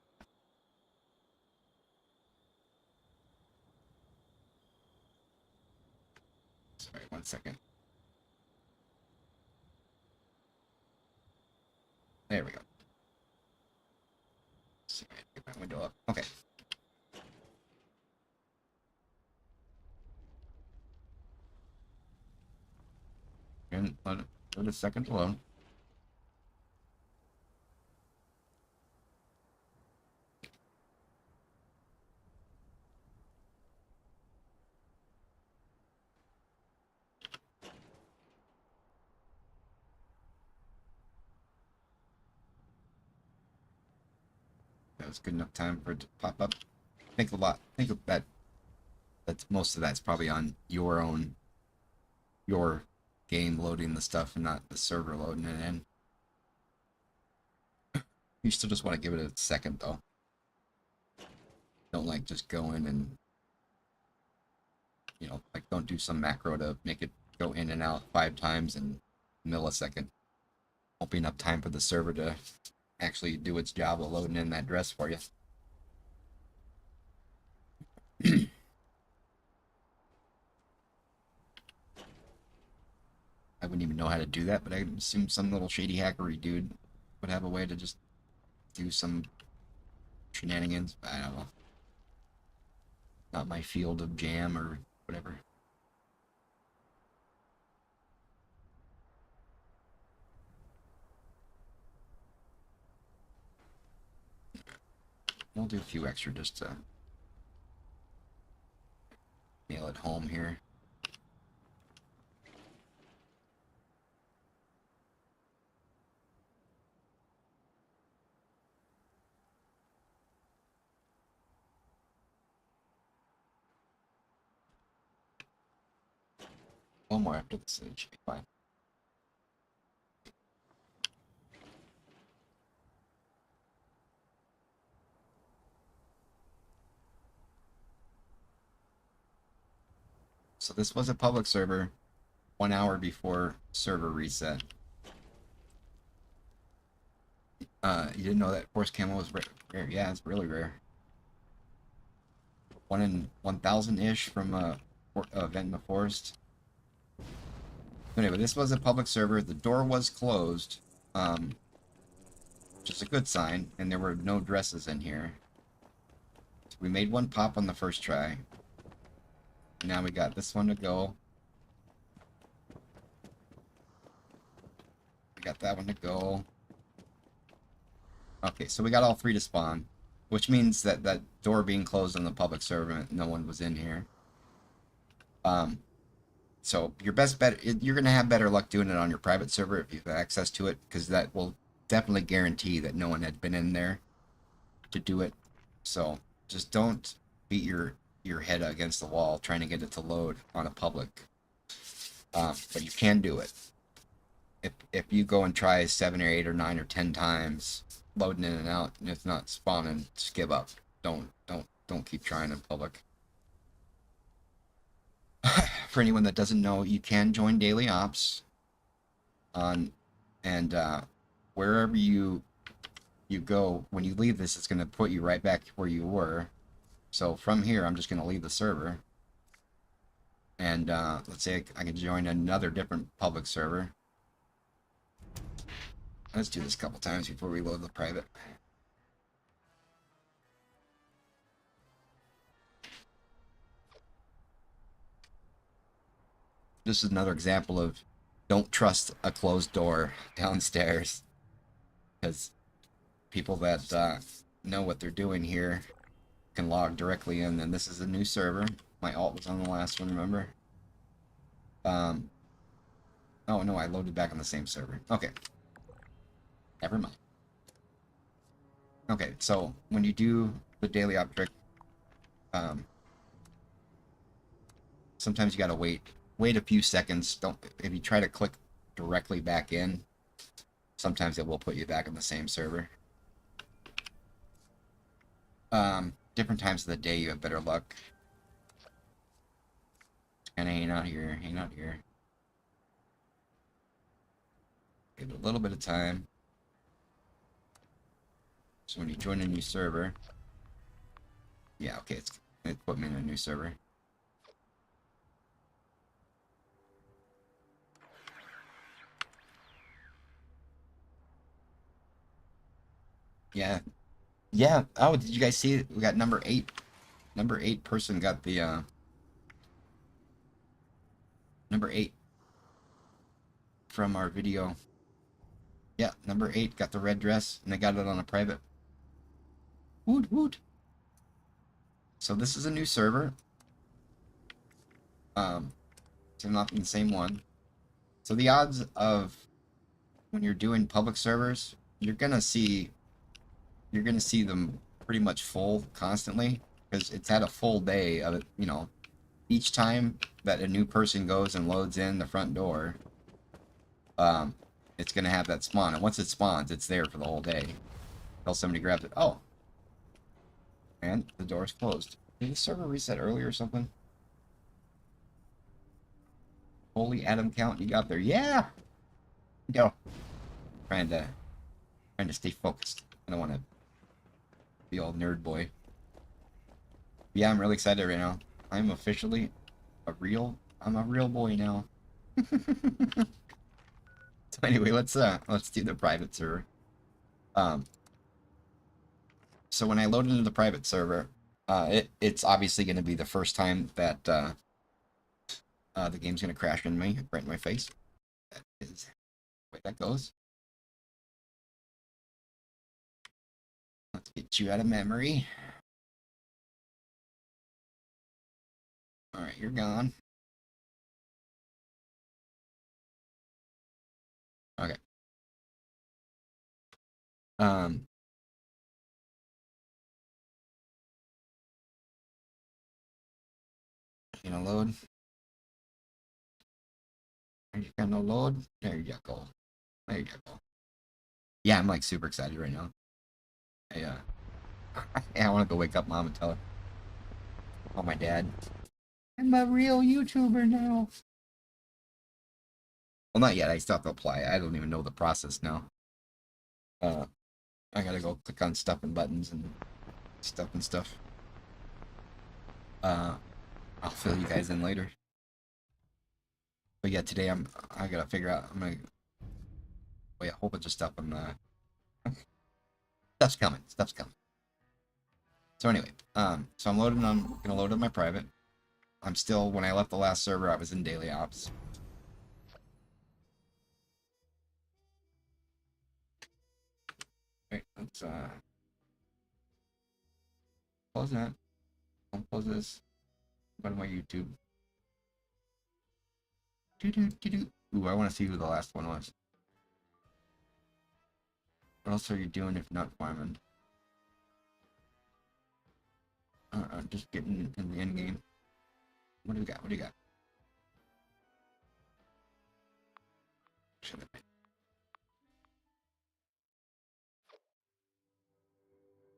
S1: Sorry, 1 second. There we go. Let's see if I can get my window up. Okay. And let a second alone. That was good enough time for it to pop up. Think of that. That's most of that's probably on your game loading the stuff and not the server loading it in. You still just want to give it a second though. Don't like just go in and, you know, like don't do some macro to make it go in and out 5 times in a millisecond. Won't be enough time for the server to actually do its job of loading in that dress for you. I wouldn't even know how to do that, but I assume some little shady hackery dude would have a way to just do some shenanigans. I don't know. Not my field of jam or whatever. We'll do a few extra just to nail it home here. One more after this, it should be fine. So this was a public server 1 hour before server reset. You didn't know that force camo was rare? Yeah, it's really rare. 1 in 1,000-ish from a event in the forest. But anyway, this was a public server. The door was closed, which is a good sign, and there were no dresses in here. So we made one pop on the first try. Now we got this one to go. We got that one to go. Okay, so we got all 3 to spawn, which means that that door being closed on the public server, no one was in here. So your best bet, you're going to have better luck doing it on your private server if you have access to it, because that will definitely guarantee that no one had been in there to do it. So just don't beat your head against the wall trying to get it to load on a public. But you can do it. If you go and try 7 or 8 or 9 or 10 times loading in and out and it's not spawning, just give up. Don't keep trying in public. For anyone that doesn't know, you can join daily ops on, and wherever you go, when you leave this, it's going to put you right back where you were. So from here, I'm just going to leave the server, and let's say I can join another different public server. Let's do this a couple times before we load the private. This is another example of don't trust a closed door downstairs, because people that know what they're doing here can log directly in. And this is a new server. My alt was on the last one, remember? Oh no, I loaded back on the same server. Okay. Never mind. Okay, so when you do the daily op trick, Um, sometimes you gotta wait a few seconds. Don't if you try to click directly back in, sometimes it will put you back in the same server. Different times of the day you have better luck. And hang out here, hang out here. Give it a little bit of time. So when you join a new server, yeah, okay, it put me in a new server. Yeah, yeah. Oh, did you guys see it? We got number 8. Number 8 person got the number 8 from our video. Yeah, number 8 got the red dress, and they got it on a private. Woot woot. So this is a new server. So not in the same one. So the odds of when you're doing public servers, you're gonna see them pretty much full constantly because it's had a full day of it. You know, each time that a new person goes and loads in the front door, it's gonna have that spawn, and once it spawns, it's there for the whole day until somebody grabs it. Oh, and the door's closed. Did the server reset earlier or something? Holy Adam count you got there. Yeah! Yo. Trying to stay focused. I don't want to be all nerd boy. Yeah, I'm really excited right now. I'm officially I'm a real boy now. So anyway, let's do the private server. So when I load into the private server, it's obviously going to be the first time that the game's going to crash in me, right in my face. That is the way that goes. Let's get you out of memory. Alright, you're gone. Okay. You know, load. You got no load? There you go. There you go. Yeah, I'm like super excited right now. I want to go wake up mom and tell her. Oh, my dad. I'm a real YouTuber now. Well, not yet. I still have to apply. I don't even know the process now. I gotta go click on stuff and buttons and stuff. I'll fill you guys in later. But yeah, today I gotta figure out. I'm gonna wait a whole bunch of stuff on the stuff's coming. So anyway, so I'm gonna load up my private. I'm still, when I left the last server, I was in daily ops. Wait, let's close that. I'll close this. Go to my YouTube. Ooh, I want to see who the last one was. What else are you doing if not farming? Just getting in the end game. What do we got? What do you got?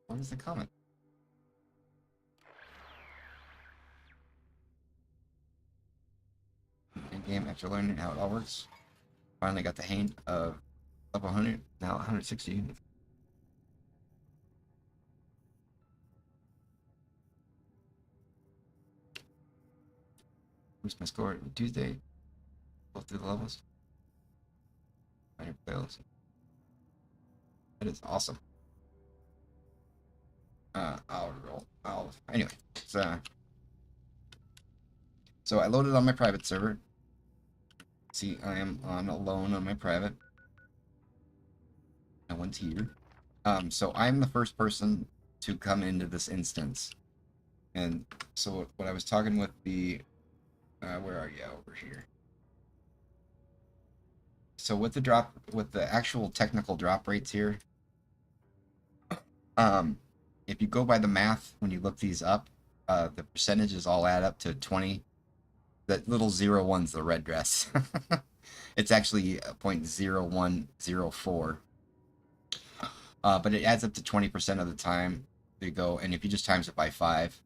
S1: What is the comment? In game after learning how it all works. Finally got the hang of level 100, now 160. Boost my score Tuesday. Go through the levels. 100 fails. That is awesome. Anyway, so I loaded on my private server. See, I am on alone on my private. No one's here. So I'm the first person to come into this instance. And so what I was talking with the, where are you? Over here. So with the actual technical drop rates here, if you go by the math, when you look these up, the percentages all add up to 20. That little 01's the red dress. It's actually 0.0104. But it adds up to 20% of the time they go, and if you just times it by 5,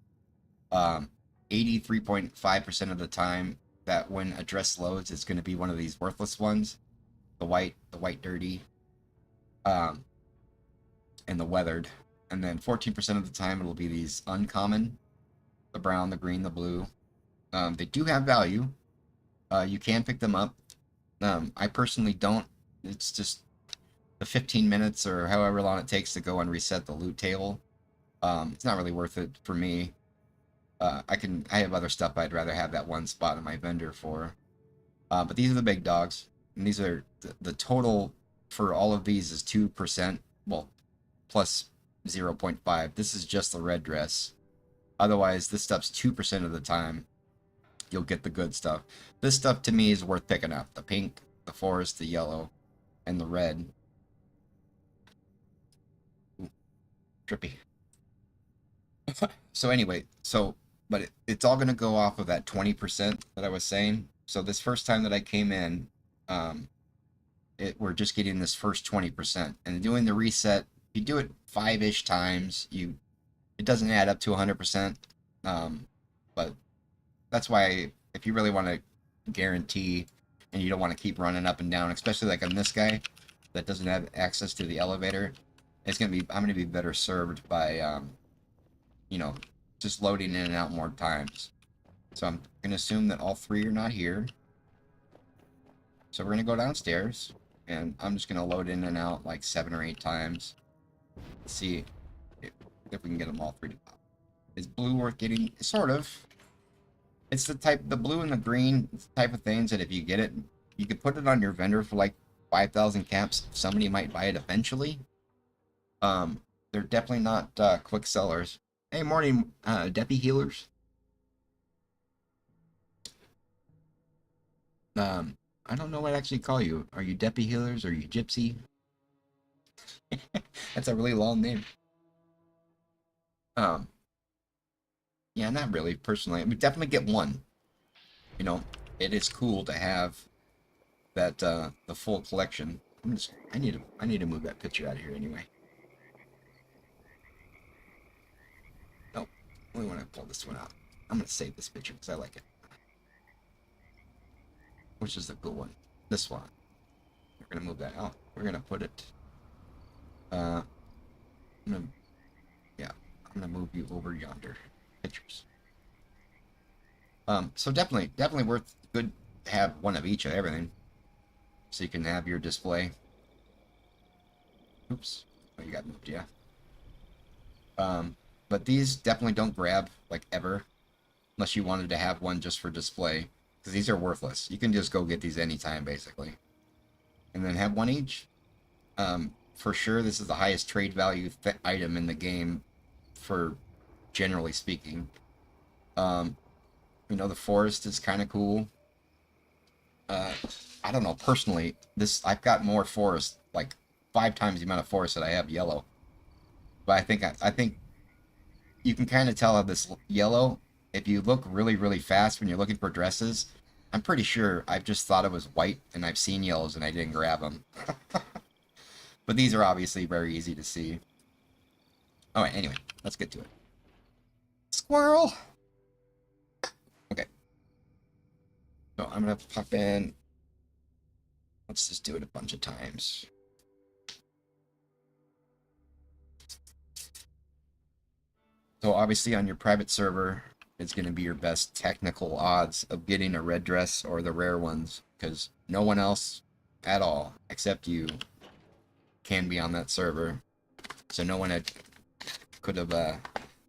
S1: 83.5% of the time that when a dress loads, it's going to be one of these worthless ones, the white dirty, and the weathered, and then 14% of the time it'll be these uncommon, the brown, the green, the blue. They do have value. You can pick them up. I personally don't. It's just the 15 minutes or however long it takes to go and reset the loot table. It's not really worth it for me. I have other stuff I'd rather have that one spot in my vendor for. But these are the big dogs, and these are the total for all of these is 2%. Well, plus 0.5. This is just the red dress. Otherwise, this stuff's 2% of the time. You'll get the good stuff. This stuff to me is worth picking up. The pink, the forest, the yellow, and the red. Ooh, drippy. So anyway, but it's all going to go off of that 20% that I was saying. So this first time that I came in, we're just getting this first 20%. And doing the reset, you do it 5-ish times, it doesn't add up to 100%. But that's why if you really want to guarantee and you don't want to keep running up and down, especially like on this guy that doesn't have access to the elevator, I'm gonna be better served by just loading in and out more times. So I'm gonna assume that all 3 are not here. So we're gonna go downstairs and I'm just gonna load in and out like 7 or 8 times. Let's see if we can get them all 3 to pop. Is blue worth getting? Sort of. It's the blue and the green type of things that if you get it, you could put it on your vendor for like 5,000 caps. Somebody might buy it eventually. They're definitely not quick sellers. Hey, morning, Deppy healers. I don't know what to actually call you. Are you Deppy healers? Or are you Gypsy? That's a really long name. Yeah, not really, personally. We definitely get one. It is cool to have that, the full collection. I need to move that picture out of here anyway. Nope, we want to pull this one out. I'm going to save this picture because I like it. Which is the cool one? This one. We're going to move that out. We're going to put it, I'm going to move you over yonder. Pictures. So definitely worth good to have one of each of everything, so you can have your display. Oops, oh, you got moved, yeah. But these definitely don't grab like ever, unless you wanted to have one just for display, because these are worthless. You can just go get these anytime basically, and then have one each. For sure, this is the highest trade value item in the game, for generally speaking. The forest is kind of cool. I don't know, personally, I've got more forest, like 5 times the amount of forest that I have yellow. But I think you can kind of tell how this yellow, if you look really, really fast when you're looking for dresses, I'm pretty sure I've just thought it was white and I've seen yellows and I didn't grab them. But these are obviously very easy to see. Alright, anyway, let's get to it. Squirrel! Okay. So I'm gonna pop in. Let's just do it a bunch of times. So obviously on your private server, it's gonna be your best technical odds of getting a red dress or the rare ones, because no one else at all, except you, can be on that server. So no one could have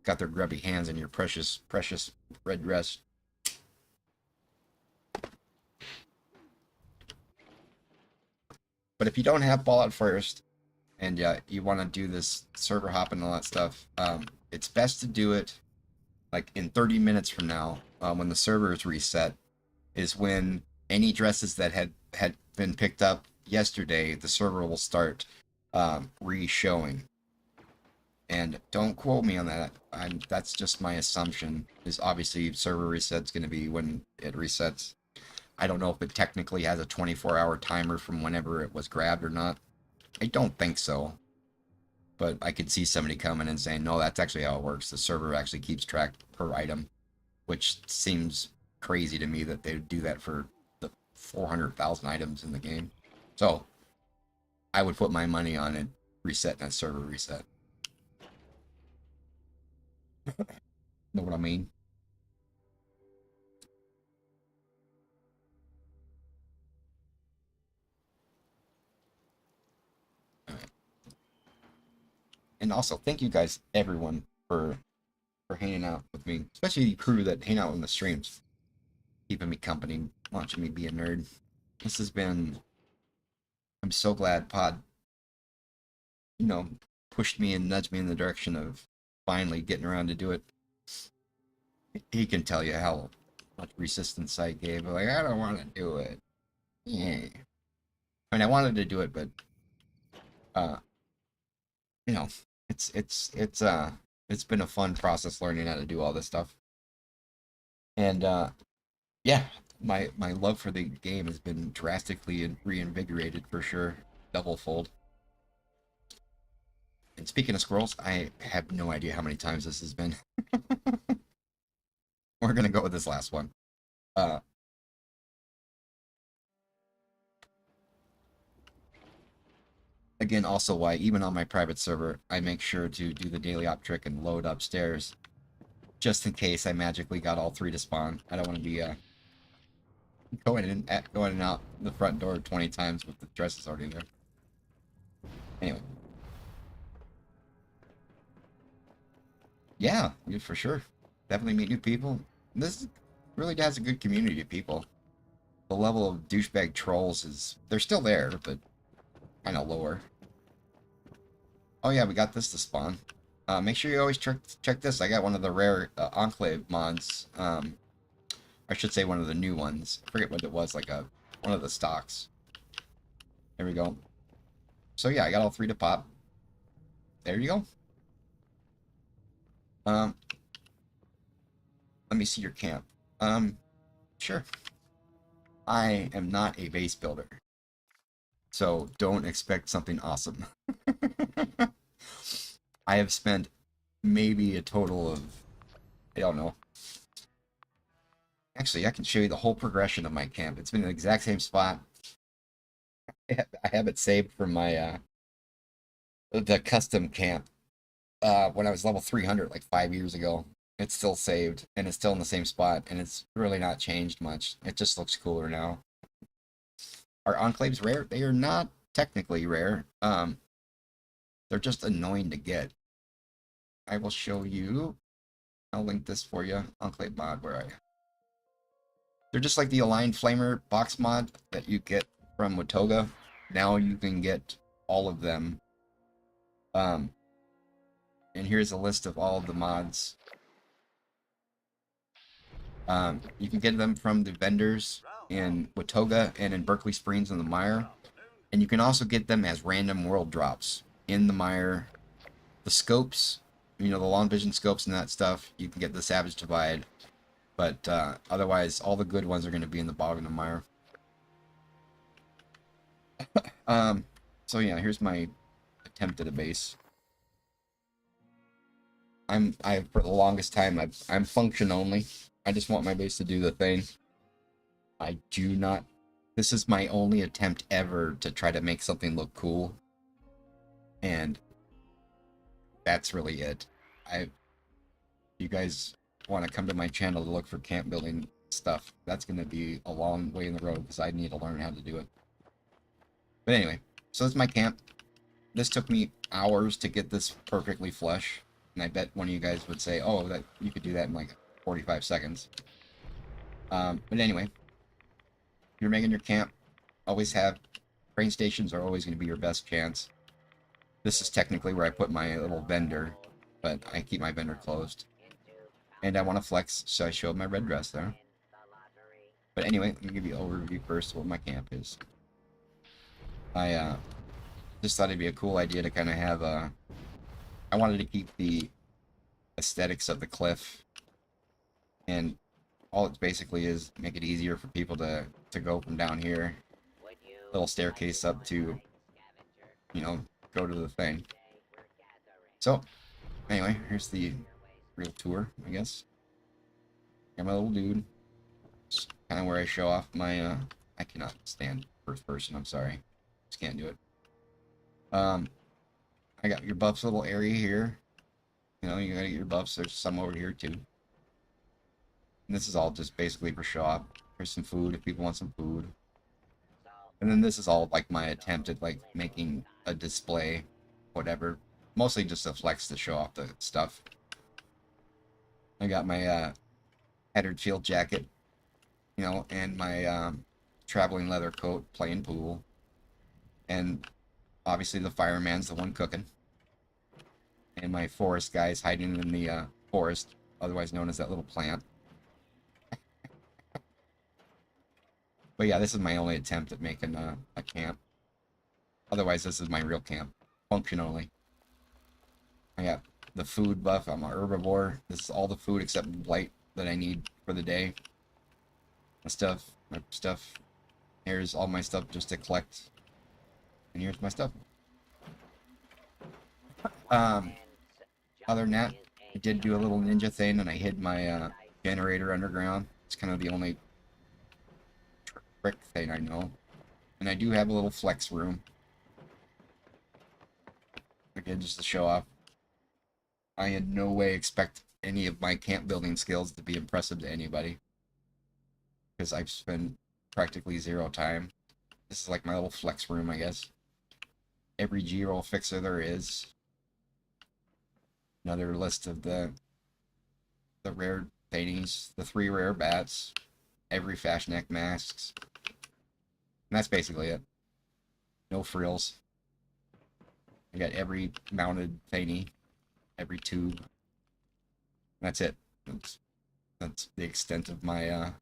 S1: got their grubby hands on your precious red dress. But if you don't have Fallout First, and you want to do this server hopping and all that stuff, it's best to do it like in 30 minutes from now, when the server is reset, is when any dresses that had been picked up yesterday, the server will start re-showing. And don't quote me on that. That's just my assumption. Is obviously server reset's going to be when it resets. I don't know if it technically has a 24-hour timer from whenever it was grabbed or not. I don't think so. But I could see somebody coming and saying, no, that's actually how it works. The server actually keeps track per item, which seems crazy to me that they would do that for the 400,000 items in the game. So I would put my money on it resetting that server reset. Know what I mean? And also, thank you guys, everyone, for hanging out with me, especially the crew that hang out in the streams, keeping me company, watching me be a nerd. This has been. I'm so glad Pod, pushed me and nudged me in the direction of finally getting around to do it. He can tell you how much resistance I gave. Like, I don't want to do it. Yeah. I mean, I wanted to do it, but it's been a fun process learning how to do all this stuff. And yeah, my love for the game has been drastically reinvigorated for sure, double fold. And speaking of squirrels, I have no idea how many times this has been. We're gonna go with this last one. Again, also why, even on my private server, I make sure to do the daily op trick and load upstairs. Just in case I magically got all 3 to spawn. I don't want to be going in and out the front door 20 times with the dresses already there. Anyway. Yeah, for sure. Definitely meet new people. This really has a good community of people. The level of douchebag trolls they're still there, but kind of lower. Oh yeah, we got this to spawn. Make sure you always check this. I got one of the rare Enclave mods. I should say one of the new ones. I forget what it was, like one of the stocks. There we go. So yeah, I got all 3 to pop. There you go. Let me see your camp. Sure. I am not a base builder. So don't expect something awesome. I have spent maybe a total of, I don't know. Actually, I can show you the whole progression of my camp. It's been in the exact same spot. I have it saved from my the custom camp when I was level 300 like 5 years ago. It's still saved and it's still in the same spot and it's really not changed much. It just looks cooler now. Are enclaves rare? They are not technically rare. They're just annoying to get. I will show you. I'll link this for you. Enclave mod, where are you? They're just like the Aligned Flamer box mod that you get from Watoga. Now you can get all of them. And here's a list of all of the mods. You can get them from the vendors in Watoga and in Berkeley Springs in the Mire. And you can also get them as random world drops in the Mire. The scopes, the long vision scopes and that stuff, you can get the Savage Divide. But otherwise, all the good ones are going to be in the Bog and the Mire. So yeah, here's my attempt at a base. For the longest time, I'm function only. I just want my base to do the thing. I do not. This is my only attempt ever to try to make something look cool. And that's really it. You guys want to come to my channel to look for camp building stuff, that's going to be a long way in the road because I need to learn how to do it. But anyway, so that's my camp. This took me hours to get this perfectly flush. And I bet one of you guys would say, oh, that you could do that in like 45 seconds. But anyway, if you're making your camp, always have train stations are always going to be your best chance. This is technically where I put my little vendor, but I keep my vendor closed. And I want to flex, so I showed my red dress there. But anyway, let me give you an overview first of what my camp is. I just thought it'd be a cool idea to kind of have I wanted to keep the aesthetics of the cliff, and all it basically is make it easier for people to go from down here. Little staircase up to, you know, go to the thing. So, anyway, here's the real tour, I guess. Got my little dude. It's kind of where I show off my, I cannot stand first person, I'm sorry. Just can't do it. I got your buffs little area here. You know, you gotta get your buffs. There's some over here, too. And this is all just basically for show off. Here's some food if people want some food. And then this is all like my attempt at like making a display, whatever. Mostly just to flex to show off the stuff. I got my headered field jacket, you know, and my traveling leather coat, playing pool. And obviously the fireman's the one cooking. And my forest guy's hiding in the forest, otherwise known as that little plant. But yeah, this is my only attempt at making a camp. Otherwise, this is my real camp, functionally. I got the food buff. I'm a herbivore. This is all the food except blight that I need for the day. My stuff. Here's all my stuff just to collect. And here's my stuff. Other than that, I did do a little ninja thing, and I hid my generator underground. It's kind of the only trick thing I know. And I do have a little flex room. Again, just to show off. I in no way expect any of my camp building skills to be impressive to anybody. Because I've spent practically zero time. This is like my little flex room, I guess. Every G-roll fixer there is. Another list of the rare paintings, the 3 rare bats, every Fashneck masks. And that's basically it. No frills. I got every mounted thingy, every tube. That's it. That's the extent of my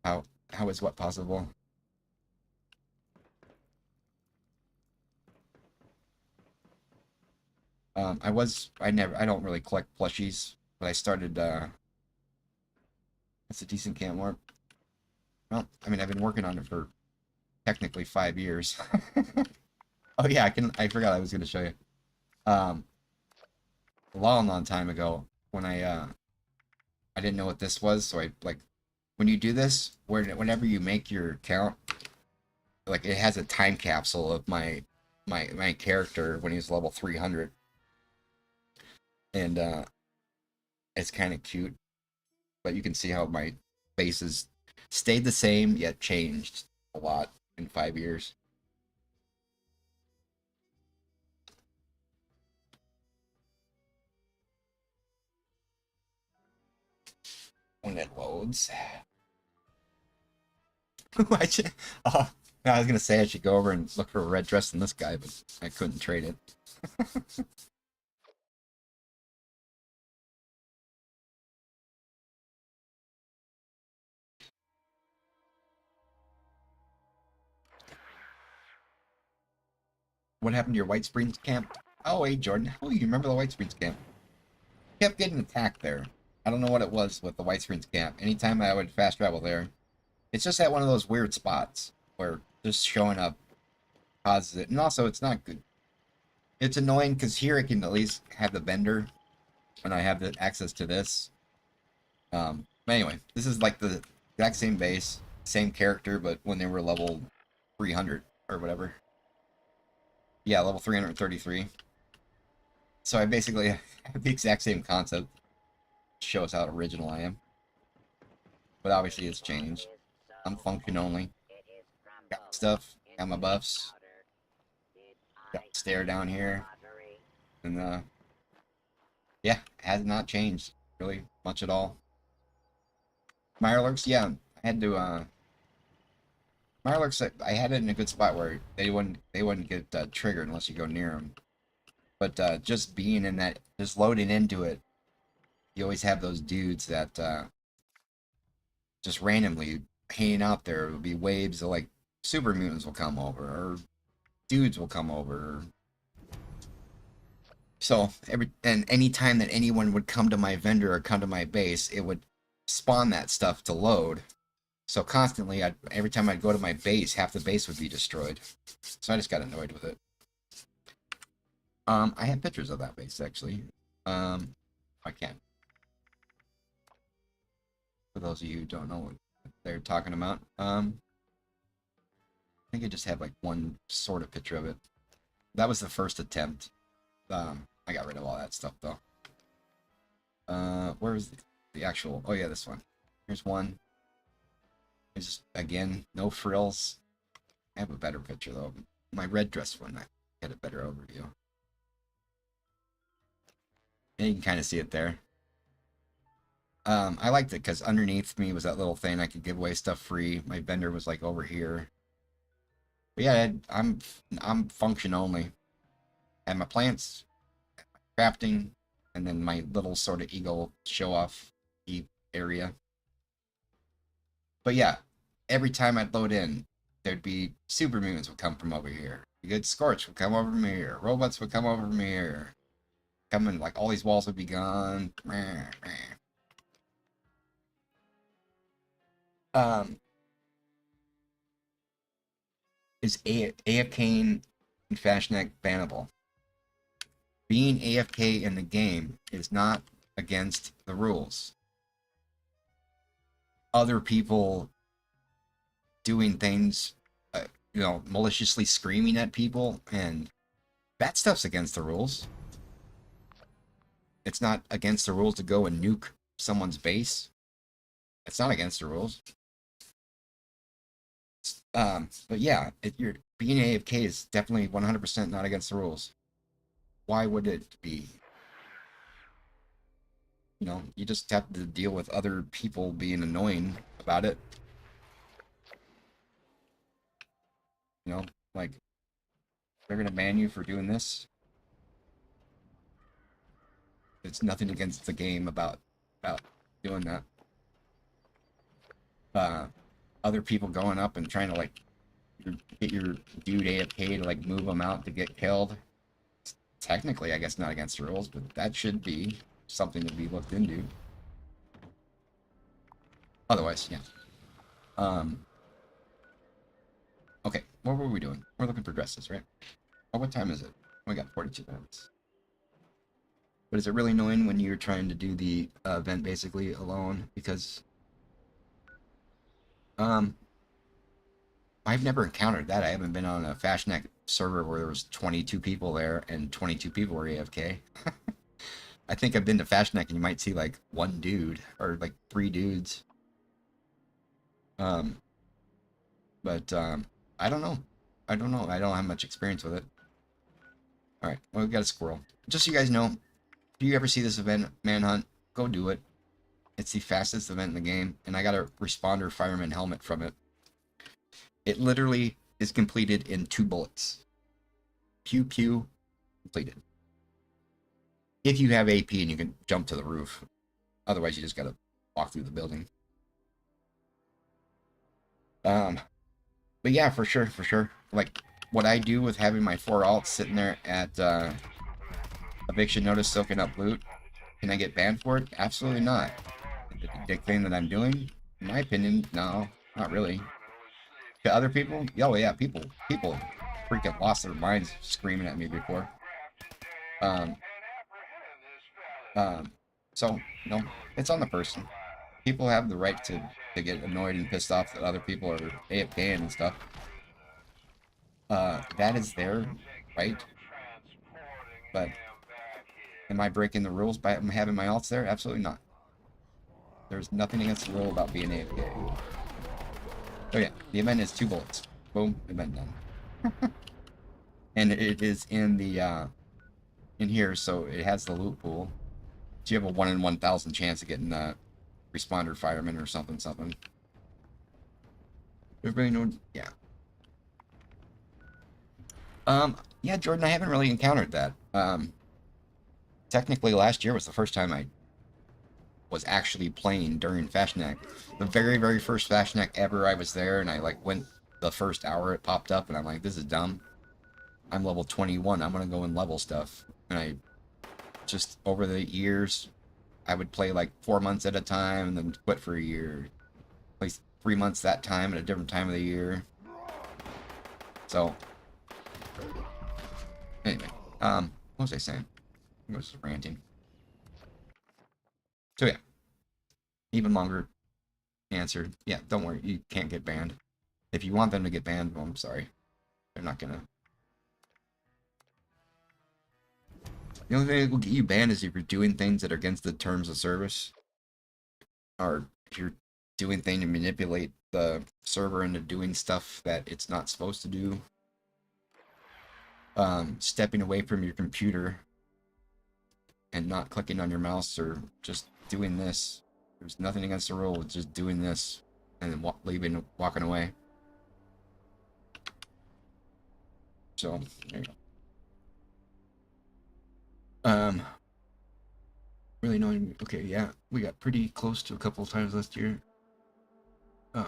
S1: how is what possible. I don't really collect plushies, but I started, it's a decent camp warp. Well, I mean, I've been working on it for technically 5 years. Oh yeah, I forgot I was going to show you. A long time ago, when I didn't know what this was, so when you do this, whenever you make your count, like, it has a time capsule of my character when he's level 300. And it's kind of cute, but you can see how my face has stayed the same yet changed a lot in 5 years. When it loads. Oh, I was gonna say I should go over and look for a red dress in this guy, but I couldn't trade it. What happened to your White Springs camp? Oh, hey, Jordan. Oh, you remember the White Springs camp? Kept getting attacked there. I don't know what it was with the White Springs camp. Anytime I would fast travel there, it's just at one of those weird spots where just showing up causes it. And also, it's not good. It's annoying because here I can at least have the vendor when I have the access to this. But anyway, this is like the exact same base, same character, but when they were level 300 or whatever. Yeah, level 333. So I basically have the exact same concept. Shows how original I am. But obviously it's changed. I'm function only. Got stuff, got my buffs. Got the stair down here. And yeah, has not changed really much at all. Mirelurks, yeah, I had to Mirelurks, I had it in a good spot where they wouldn't get triggered unless you go near them. But just being in that, just loading into it, you always have those dudes that just randomly hanging out there. It'll be waves of like super mutants will come over, or dudes will come over. So any time that anyone would come to my vendor or come to my base, it would spawn that stuff to load. So constantly, every time I'd go to my base, half the base would be destroyed. So I just got annoyed with it. I have pictures of that base actually. I can't. For those of you who don't know what they're talking about, I think I just have like one sort of picture of it. That was the first attempt. I got rid of all that stuff though. Where is the actual? Oh yeah, this one. Here's one. There's again no frills. I have a better picture though. My red dress one. I get a better overview. And you can kind of see it there. I liked it because underneath me was that little thing I could give away stuff free. My vendor was like over here. But yeah, I'm function only. And my plants, crafting, and then my little sort of eagle show off area. But yeah, every time I'd load in, there'd be super mutants would come from over here. The good Scorch would come over from here. Robots would come over from here. Coming like all these walls would be gone. Is AFK in Fashnek bannable? Being AFK in the game is not against the rules. Other people doing things, maliciously screaming at people, and that stuff's against the rules. It's not against the rules to go and nuke someone's base. It's not against the rules. But yeah, you're being AFK is definitely 100% not against the rules. Why would it be? You just have to deal with other people being annoying about it. Like, they're gonna ban you for doing this. It's nothing against the game about doing that. Other people going up and trying to like get your dude AFK to like move them out to get killed. It's technically, I guess, not against the rules, but that should be something to be looked into. Otherwise, yeah. Okay, what were we doing? We're looking for dresses, right? Oh, what time is it? We got 42 minutes. But is it really annoying when you're trying to do the event basically alone? Because I've never encountered that. I haven't been on a Fashnek server where there was 22 people there and 22 people were AFK. I think I've been to Fashnek and you might see like one dude or like 3 dudes. But I don't know. I don't have much experience with it. Alright, well, we got a squirrel. Just so you guys know, if you ever see this event, Manhunt, go do it. It's the fastest event in the game, and I got a responder fireman helmet from it. It literally is completed in 2 bullets. Pew pew, completed. If you have AP and you can jump to the roof. Otherwise, you just gotta walk through the building. But yeah, for sure. Like, what I do with having my 4 alts sitting there at eviction notice soaking up loot, can I get banned for it? Absolutely not. The dick thing that I'm doing? In my opinion, no, not really. To other people? Oh yeah, people freaking lost their minds screaming at me before. So, it's on the person. People have the right to get annoyed and pissed off that other people are AFK and stuff. That is their right. But am I breaking the rules by having my alts there? Absolutely not. There's nothing against the rule about being AFK. Oh yeah, the event is 2 bullets. Boom, event done. And it is in the in here, so it has the loot pool. So you have a 1 in 1,000 chance of getting a responder fireman or something. Everybody know? Yeah. Yeah, Jordan, I haven't really encountered that. Technically, last year was the first time I was actually playing during Fashnek. The very, very first Fashnek ever, I was there, and I like went the first hour it popped up, and I'm like, this is dumb. I'm level 21. I'm gonna go and level stuff, and I just over the years, I would play like 4 months at a time and then quit for a year. Play 3 months that time at a different time of the year. So, anyway, what was I saying? I was ranting. So yeah, even longer answer. Yeah, don't worry, you can't get banned. If you want them to get banned, well, I'm sorry. They're not gonna. The only thing that will get you banned is if you're doing things that are against the terms of service. Or if you're doing things to manipulate the server into doing stuff that it's not supposed to do. Stepping away from your computer and not clicking on your mouse or just doing this. There's nothing against the rule, it's just doing this and then walking away. So, there you go. Really annoying. Okay, yeah, we got pretty close to a couple of times last year. I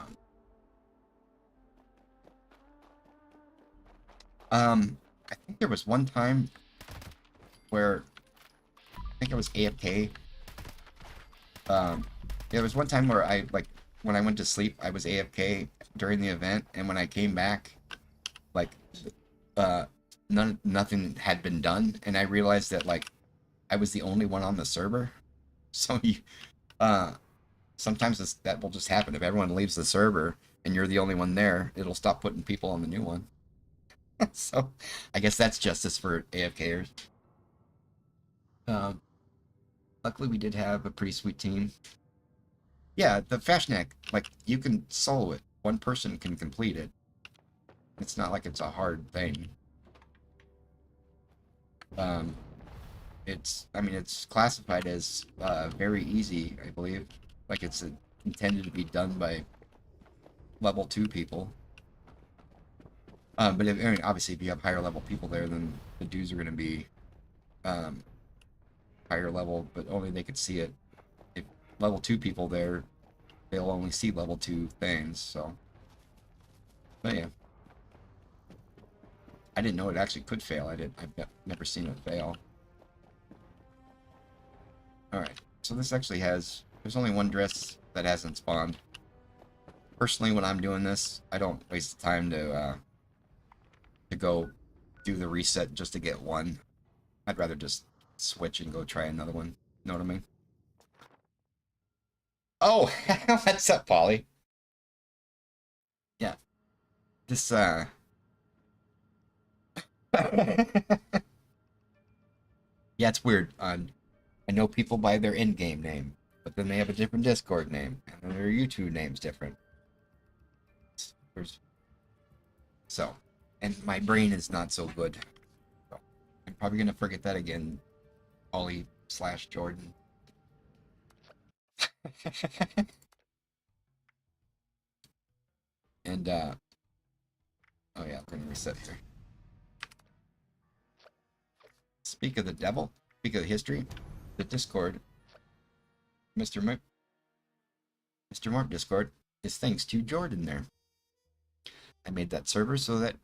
S1: think there was one time where I think I was AFK. There was one time where when I went to sleep, I was AFK during the event, and when I came back, like, nothing had been done, and I realized that, like, I was the only one on the server. So sometimes that will just happen. If everyone leaves the server and you're the only one there, it'll stop putting people on the new one. So I guess that's justice for AFKers. Luckily we did have a pretty sweet team. Yeah, the Fashnak, like, you can solo it. One person can complete it. It's not like it's a hard thing. It's classified as very easy, I believe. Like, it's intended to be done by level 2 people. But obviously, if you have higher level people there, then the dues are going to be higher level, but only they could see it. If level 2 people there, they'll only see level 2 things, so. But yeah. I didn't know it actually could fail. I've never seen it fail. Alright, so this actually there's only one dress that hasn't spawned. Personally, when I'm doing this, I don't waste the time to go do the reset just to get one. I'd rather just switch and go try another one. Know what I mean? Oh, what's up, Polly? Yeah. This, yeah, it's weird. I know people by their in-game name, but then they have a different Discord name, and then their YouTube name's different. So, and my brain is not so good. So, I'm probably gonna forget that again, Ollie/Jordan. And, oh yeah, we're gonna reset here. Speak of the devil, speak of the history, the Discord, Mr. Mark Discord is thanks to Jordan there. I made that server so that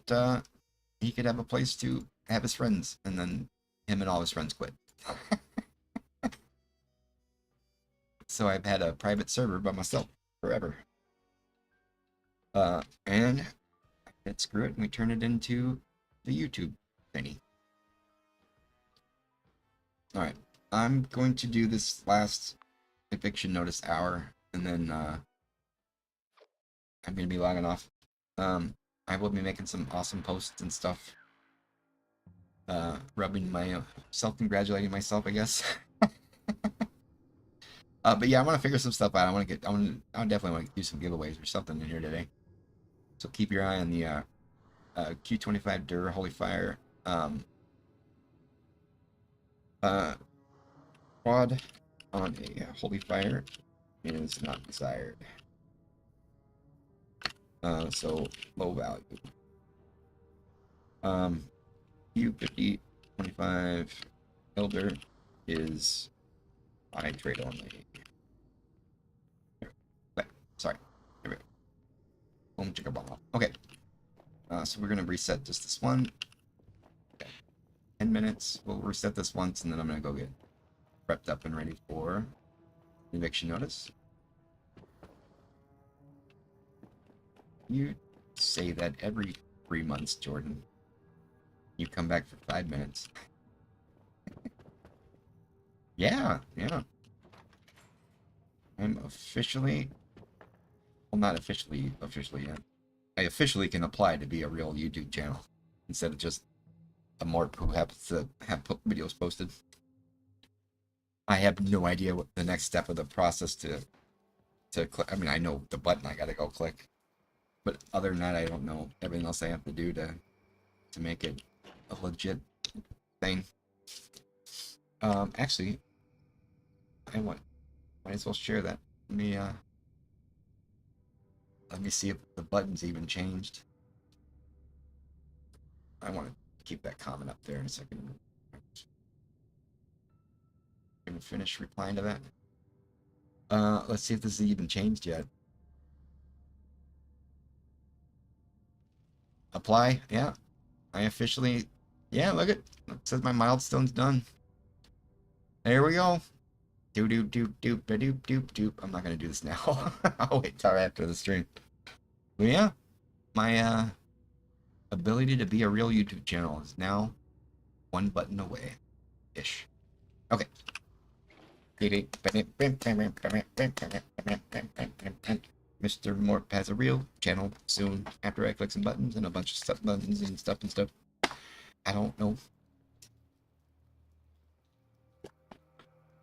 S1: he could have a place to have his friends, and then him and all his friends quit. So I've had a private server by myself forever. And I said screw it, and we turned it into the YouTube thingy. Alright, I'm going to do this last eviction notice hour, and then I'm going to be logging off. I will be making some awesome posts and stuff. Rubbing myself, congratulating myself, I guess. But yeah, I want to figure some stuff out. I definitely want to do some giveaways or something in here today. So keep your eye on the Q25 Dur Holy Fire quad on a Holy Fire is not desired. So low value. Q50 25 Elder is I trade only. Sorry. Here we go. Boom chicka bomb. Okay. So we're gonna reset just this one. Okay. 10 minutes. We'll reset this once, and then I'm gonna go get prepped up and ready for eviction notice. You say that every 3 months, Jordan. You come back for 5 minutes. Yeah. I'm officially, well, not officially yet. I officially can apply to be a real YouTube channel instead of just a morp who happens to have videos posted. I have no idea what the next step of the process to click. I mean, I know the button I gotta go click, but other than that, I don't know everything else I have to do to make it a legit thing. Actually, might as well share that. Let me see if the button's even changed. I want to keep that comment up there in a second. Gonna finish replying to that. Let's see if this is even changed yet. Apply, yeah. I officially, yeah, look it says my milestone's done. There we go. Doop doop doop doop doop doop doop. I'm not gonna do this now. I'll wait till after the stream. But yeah, my ability to be a real YouTube channel is now one button away, ish. Okay. Mr. Morp has a real channel soon after I click some buttons and a bunch of buttons and stuff. I don't know.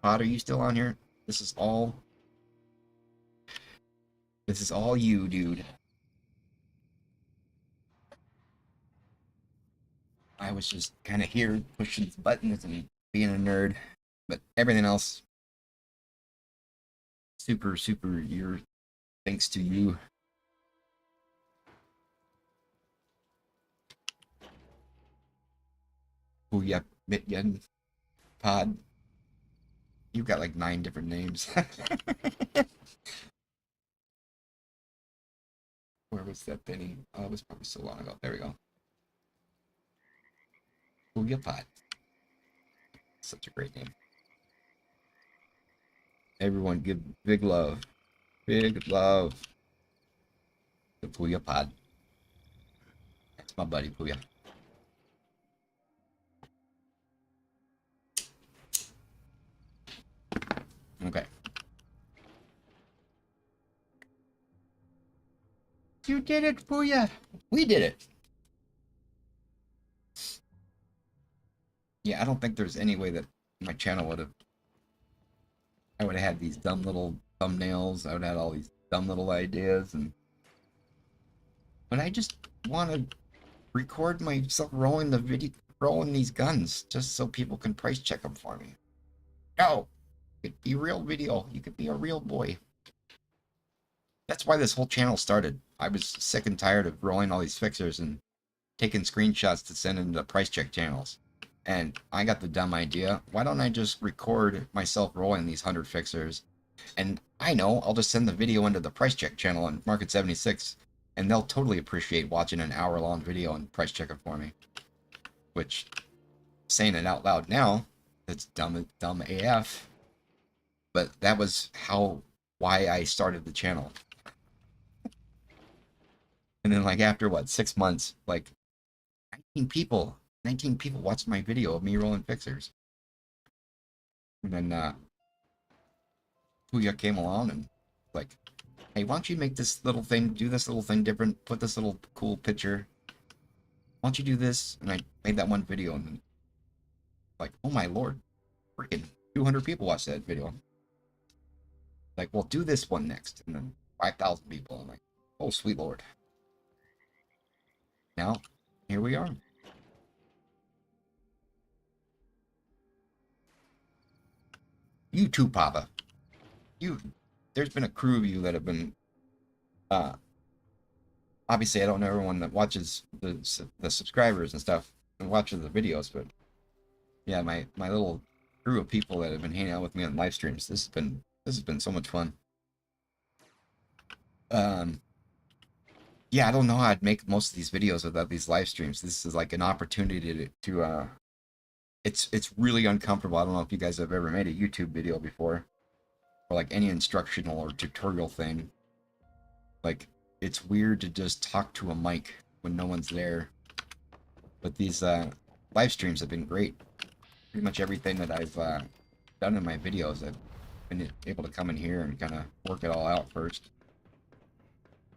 S1: Pod, are you still on here? This is all you, dude. I was just kind of here pushing buttons and being a nerd, but everything else, super year, thanks to you. Oh yeah, Mityan, Pod. You've got like 9 different names. Where was that thing? Oh, it was probably so long ago. There we go. Booyah Pod. Such a great name. Everyone give big love. Big love to Booyah Pod. That's my buddy Booyah. Okay. You did it, Booyah! We did it! Yeah, I don't think there's any way that my channel would have... I would have had these dumb little thumbnails. I would have had all these dumb little ideas. But I just want to record myself rolling these guns just so people can price check them for me. No! It could be real video. You could be a real boy. That's why this whole channel started. I was sick and tired of rolling all these fixers and taking screenshots to send into price check channels. And I got the dumb idea, why don't I just record myself rolling these 100 fixers? And I know, I'll just send the video into the price check channel on Market 76, and they'll totally appreciate watching an hour-long video and price check it for me. Which, saying it out loud now, it's dumb AF. But that was why I started the channel. And then, like, after, 6 months, like, 19 people watched my video of me rolling fixers. And then, Booyah came along and, like, hey, why don't you make this little thing, do this little thing different, put this little cool picture. Why don't you do this? And I made that one video, and then, like, oh my lord, freaking 200 people watched that video. Like, well, do this one next. And then 5,000 people. I'm like, oh, sweet lord. Now, here we are. You too, Papa. There's been a crew of you that have been, obviously I don't know everyone that watches the subscribers and stuff and watches the videos, but yeah, my little crew of people that have been hanging out with me on live streams, this has been so much fun. Yeah, I don't know how I'd make most of these videos without these live streams. This is like an opportunity to it's really uncomfortable. I don't know if you guys have ever made a YouTube video before, or like any instructional or tutorial thing. Like, it's weird to just talk to a mic when no one's there. But these live streams have been great. Pretty much everything that I've done in my videos, I've been able to come in here and kind of work it all out first.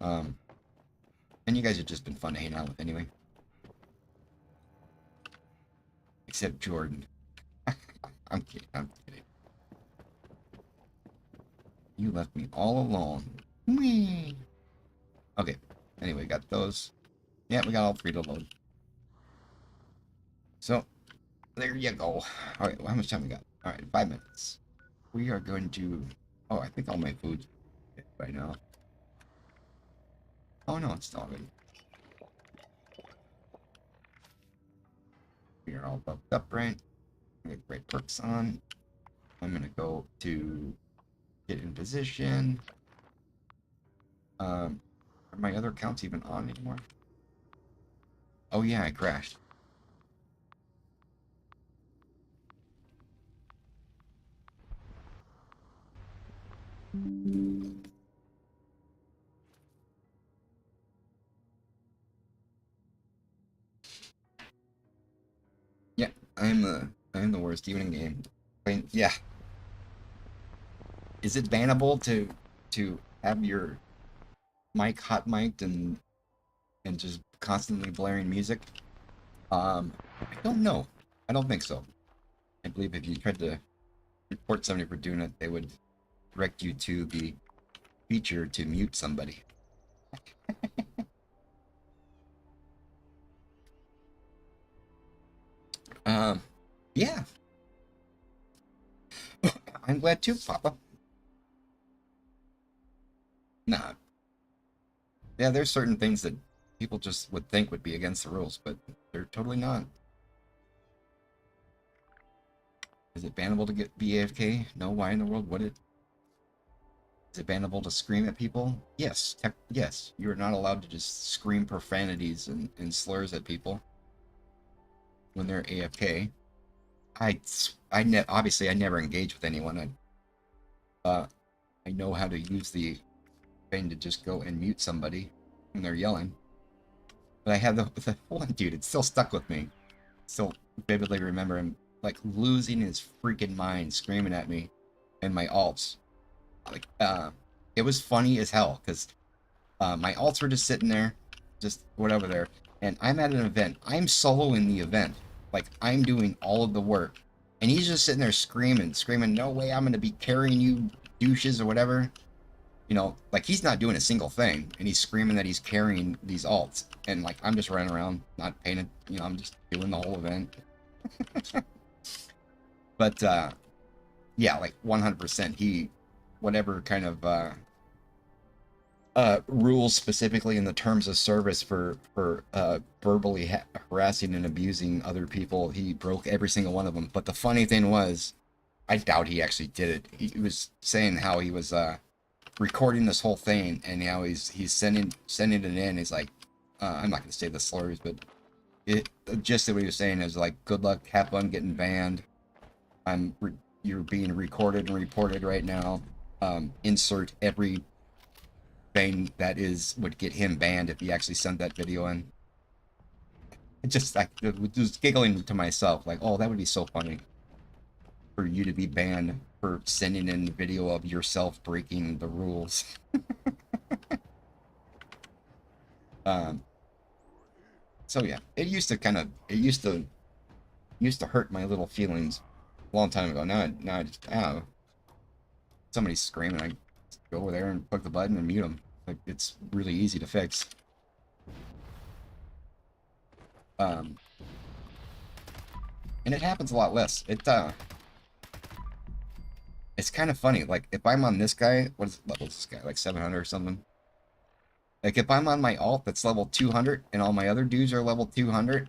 S1: And you guys have just been fun to hang out with anyway. Except Jordan. I'm kidding, I'm kidding. You left me all alone. Whee! Okay, anyway, got those. Yeah, we got all 3 to load. So, there you go. Alright, well, how much time we got? Alright, 5 minutes. We are going to... Oh, I think all my food's right now. Oh no, it's not good. We are all buffed up, right? Get great perks on. I'm gonna go to get in position. Are my other accounts even on anymore? Oh yeah, I crashed. Yeah, I'm the worst even in game. I mean, yeah. Is it bannable to have your mic hot mic'd and just constantly blaring music? I don't know. I don't think so. I believe if you tried to report somebody for doing it, they would direct you to the feature to mute somebody. Yeah. I'm glad too, Papa. Nah. Yeah, there's certain things that people just would think would be against the rules, but they're totally not. Is it bannable to get AFK? No, why in the world would it? Is it bannable to scream at people? Yes, yes. You're not allowed to just scream profanities and slurs at people when they're AFK. Obviously I never engage with anyone. I know how to use the thing to just go and mute somebody when they're yelling. But I have the one dude, it's still stuck with me. Still vividly remember him like losing his freaking mind, screaming at me in my alts. Like, it was funny as hell because my alts were just sitting there, just whatever there, and I'm at an event. I'm soloing the event, like I'm doing all of the work, and he's just sitting there screaming, no way I'm gonna be carrying you douches or whatever. You know, like he's not doing a single thing, and he's screaming that he's carrying these alts, and like I'm just running around, not paying it. You know, I'm just doing the whole event. But yeah, like 100%, he, whatever kind of rules specifically in the terms of service for verbally harassing and abusing other people, he broke every single one of them. But the funny thing was, I doubt he actually did it. He was saying how he was recording this whole thing, and now he's sending it in. He's like, I'm not gonna say the slurs, but the gist of what he was saying is like, good luck, have fun getting banned. You're being recorded and reported right now. Insert every thing that would get him banned if he actually sent that video in. Just giggling to myself, like, oh, that would be so funny for you to be banned for sending in the video of yourself breaking the rules. So yeah, it used to hurt my little feelings a long time ago. Now I just, somebody's screaming, I go over there and click the button and mute them. Like, it's really easy to fix. And it happens a lot less. It's kind of funny. Like, if I'm on this guy, what level is this guy? Like 700 or something? Like, if I'm on my alt that's level 200 and all my other dudes are level 200,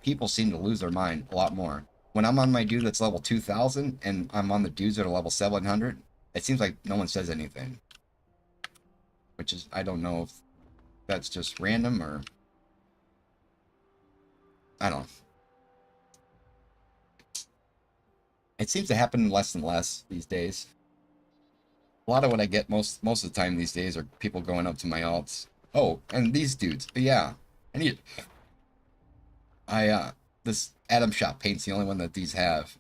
S1: people seem to lose their mind a lot more. When I'm on my dude that's level 2000 and I'm on the dudes that are level 700, it seems like no one says anything. Which is, I don't know if that's just random or... I don't know. It seems to happen less and less these days. A lot of what I get most of the time these days are people going up to my alts. Oh, and these dudes. But yeah, I need. This Atom Shop paint's the only one that these have.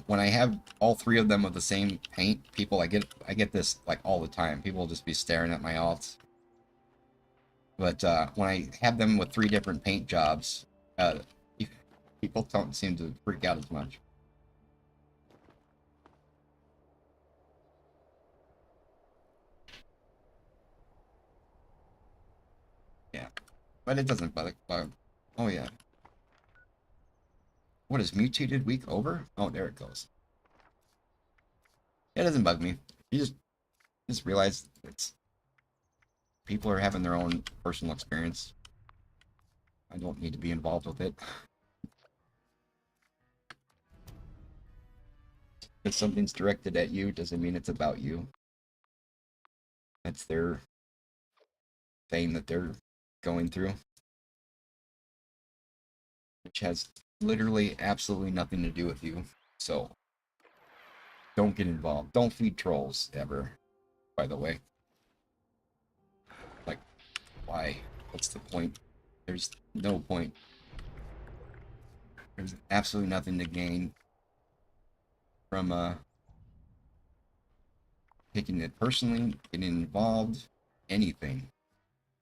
S1: When I have all three of them of the same paint, I get this like all the time. People will just be staring at my alts. But when I have them with 3 different paint jobs, people don't seem to freak out as much. Yeah, but it doesn't bug. Oh yeah. What is mutated week over? Oh, there it goes. It doesn't bug me. You just realize it's people are having their own personal experience. I don't need to be involved with it. If something's directed at you, doesn't mean it's about you. That's their thing that they're going through, which has literally absolutely nothing to do with you. So don't get involved. Don't feed trolls ever, by the way. Like, why? What's the point? There's no point. There's absolutely nothing to gain from taking it personally, getting involved, anything.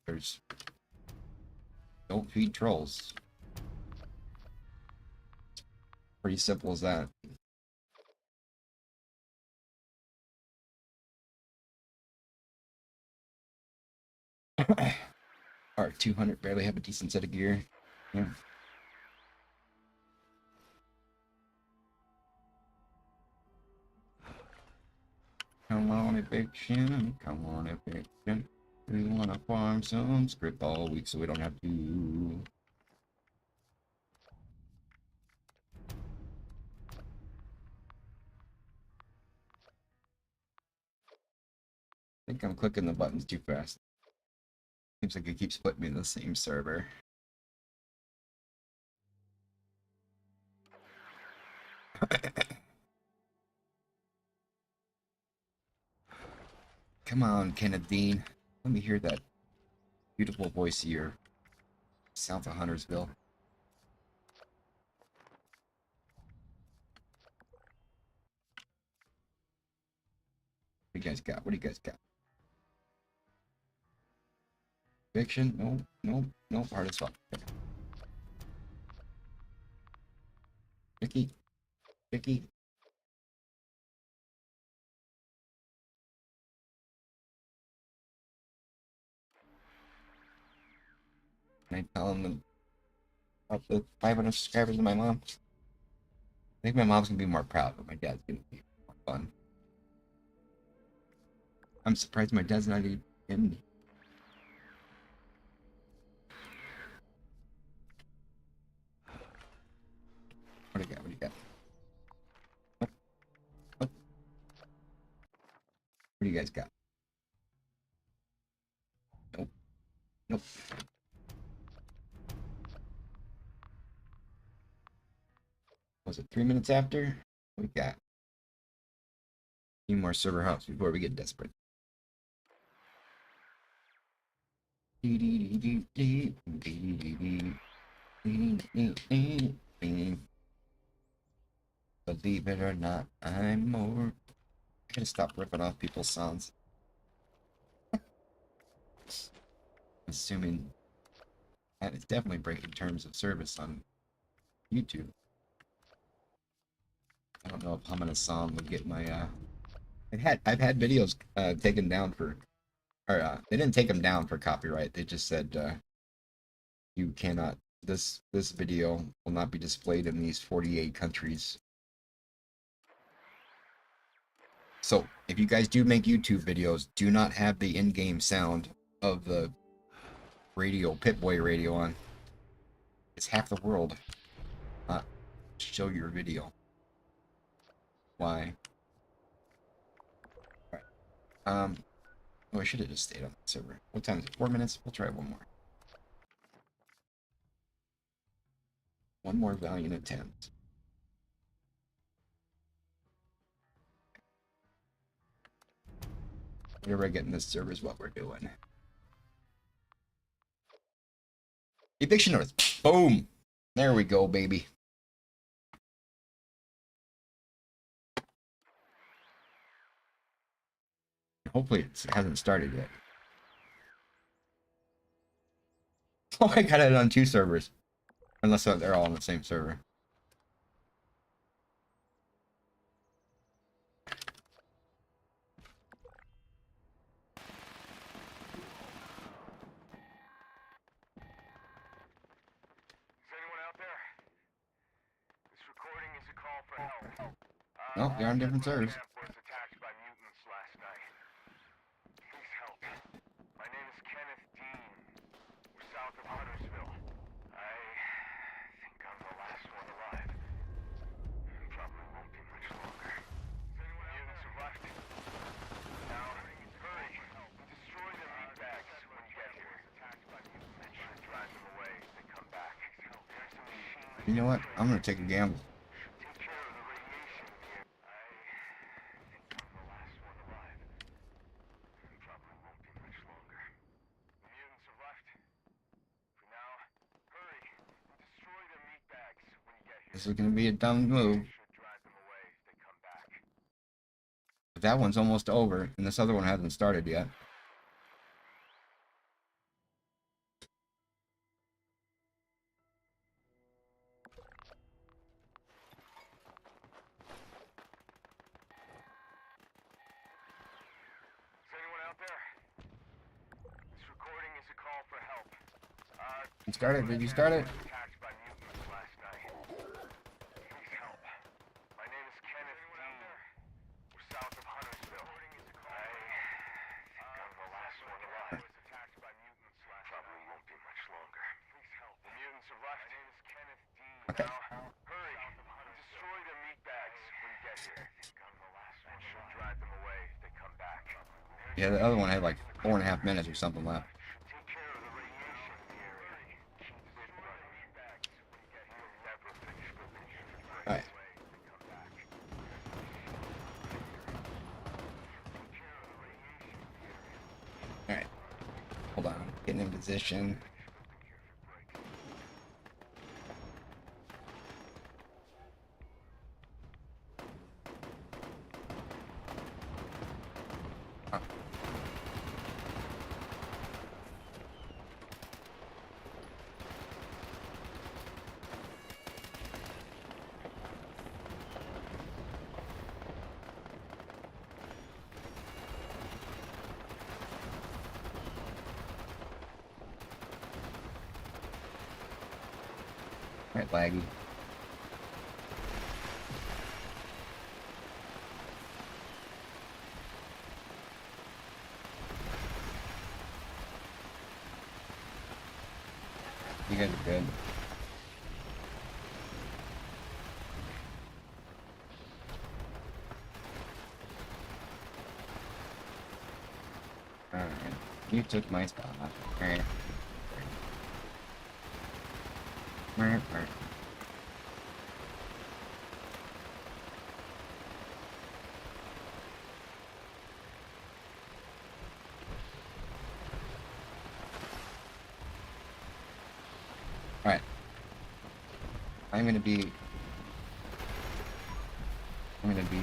S1: There's don't feed trolls. Pretty simple as that. Alright, 200, barely have a decent set of gear. Yeah. Come on, eviction. Come on, eviction. We wanna farm some script all week so we don't have to. I think I'm clicking the buttons too fast. Seems like it keeps putting me in the same server. Come on, Kenneth Dean. Let me hear that beautiful voice of yours. South of Huntersville. What do you guys got? What do you guys got? Fiction? No, no, no. Hard as fuck. Okay. Vicky. Vicky. Can I tell him about the 500 subscribers of my mom? I think my mom's gonna be more proud, but my dad's gonna be more fun. I'm surprised my dad's not even in. What do you got? What do you got? What? What? What do you guys got? Nope. Nope. Was it 3 minutes after? We got a few more server hops before we get desperate. Believe it or not, I'm more. I gotta stop ripping off people's sounds. Assuming that is definitely breaking terms of service on YouTube. I don't know if humming a song would get my I've had videos taken down for or they didn't take them down for copyright. They just said you cannot this video will not be displayed in these 48 countries. So, if you guys do make YouTube videos, do not have the in-game sound of the radio, Pip-Boy radio on. It's half the world not show your video. Why? Alright. Oh, I should have just stayed on the server. What time is it? 4 minutes? We'll try one more. One more valiant attempt. We're getting this server is what we're doing. Eviction notice. Boom. There we go, baby. Hopefully it hasn't started yet. Oh, I got it on 2 servers. Unless they're all on the same server.
S5: Is anyone out there? This recording is a call for help.
S1: No, they're on different servers.
S5: Camp was attacked by mutants last night. Please help. My name is Kenneth Dean. We're south of Huntersville. I think I'm the last one alive. Probably won't be much longer. Mutants have left. Now, hurry. Destroy the meat bags when you get here. That should drive them away if they come back. There's a machine.
S1: You know what? I'm gonna take a gamble.
S5: Take care of the radiation here. I think I'm the last one alive. Probably won't be much longer. The mutants have left. For now, hurry and destroy the meat bags when you get here.
S1: This is gonna be a dumb move.
S5: Should drive them away if they come back.
S1: But that one's almost over, and this other one hasn't started yet.
S5: Is anyone out there? This recording is a call for help.
S1: You started? Did you start it?
S5: Attacked by mutants last night. Please help. My name is Kenneth Dean. We're south of Huntersville. I think I'm the last one alive. Attacked by mutants last Probably won't be much longer. Please help. The mutants have left. My name is Kenneth Dean.
S1: Okay.
S5: Now, hurry. Destroy the meat bags when you get here. I think I'm the last one. That should drive them away if they come back.
S1: Yeah, the other one had like 4.5 minutes or something left.
S5: Take care of the radiation here. Keep it running. When you get here, you'll never finish the mission.
S1: Alright.
S5: Come back. Take care of the radiation here.
S1: Alright. Hold on. Getting in position. Alright, laggy. You guys are good. Alright. You took my spot. Alright. Alright. Alright. I'm gonna be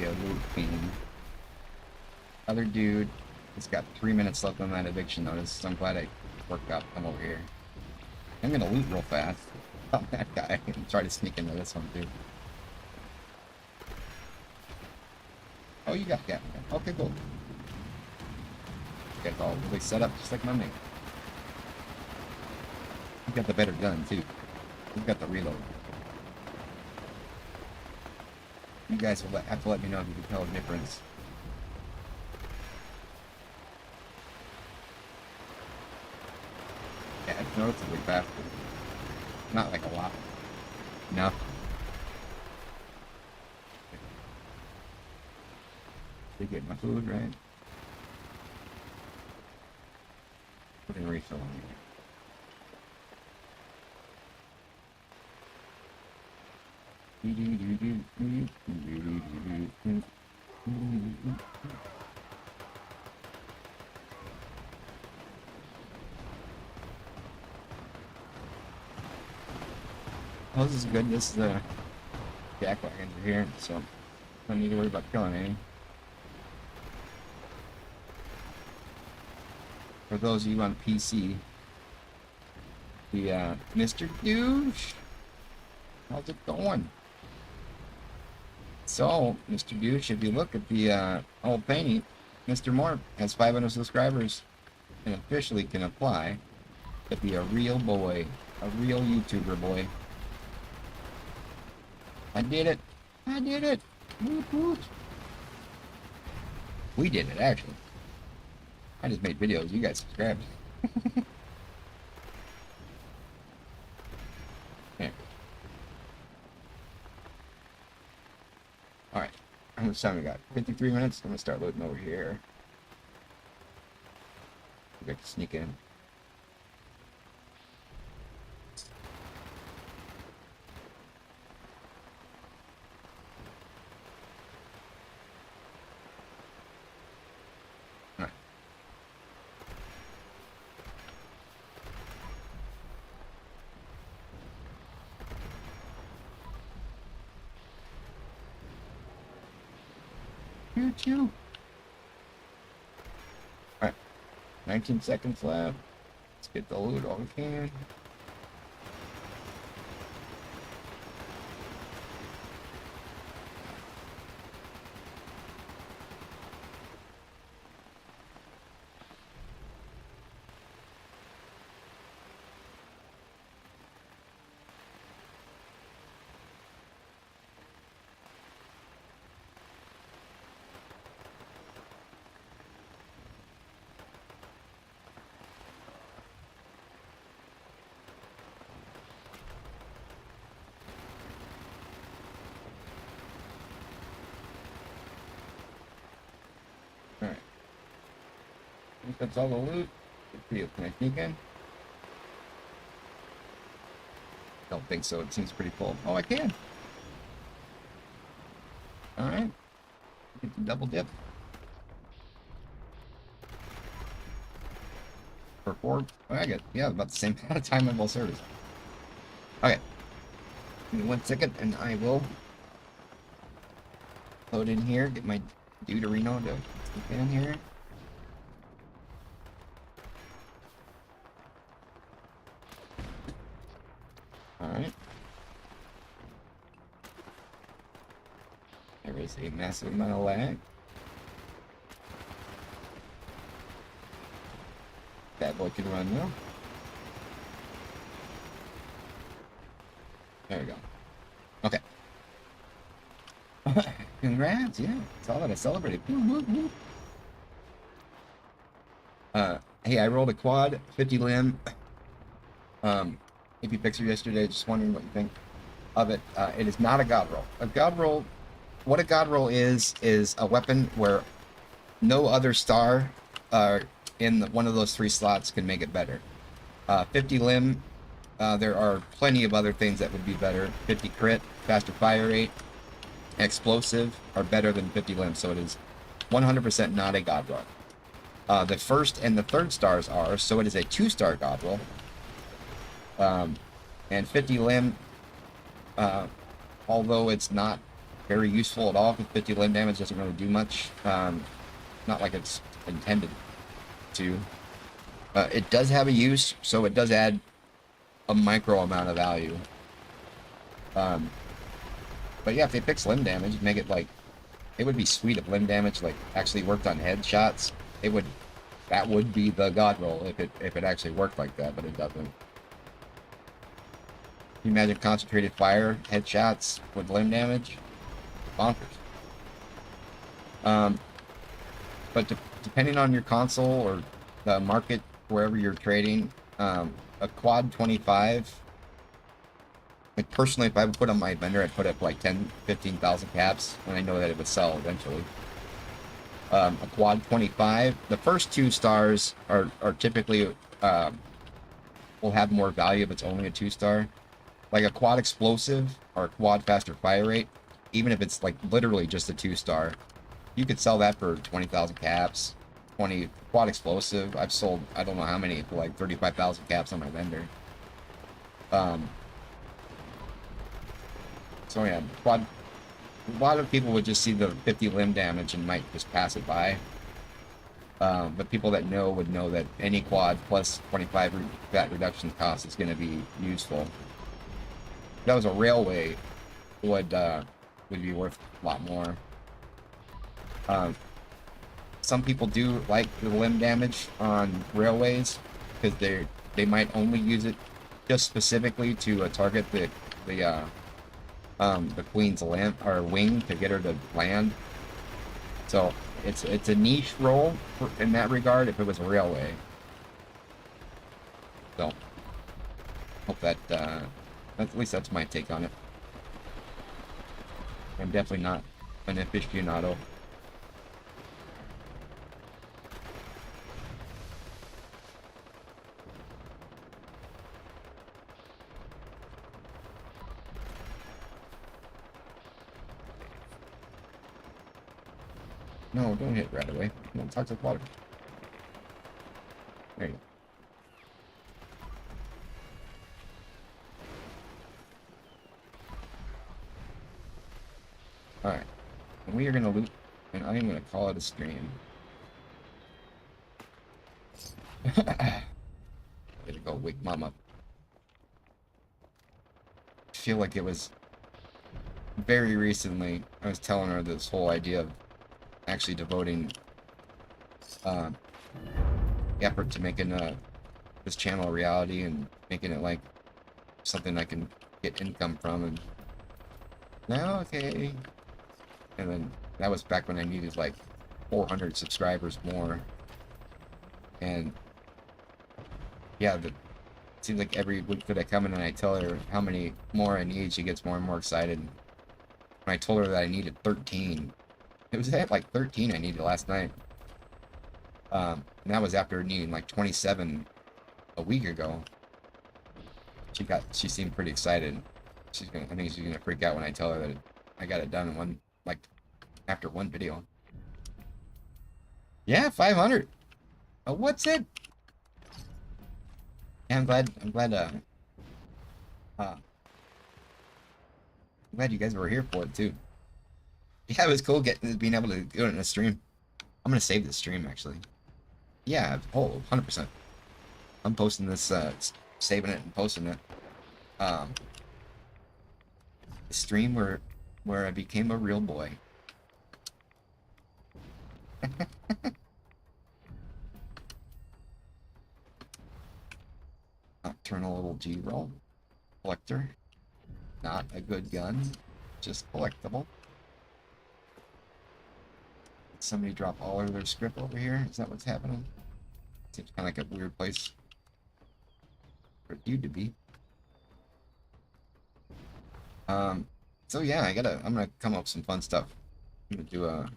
S1: a loot fiend. Other dude, he's got 3 minutes left on that eviction notice, so I'm glad I worked out to come over here. I'm gonna loot real fast. Oh, that guy. And try to sneak into this one too. Oh, you got that. Okay, cool. You got all really set up just like my mate. You got the better gun too. You got the reload. You guys will have to let me know if you can tell the difference. Yeah, it's noticeably faster. Not like a lot. Enough. To get my food, right? Putting refill on here. Oh, this is good. This is the jack wagons are here, so don't need to worry about killing any. For those of you on PC, the Mr. Douche, how's it going? So, Mr. Douche, if you look at the old painting, Mr. Morp has 500 subscribers and officially can apply to be a real boy, a real YouTuber boy. I did it! I did it! Woot woot! We did it, actually. I just made videos, you guys subscribed. Yeah. Alright, how much time we got? 53 minutes? I'm gonna start loading over here. We got to sneak in. Alright. Choo-choo. Alright. 19 seconds left. Let's get the loot all we can. Alright. I think that's all the loot. Good for you. Can I sneak in? Don't think so. It seems pretty full. Oh, I can. Alright. Get the double dip. For 4. Oh, I get, yeah, about the same amount of time on both servers. Okay. Give me 1 second and I will load in here, get my Deuterino to get in here. Alright. There is a massive amount of lag. That boy can run now. There we go. Okay. Congrats, yeah. Saw that I celebrated. Hey, I rolled a quad, 50 limb. AP Pixar yesterday, just wondering what you think of it. It is not a god roll. A god roll, what a god roll is a weapon where no other star in one of those 3 slots can make it better. 50 limb, there are plenty of other things that would be better. 50 crit, faster fire rate, explosive are better than 50 limb, so it is 100% not a god roll. The first and the third stars are, so it is a 2-star god roll. And 50 limb, although it's not very useful at all, because 50 limb damage doesn't really do much, not like it's intended to. It does have a use, so it does add a micro amount of value. But yeah, if they fix limb damage, make it like, it would be sweet if limb damage like actually worked on headshots. That would be the god roll if it actually worked like that, but it doesn't. Can you imagine concentrated fire headshots with limb damage? Bonkers. But depending on your console or the market wherever you're trading, a quad 25. Like personally, if I would put on my vendor, I'd put up like 15,000 caps, and I know that it would sell eventually. A quad 25. The first 2 stars are typically will have more value if it's only a 2-star. Like a quad explosive or a quad faster fire rate, even if it's like literally just a 2-star, you could sell that for 20,000 caps. 20 quad explosive. I've sold I don't know how many for like 35,000 caps on my vendor. So yeah, quad. A lot of people would just see the 50 limb damage and might just pass it by. But people that know would know that any quad plus 25 fat reduction cost is going to be useful. If that was a railway, would be worth a lot more. Some people do like the limb damage on railways because they might only use it just specifically to target the queen's limb or wing to get her to land. So it's a niche role in that regard if it was a railway. So hope that at least that's my take on it. I'm definitely not an aficionado. No, don't hit right away. Come on, toxic water. There you go. Alright. And we are gonna loot, and I am gonna call it a stream. Gotta go wake mom up. I feel like it was very recently I was telling her this whole idea of actually devoting effort to making this channel a reality and making it like something I can get income from, and now okay. And then that was back when I needed like 400 subscribers more, and yeah, it seems like every week that I come in and I tell her how many more I need, she gets more and more excited. When I told her that I needed 13, it was at like 13 I needed last night. And that was after needing like 27 a week ago. She seemed pretty excited. I think she's gonna freak out when I tell her that I got it done in one, like, after one video. Yeah, 500. Oh, what's it? Yeah, I'm glad I'm glad you guys were here for it too. Yeah, it was cool being able to do it in a stream. I'm gonna save this stream actually. Yeah, oh, 100%. I'm posting this, saving it and posting it. The stream where I became a real boy. Nocturnal little G-roll. Collector. Not a good gun. Just collectible. Did somebody drop all of their script over here? Is that what's happening? Seems kind of like a weird place for you to be. So yeah, I'm gonna come up with some fun stuff. I'm gonna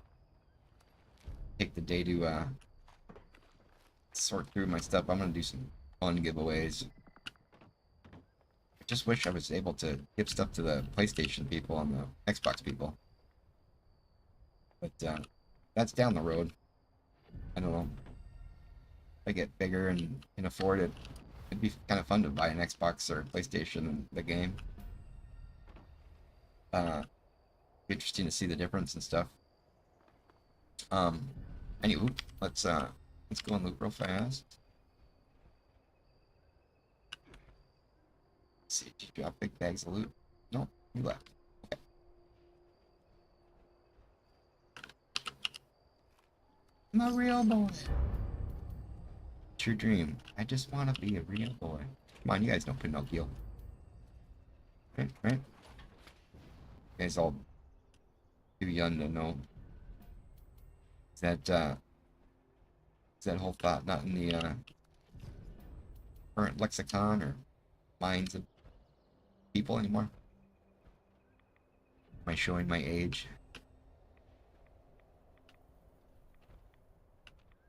S1: take the day to sort through my stuff. I'm gonna do some fun giveaways. I just wish I was able to give stuff to the PlayStation people and the Xbox people. But that's down the road. I don't know. If I get bigger and can afford it, it'd be kind of fun to buy an Xbox or PlayStation and the game. Interesting to see the difference and stuff. Anywho, let's go and loot real fast. Let's see, did you drop big bags of loot? Nope, you left. Okay. I'm a real boy. It's your dream. I just want to be a real boy. Come on, you guys know Pinocchio. Right? You guys all too young to know. Is that whole thought not in the current lexicon or minds of people anymore? Am I showing my age?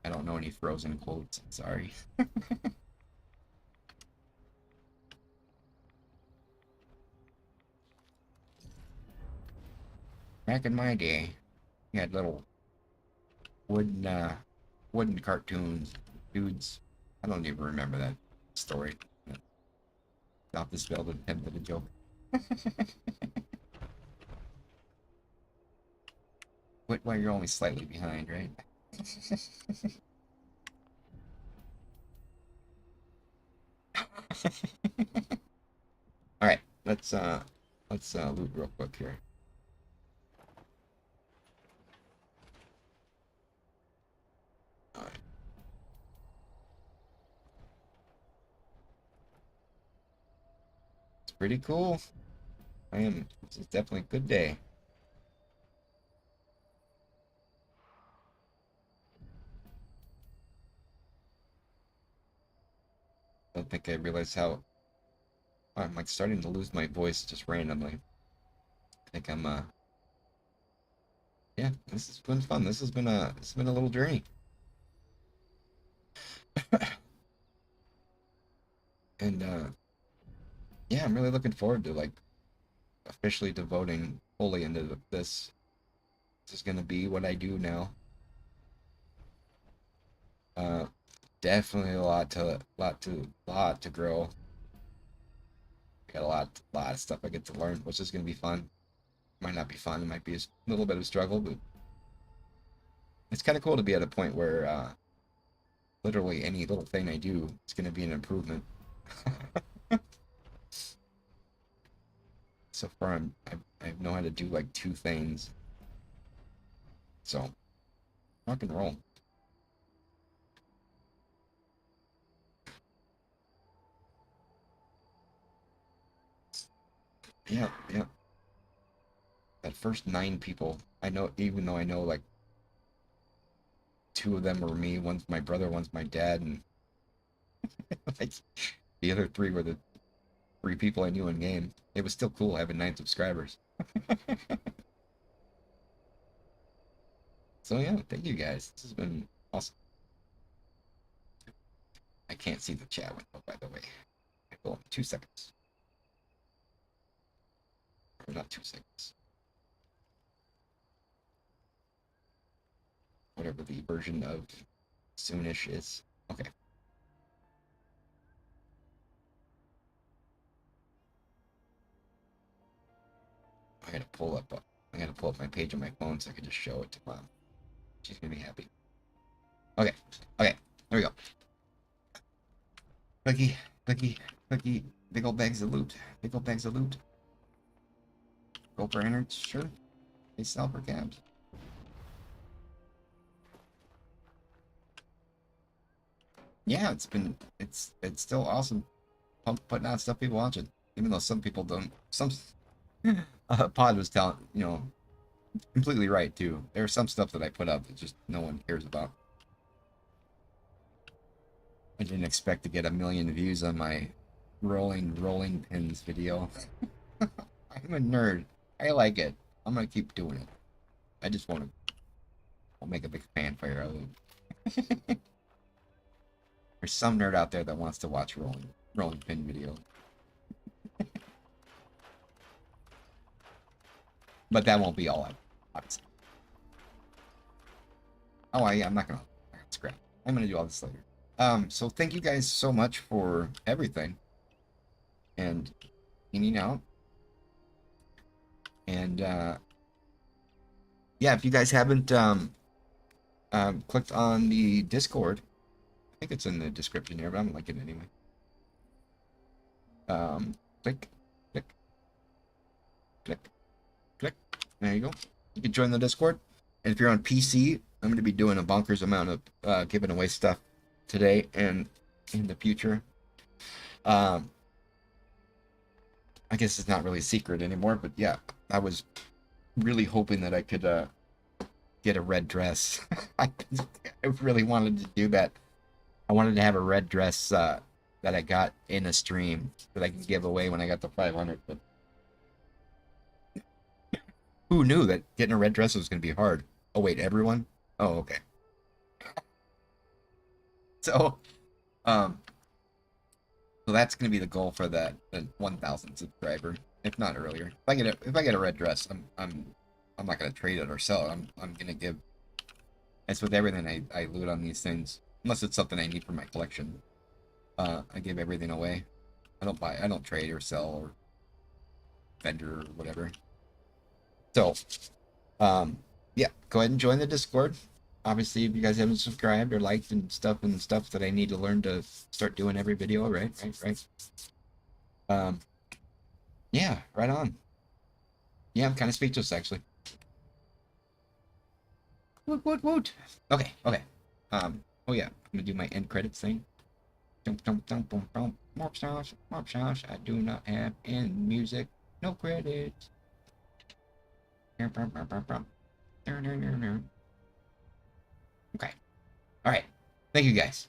S1: I don't know any Frozen quotes, sorry. Back in my day, you had little wooden cartoons, dudes. I don't even remember that story. Off this build attempted a joke. Well, you're only slightly behind, right? All right, let's loot real quick here. All right. It's pretty cool. This is definitely a good day. I don't think I realized how I'm like starting to lose my voice just randomly. I think I'm yeah, this has been fun. This has been a little journey. And yeah, I'm really looking forward to like officially devoting fully into this. This is gonna be what I do now. Definitely a lot to grow. Got a lot of stuff I get to learn, which is gonna be fun. Might not be fun. It might be a little bit of a struggle, but it's kind of cool to be at a point where literally any little thing I do is gonna be an improvement. So far, I know how to do like 2 things. So, rock and roll. Yeah, yeah. That first 9 people, I know, even though I know like 2 of them were me, one's my brother, one's my dad, and like the other 3 were the 3 people I knew in game. It was still cool having 9 subscribers. So yeah, thank you guys. This has been awesome. I can't see the chat window, by the way. I will in 2 seconds. Or not 2 seconds. Whatever the version of soonish is. Okay. I gotta pull up my page on my phone so I can just show it to Mom. She's gonna be happy. Okay, okay, there we go. Clicky, big old bags of loot. Big old bags of loot. Go for innards, sure. They sell for cabs. Yeah, it's still awesome. Putting out stuff people watching. Even though some people don't, Pod was telling, completely right too. There's some stuff that I put up that just no one cares about. I didn't expect to get 1 million views on my rolling pins video. I'm a nerd. I like it. I'm gonna keep doing it. I just want to. I'll make a big fanfare of it. There's some nerd out there that wants to watch rolling pin video. But that won't be all obviously. Oh, I'm not gonna scrap. I'm gonna do all this later. So thank you guys so much for everything. And hanging out. And yeah, if you guys haven't clicked on the Discord, I think it's in the description here, but I'm linking it anyway. Click. There you go. You can join the Discord. And if you're on PC, I'm going to be doing a bonkers amount of giving away stuff today and in the future. I guess it's not really a secret anymore, but yeah, I was really hoping that I could get a red dress. I really wanted to do that. I wanted to have a red dress that I got in a stream that I could give away when I got to 500, but who knew that getting a red dress was going to be hard? Oh, wait, everyone? Oh, okay. So, so that's going to be the goal for the 1,000 subscriber, if not earlier. If I get a red dress, I'm not going to trade it or sell it. I'm going to give. It's with everything I loot on these things, unless it's something I need for my collection. I give everything away. I don't trade or sell or vendor or whatever. So, yeah, go ahead and join the Discord. Obviously, if you guys haven't subscribed or liked and stuff that I need to learn to start doing every video, right. Yeah, right on. Yeah, I'm kind of speechless actually. Woot. Okay. Oh yeah, I'm gonna do my end credits thing. Morp sauce. I do not have end music. No credits. Okay. All right. Thank you guys.